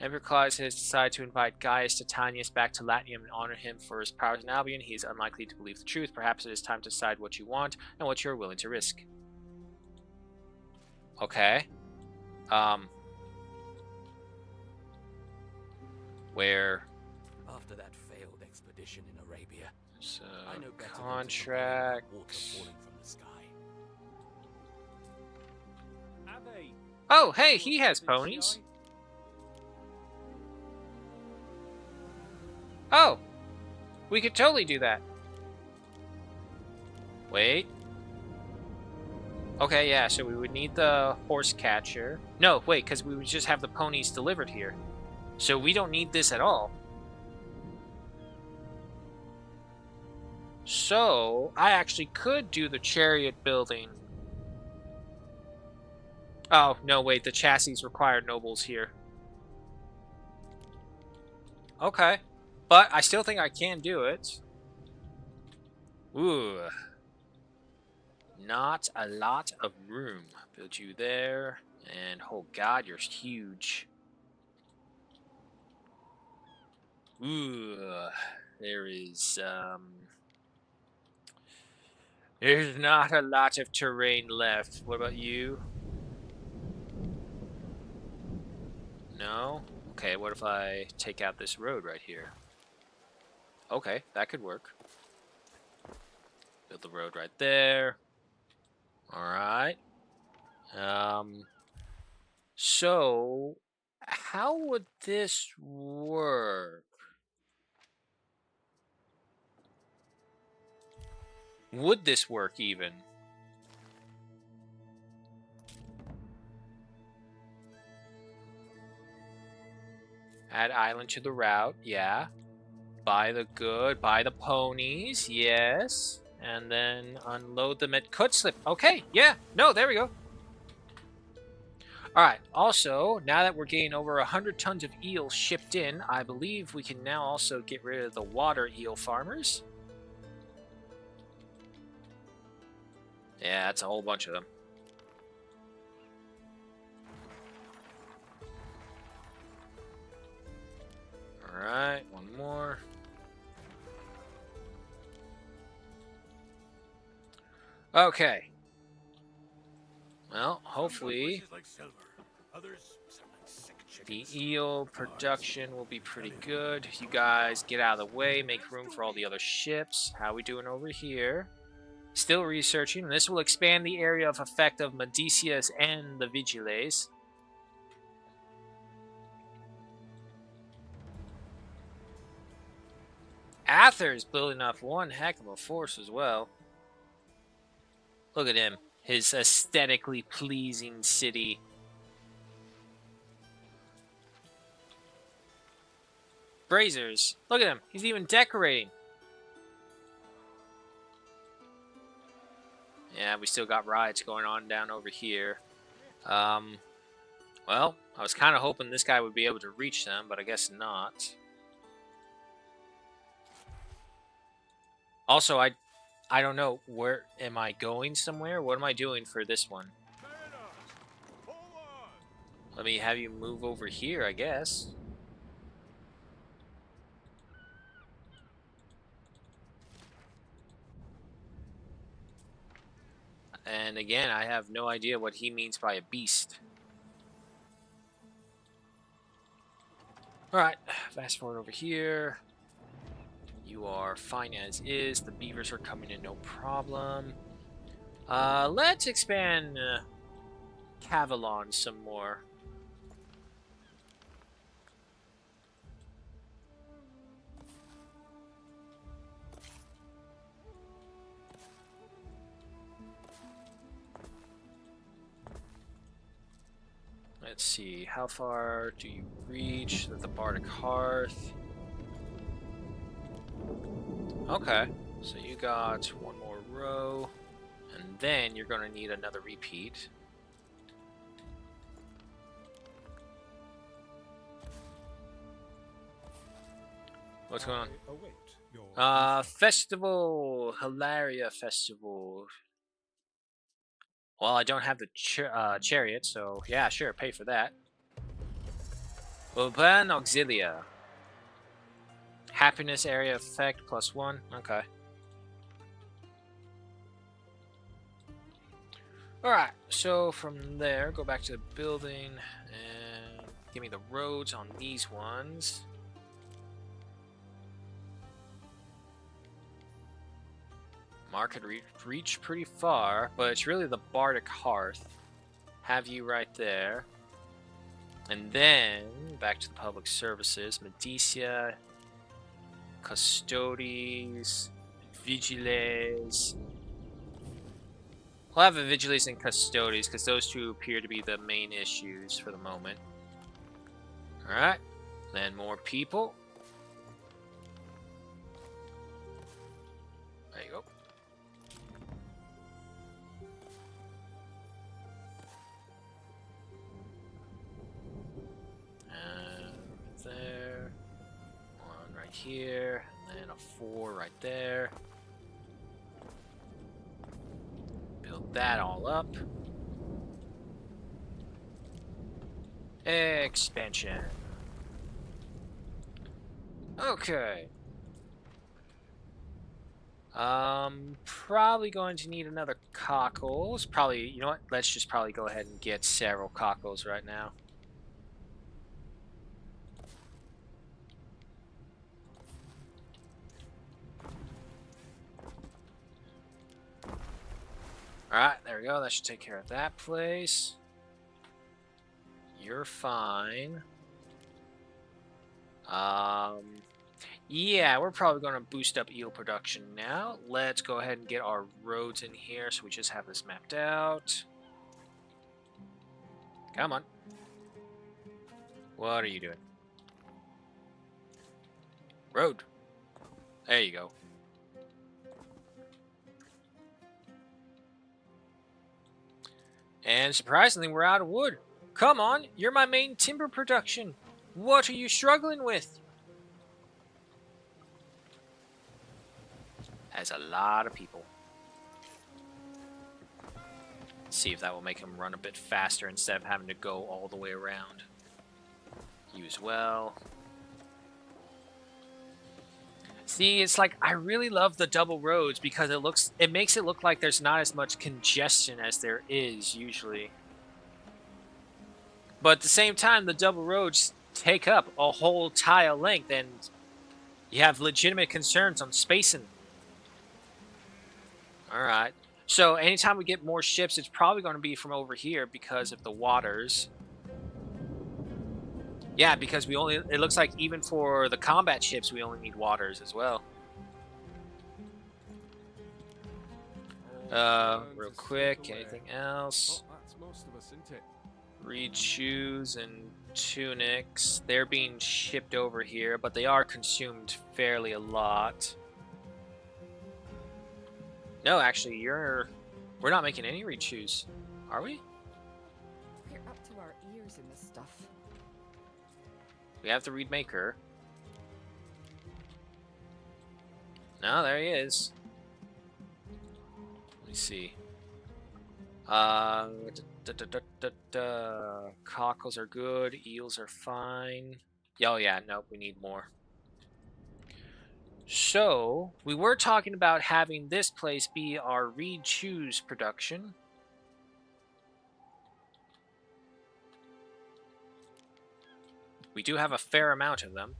Emperor Claudius has decided to invite Gaius Titanius back to Latium and honor him for his powers in Albion. He is unlikely to believe the truth. Perhaps it is time to decide what you want and what you are willing to risk. Okay. Where? After that failed expedition in Arabia, So, I know better than to complain about contract. water falling from the sky. Oh, hey, he has ponies. Oh, we could totally do that. Wait. Okay, yeah, so we would need the horse catcher. No, wait, because we would just have the ponies delivered here. So we don't need this at all. So, I actually could do the chariot building. Oh, no, wait, the chassis require nobles here. Okay. But I still think I can do it. Ooh. Not a lot of room. Build you there. And, oh god, you're huge. Ooh. There's not a lot of terrain left. What about you? No? Okay, what if I take out this road right here? Okay, that could work. Build the road right there. Alright. So, how would this work? Would this work even? Add island to the route, yeah. Buy the ponies, yes. And then unload them at Kutslip. Okay, yeah, no, there we go. Alright, also, now that we're getting over 100 tons of eels shipped in, I believe we can now also get rid of the water eel farmers. Yeah, that's a whole bunch of them. Alright, one more. Okay. Well, hopefully the eel production will be pretty good. You guys get out of the way, make room for all the other ships. How we doing over here? Still researching. This will expand the area of effect of Medicius and the Vigiles. Ather's building up one heck of a force as well. Look at him. His aesthetically pleasing city. Brazers. Look at him. He's even decorating. Yeah, we still got riots going on down over here. Well, I was kind of hoping this guy would be able to reach them, but I guess not. Also, I don't know. Where am I going somewhere? What am I doing for this one? Let me have you move over here, I guess. And again, I have no idea what he means by a beast. Alright, fast forward over here. You are fine as is. The beavers are coming in no problem. Let's expand Cavalon some more. Let's see, how far do you reach the Bardic Hearth? Okay, so you got one more row, and then you're going to need another repeat. What's going on? Await your Festival, Hilaria Festival. Well, I don't have the chariot, so yeah, sure, pay for that. Urban Auxilia. Happiness area effect +1. Okay. Alright, so from there, go back to the building and give me the roads on these ones. Mark could reach pretty far, but it's really the Bardic Hearth. Have you right there. And then, back to the public services. Medicia, Custodes, Vigiles. We'll have a Vigiles and Custodes, because those two appear to be the main issues for the moment. Alright, then more people. There you go. There, one right here, and then a 4 right there. Build that all up. Expansion. Okay. Probably going to need another cockles. Probably, you know what? Let's just probably go ahead and get several cockles right now. Alright, there we go. That should take care of that place. You're fine. Yeah, we're probably going to boost up eel production now. Let's go ahead and get our roads in here so we just have this mapped out. Come on. What are you doing? Road. There you go. And surprisingly, we're out of wood. Come on, you're my main timber production. What are you struggling with? That's a lot of people. Let's see if that will make him run a bit faster instead of having to go all the way around. You as well. See, it's like I really love the double roads because it makes it look like there's not as much congestion as there is usually. But at the same time, the double roads take up a whole tile length and you have legitimate concerns on spacing. Alright. So anytime we get more ships, it's probably going to be from over here because of the waters. Yeah, because it looks like even for the combat ships, we only need waters as well. Real quick, anything else? Oh, that's most of us, isn't it? Reed shoes and tunics. They're being shipped over here, but they are consumed fairly a lot. No, actually, we're not making any Reed shoes, are we? We're up to our ears in this stuff. We have the Reed maker. No, there he is. Let me see. Cockles are good. Eels are fine. Oh yeah, nope, we need more. So, we were talking about having this place be our Reed Shoes production. We do have a fair amount of them.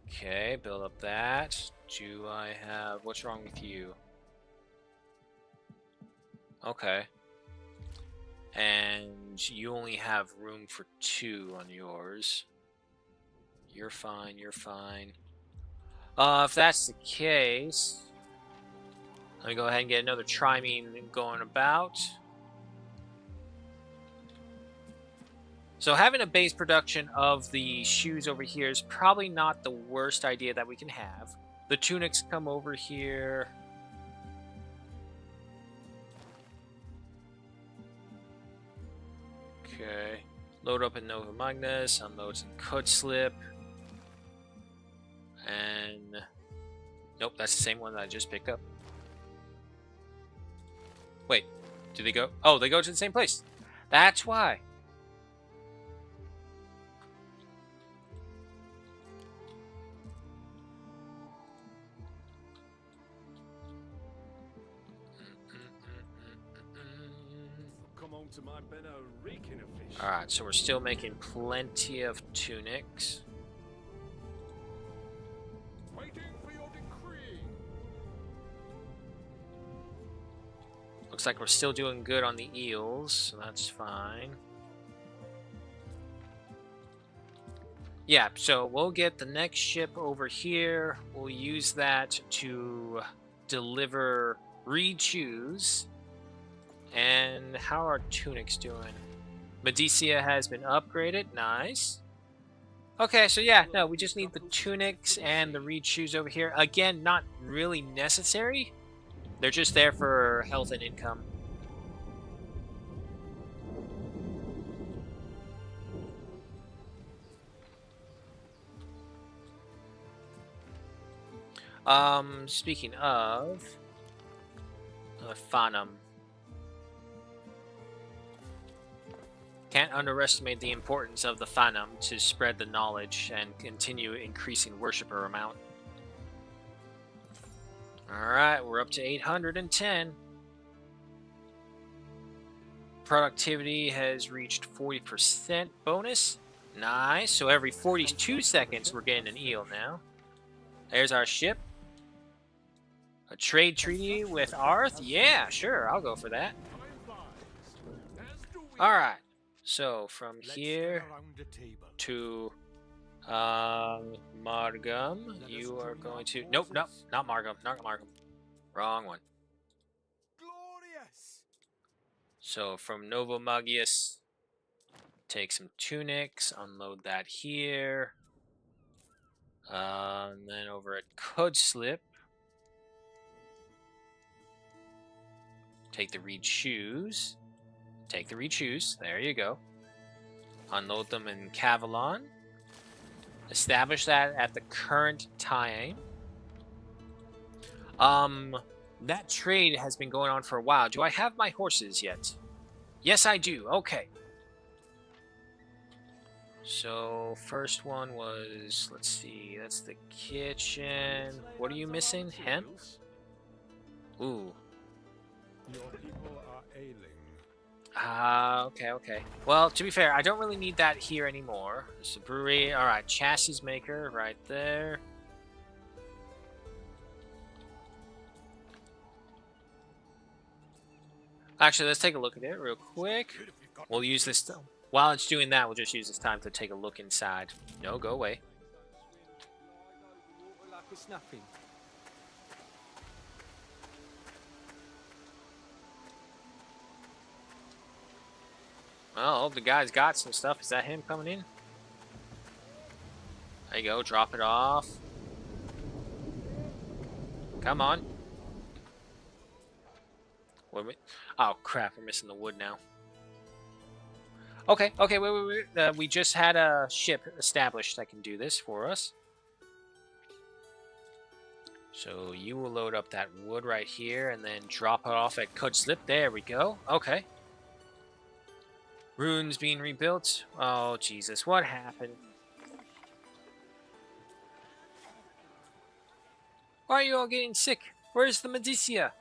Okay, build up that. Do I have... What's wrong with you? Okay. And you only have room for 2 on yours. You're fine, you're fine. If that's the case... Let me go ahead and get another trimine going about. So having a base production of the shoes over here is probably not the worst idea that we can have. The tunics come over here. Okay. Load up in Nova Magnus, unloads in Cudslip. And... Nope, that's the same one that I just picked up. Wait, do they go? Oh, they go to the same place. That's why. Come on to my bin of reeking of fish. Alright, so we're still making plenty of tunics. Waiting for your decree. Looks like we're still doing good on the eels, so that's fine. Yeah, so we'll get the next ship over here. We'll use that to deliver Reed shoes. And how are tunics doing? Medicia has been upgraded. Nice. Okay, so yeah, no, we just need the tunics and the Reed shoes over here. Again, not really necessary. They're just there for health and income. Speaking of... Phantom. Can't underestimate the importance of the Phantom to spread the knowledge and continue increasing worshipper amount. Alright, we're up to 810. Productivity has reached 40% bonus. Nice. So every 42 seconds we're getting an eel now. There's our ship. A trade treaty with Arth? Yeah, sure, I'll go for that. Alright. So from here to Margam, you are going to... Nope, nope, not Margam, not Margam. Wrong one. Glorious. So from Novo Magius, take some tunics, unload that here. And then over at Cudslip, take the Reed shoes. Take the Reed shoes. There you go. Unload them in Cavalon. Establish that at the current time. That trade has been going on for a while. Do I have my horses yet? Yes, I do. Okay. So, first one was, let's see, that's the kitchen. What are you missing? Hemp? Ooh. Your people are ailing. Okay. Well, to be fair, I don't really need that here anymore. There's the brewery. Alright, chassis maker right there. Actually, let's take a look at it real quick. We'll use this while it's doing that, we'll just use this time to take a look inside. No, go away. Like it's nothing. Well, the guy's got some stuff. Is that him coming in? There you go. Drop it off. Come on. Wait. Oh, crap. We're missing the wood now. Okay, wait. We just had a ship established that can do this for us. So you will load up that wood right here and then drop it off at Kudslip. There we go. Okay. Ruins being rebuilt. Oh, Jesus. What happened? Why are you all getting sick? Where's the Medicia?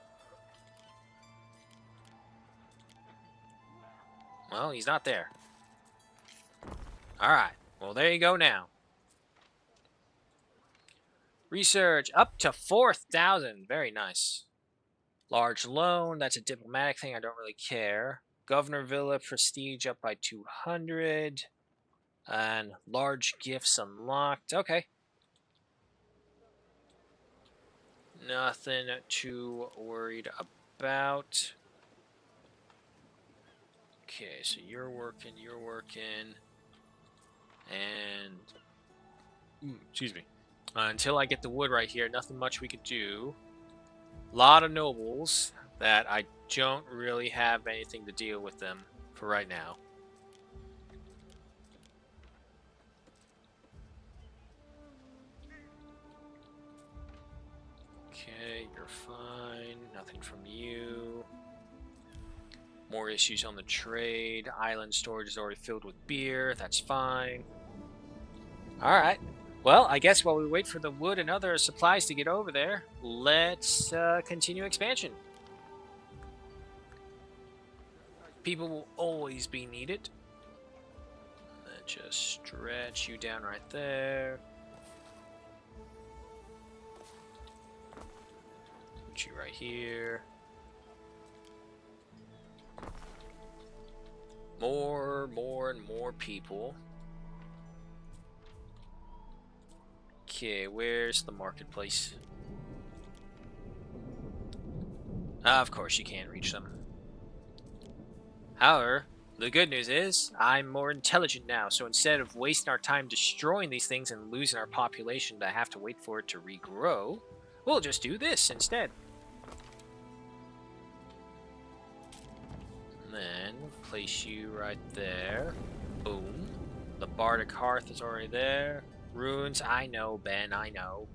Well, he's not there. Alright. Well, there you go now. Research up to 4,000. Very nice. Large loan. That's a diplomatic thing. I don't really care. Governor Villa prestige up by 200. And large gifts unlocked. Okay. Nothing too worried about. Okay, so you're working. And... excuse me. Until I get the wood right here, nothing much we could do. A lot of nobles that I don't really have anything to deal with them for right now. Okay, you're fine. Nothing from you. More issues on the trade. Island storage is already filled with beer. That's fine. Alright. Well, I guess while we wait for the wood and other supplies to get over there, let's continue expansion. People will always be needed. Let's just stretch you down right there. Put you right here. More and more people. Okay, where's the marketplace? Of course you can't reach them. However, the good news is, I'm more intelligent now, so instead of wasting our time destroying these things and losing our population to have to wait for it to regrow, we'll just do this instead. And then, place you right there. Boom. The Bardic Hearth is already there. Runes, I know, Ben, I know.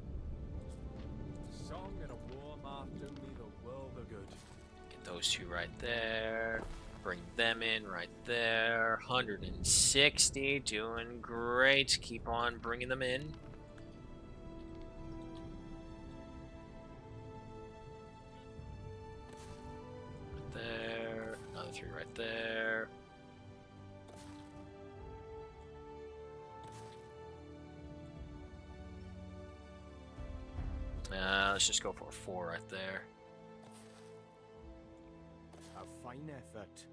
Song and a warm heart do me the world of good. Get those two right there. Bring them in right there. 160, doing great. Keep on bringing them in. Right there. Another three right there. Let's just go for a 4 right there. A fine effort.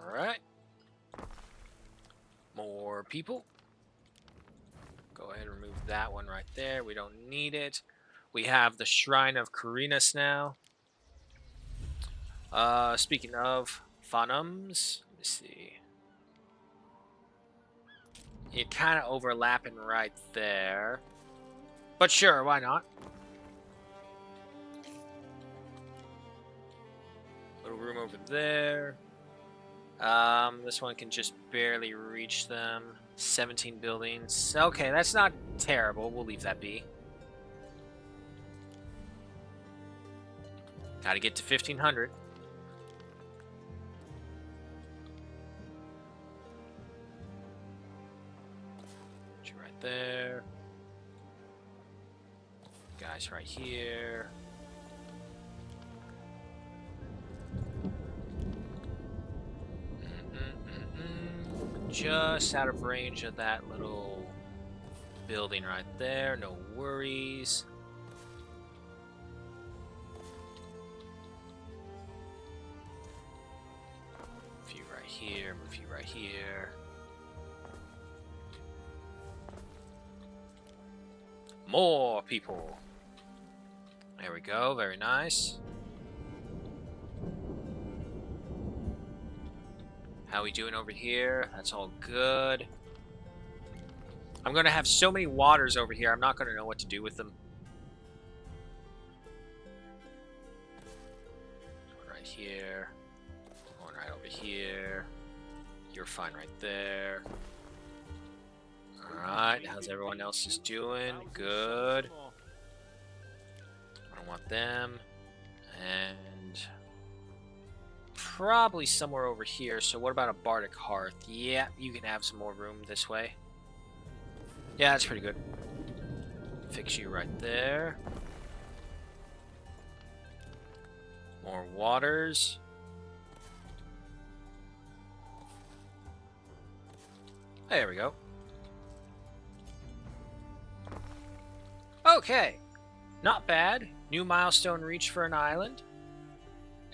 Alright. More people. Go ahead and remove that one right there. We don't need it. We have the Shrine of Carinas now. Speaking of Funums, let me see. You're kind of overlapping right there. But sure, why not? Little room over there. This one can just barely reach them. 17 buildings. Okay, that's not terrible. We'll leave that be. Gotta get to 1,500. Put you right there. Guys right here. Just out of range of that little building right there. No worries. here, move you right here. More people. There we go, very nice. How we doing over here? That's all good. I'm gonna have so many waters over here, I'm not gonna know what to do with them. One right here. One right over here. You're fine right there. Alright, how's everyone else is doing? Good. I don't want them. And probably somewhere over here. So what about a Bardic Hearth? Yeah, you can have some more room this way. Yeah, that's pretty good. Fix you right there. More waters. There we go. Okay. Not bad. New milestone reached for an island.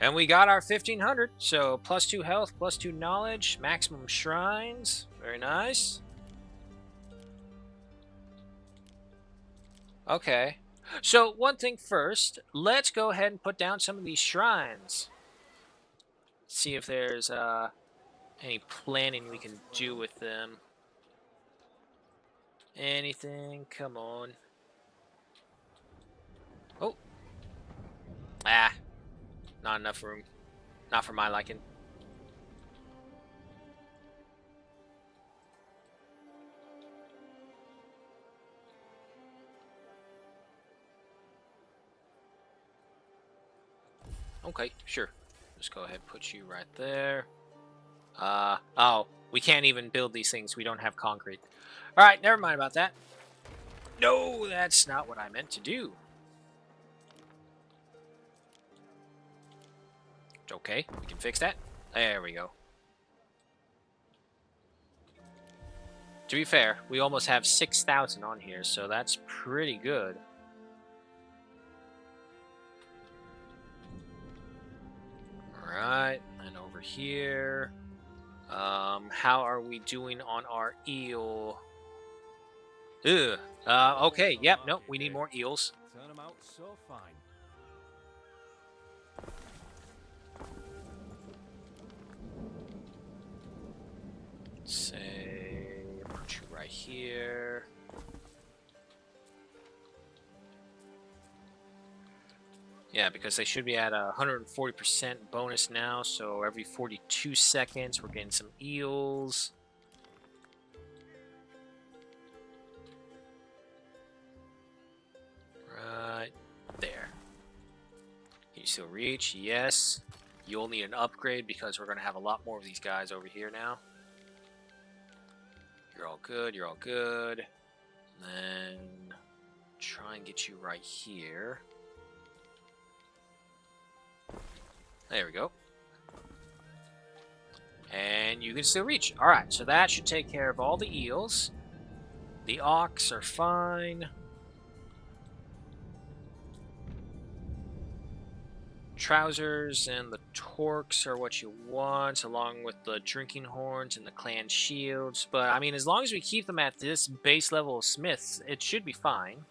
And we got our 1500. So +2 health, +2 knowledge, maximum shrines. Very nice. Okay. So one thing first, let's go ahead and put down some of these shrines. See if there's any planning we can do with them. Anything? Come on. Oh. Ah. Not enough room. Not for my liking. Okay, sure. Just go ahead and put you right there. Oh, we can't even build these things. We don't have concrete. Alright, never mind about that. No, that's not what I meant to do. Okay, we can fix that. There we go. To be fair, we almost have 6,000 on here, so that's pretty good. Alright, and over here. How are we doing on our eel? Ugh. Okay, yep, nope, we need more eels. Turn them out so fine. Say, put you right here. Yeah, because they should be at a 140% bonus now, so every 42 seconds we're getting some eels. Right there. Can you still reach? Yes. You'll need an upgrade because we're going to have a lot more of these guys over here now. You're all good, you're all good. Then try and get you right here. There we go. And you can still reach. Alright, so that should take care of all the eels. The ox are fine. Trousers and the torques are what you want, along with the drinking horns and the clan shields. But, I mean, as long as we keep them at this base level of smiths, it should be fine.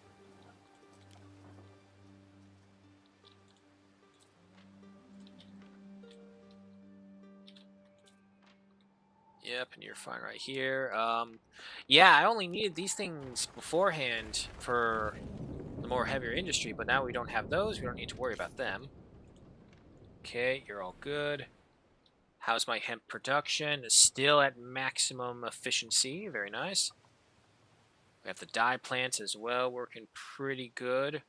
Yep, and you're fine right here. Yeah, I only needed these things beforehand for the more heavier industry, but now we don't have those. We don't need to worry about them. Okay, you're all good. How's my hemp production? Still at maximum efficiency. Very nice. We have the dye plants as well, working pretty good.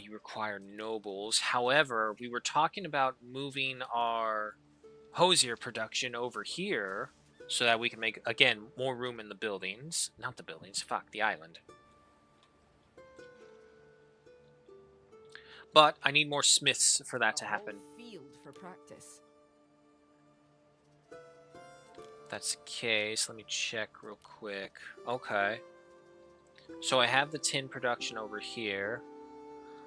You require nobles. However, we were talking about moving our hosier production over here so that we can make, again, more room in the buildings. Not the buildings, fuck, the island. But I need more smiths for that to happen. Field for practice. If that's the case, let me check real quick. Okay. So I have the tin production over here.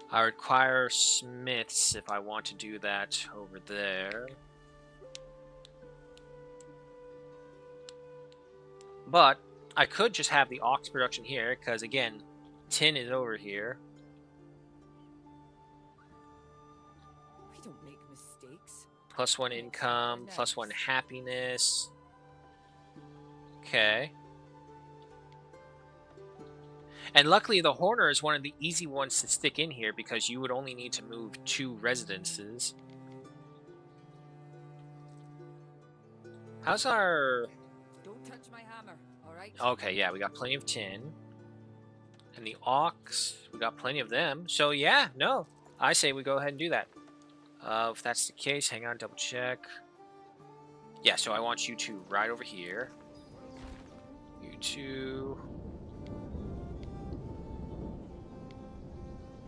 I require smiths if I want to do that over there. But I could just have the ox production here, because again, tin is over here. We don't make mistakes. +1 income, +1 happiness. Okay. And luckily, the Horner is one of the easy ones to stick in here because you would only need to move 2 residences. How's our... Don't touch my hammer, alright? Okay, yeah, we got plenty of tin. And the Ox, we got plenty of them. So yeah, no, I say we go ahead and do that. If that's the case, hang on, double check. Yeah, so I want you two right over here. You two...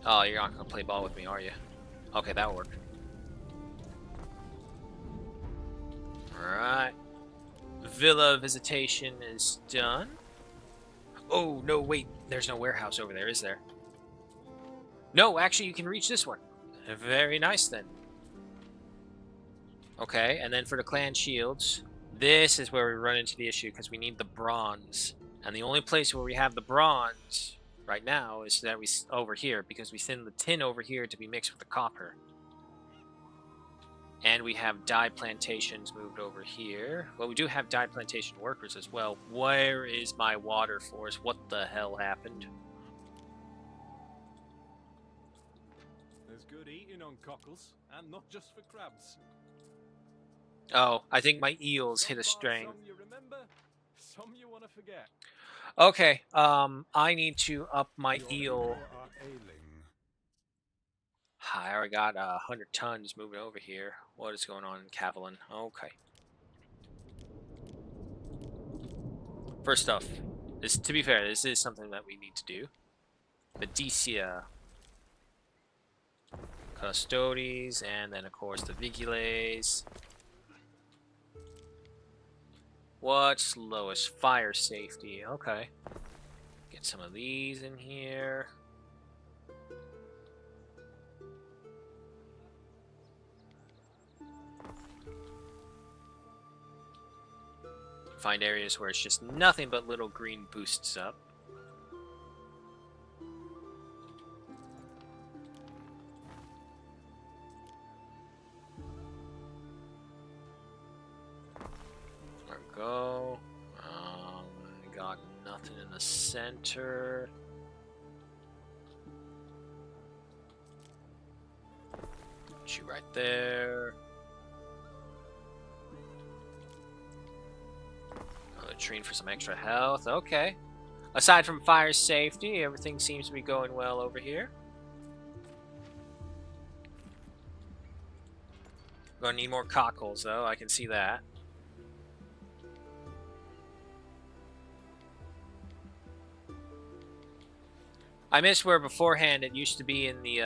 Oh, you're not gonna play ball with me, are you? Okay, that'll work. Alright. Villa visitation is done. Oh, no, wait. There's no warehouse over there, is there? No, actually, you can reach this one. Very nice, then. Okay, and then for the clan shields, this is where we run into the issue, because we need the bronze. And the only place where we have the bronze right now is that we over here, because we send the tin over here to be mixed with the copper. And we have dye plantations moved over here. Well, we do have dye plantation workers as well. Where is my water force? What the hell happened? There's good eating on cockles, and not just for crabs. Oh, I think my eels hit a string. Some you remember, some you want to forget. Okay, I need to up my eel. I already got 100 tons moving over here. What is going on in Cavalin? Okay. First off, this, to be fair, this is something that we need to do. Medicia. Custodes, and then of course the Vigiles. What's lowest? Fire safety. Okay. Get some of these in here. Find areas where it's just nothing but little green boosts up. There we go. Got nothing in the center. Put you right there. Latrine for some extra health. Okay. Aside from fire safety, everything seems to be going well over here. Gonna need more cockles, though. I can see that. I miss where beforehand it used to be in the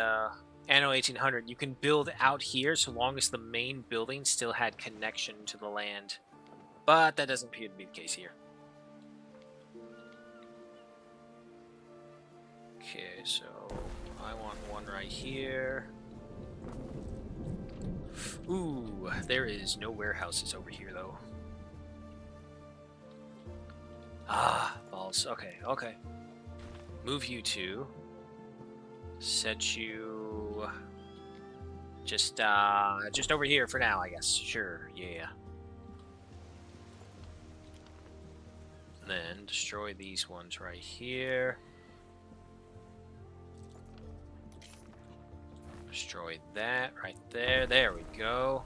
Anno 1800. You can build out here so long as the main building still had connection to the land. But that doesn't appear to be the case here. Okay, so I want one right here. Ooh, there is no warehouses over here, though. Ah, balls. Okay, okay. Move you two. Set you just over here for now, I guess. Sure, yeah. Then destroy these ones right here. Destroy that right there. There we go.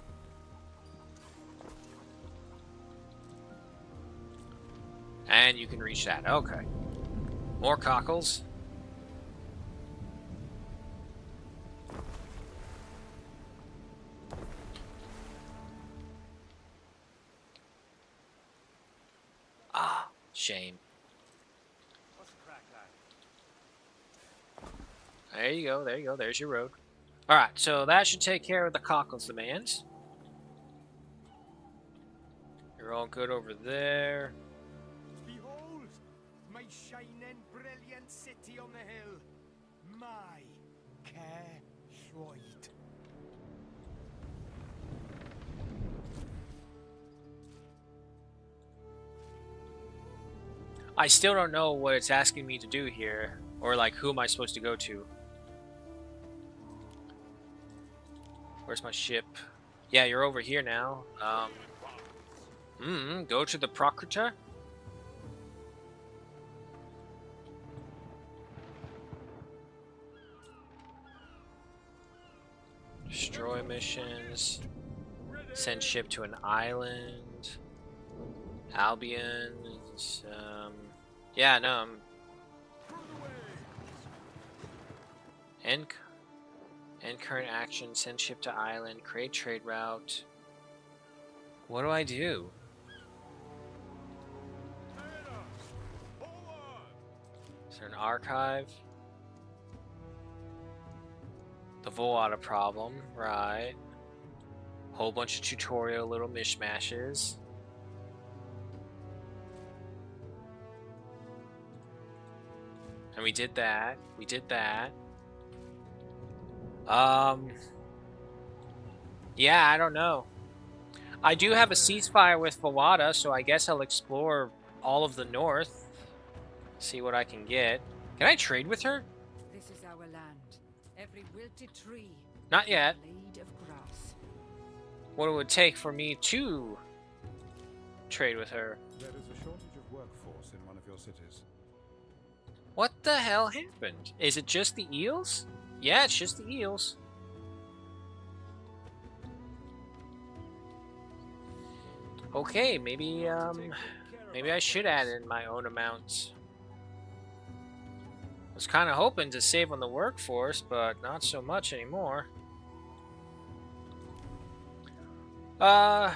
And you can reach that. Okay. More cockles. Ah, shame. What's the crack, lad? There you go, there you go, there's your road. Alright, so that should take care of the cockles demands. You're all good over there. Behold, my shining, brilliant city on the hill. My care. destroyed. I still don't know what it's asking me to do here, or like who am I supposed to go to? Where's my ship? Yeah, you're over here now. Go to the Procurator. Destroy missions. Send ship to an island. Albion. Yeah, no. End current action. Send ship to island. Create trade route. What do I do? Is there an archive? The Volata problem, right? Whole bunch of tutorial little mishmashes. And we did that. We did that. Yeah, I don't know. I do have a ceasefire with Volata, so I guess I'll explore all of the north. See what I can get. Can I trade with her? This is our land. Every wilted tree. Not yet. Blade of grass. What it would take for me to trade with her. There is a shortage of workforce in one of your cities. What the hell happened? Is it just the eels? Yeah, it's just the eels. Okay, maybe I should add in my own amounts. Was kind of hoping to save on the workforce, but not so much anymore.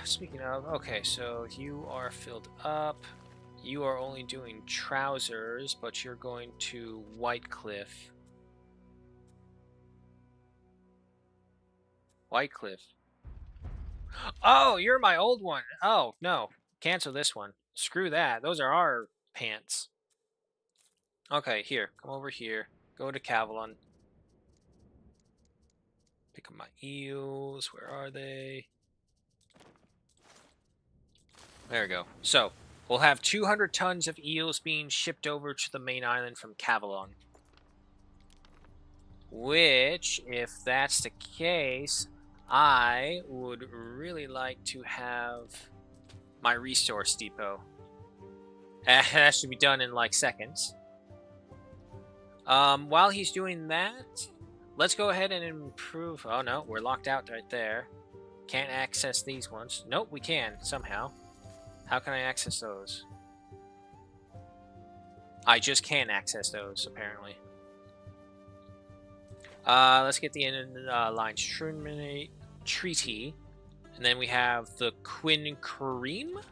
Speaking of, okay, so you are filled up. You are only doing trousers, but you're going to Whitecliff. Whitecliff. Oh, you're my old one. Oh, no. Cancel this one. Screw that. Those are our pants. Okay, here. Come over here. Go to Cavalon. Pick up my eels. Where are they? There we go. So, we'll have 200 tons of eels being shipped over to the main island from Cavalon. Which, if that's the case, I would really like to have my resource depot. That should be done in like seconds. While he's doing that, let's go ahead and improve. Oh no, we're locked out right there. Can't access these ones. Nope, we can somehow. How can I access those? I just can't access those, apparently. Let's get the line treaty. And then we have the Quinn Kareem.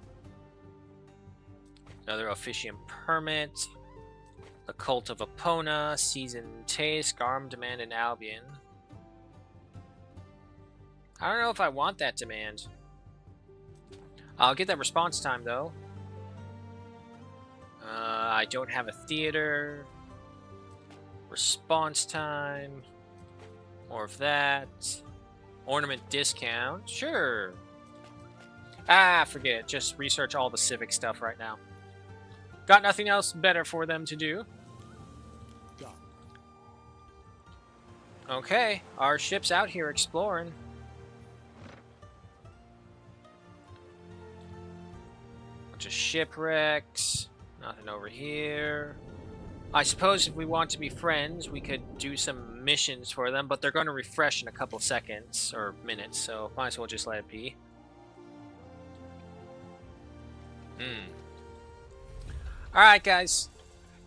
Another officiant permit. The Cult of Epona. Season Taste. Garm Demand in Albion. I don't know if I want that demand. I'll get that response time, though. I don't have a theater. Response time. More of that. Ornament discount. Sure. Ah, forget it. Just research all the civic stuff right now. Got nothing else better for them to do. Okay, our ship's out here exploring. Bunch of shipwrecks. Nothing over here. I suppose if we want to be friends, we could do some missions for them, but they're going to refresh in a couple seconds or minutes, so might as well just let it be. Alright, guys.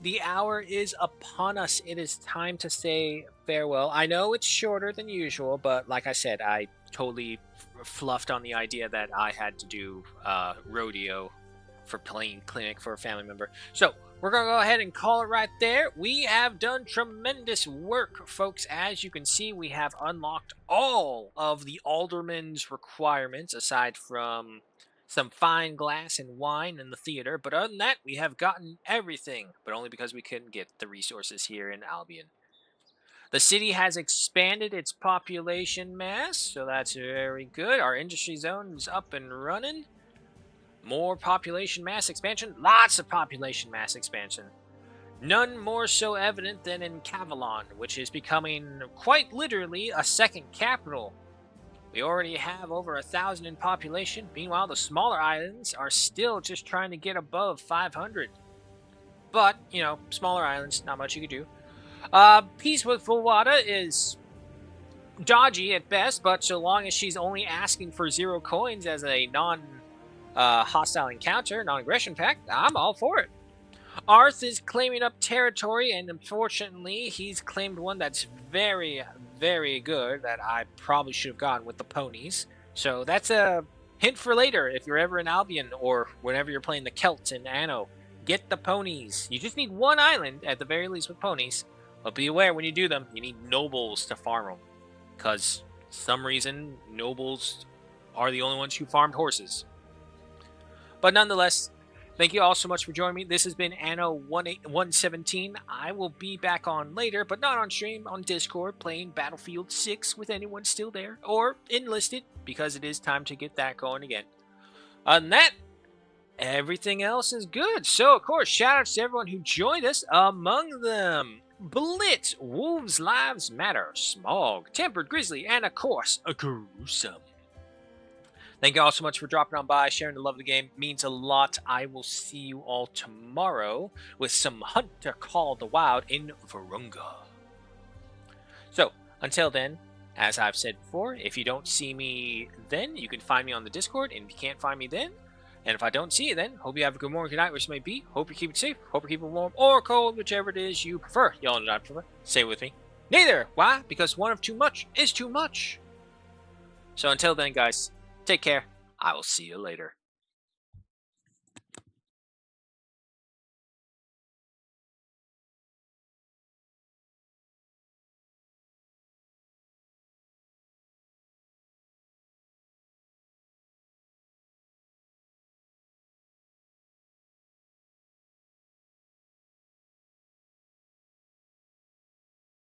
The hour is upon us. It is time to say farewell. I know it's shorter than usual, but like I said, I totally fluffed on the idea that I had to do rodeo for playing Clinic for a family member. So, we're going to go ahead and call it right there. We have done tremendous work, folks. As you can see, we have unlocked all of the Alderman's requirements, aside from some fine glass and wine in the theater. But other than that, we have gotten everything, but only because we couldn't get the resources here in Albion. The city has expanded its population mass, so that's very good. Our industry zone is up and running. More population mass expansion. Lots of population mass expansion. None more so evident than in Cavalon, which is becoming quite literally a second capital. We already have over 1,000 in population. Meanwhile, the smaller islands are still just trying to get above 500. But, you know, smaller islands, not much you can do. Peace with Fulwada is dodgy at best, but so long as she's only asking for 0 coins as a non-hostile encounter, non-aggression pact, I'm all for it. Arth is claiming up territory, and unfortunately, he's claimed one that's very, very good that I probably should have gone with the ponies. So that's a hint for later if you're ever in Albion or whenever you're playing the Celts in Anno. Get the ponies. You just need 1 island, at the very least, with ponies. But be aware when you do them, you need nobles to farm them. Because, for some reason, nobles are the only ones who farmed horses. But nonetheless, thank you all so much for joining me. This has been Anno 117. I will be back on later, but not on stream, on Discord, playing Battlefield 6 with anyone still there. Or enlisted, because it is time to get that going again. Other than that, everything else is good. So, of course, shoutouts to everyone who joined us. Among them, Blitz, Wolves Lives Matter, Smog, Tempered Grizzly, and of course, a Gruesome. Thank you all so much for dropping on by, sharing the love of the game. It means a lot. I will see you all tomorrow with some Hunter Call the Wild in Virunga. So, until then, as I've said before, if you don't see me then, you can find me on the Discord, and if you can't find me then, and if I don't see you then, hope you have a good morning, good night, which may be. Hope you keep it safe. Hope you keep it warm or cold, whichever it is you prefer. Y'all know what I prefer. Say it with me. Neither. Why? Because one of too much is too much. So until then, guys, take care. I will see you later.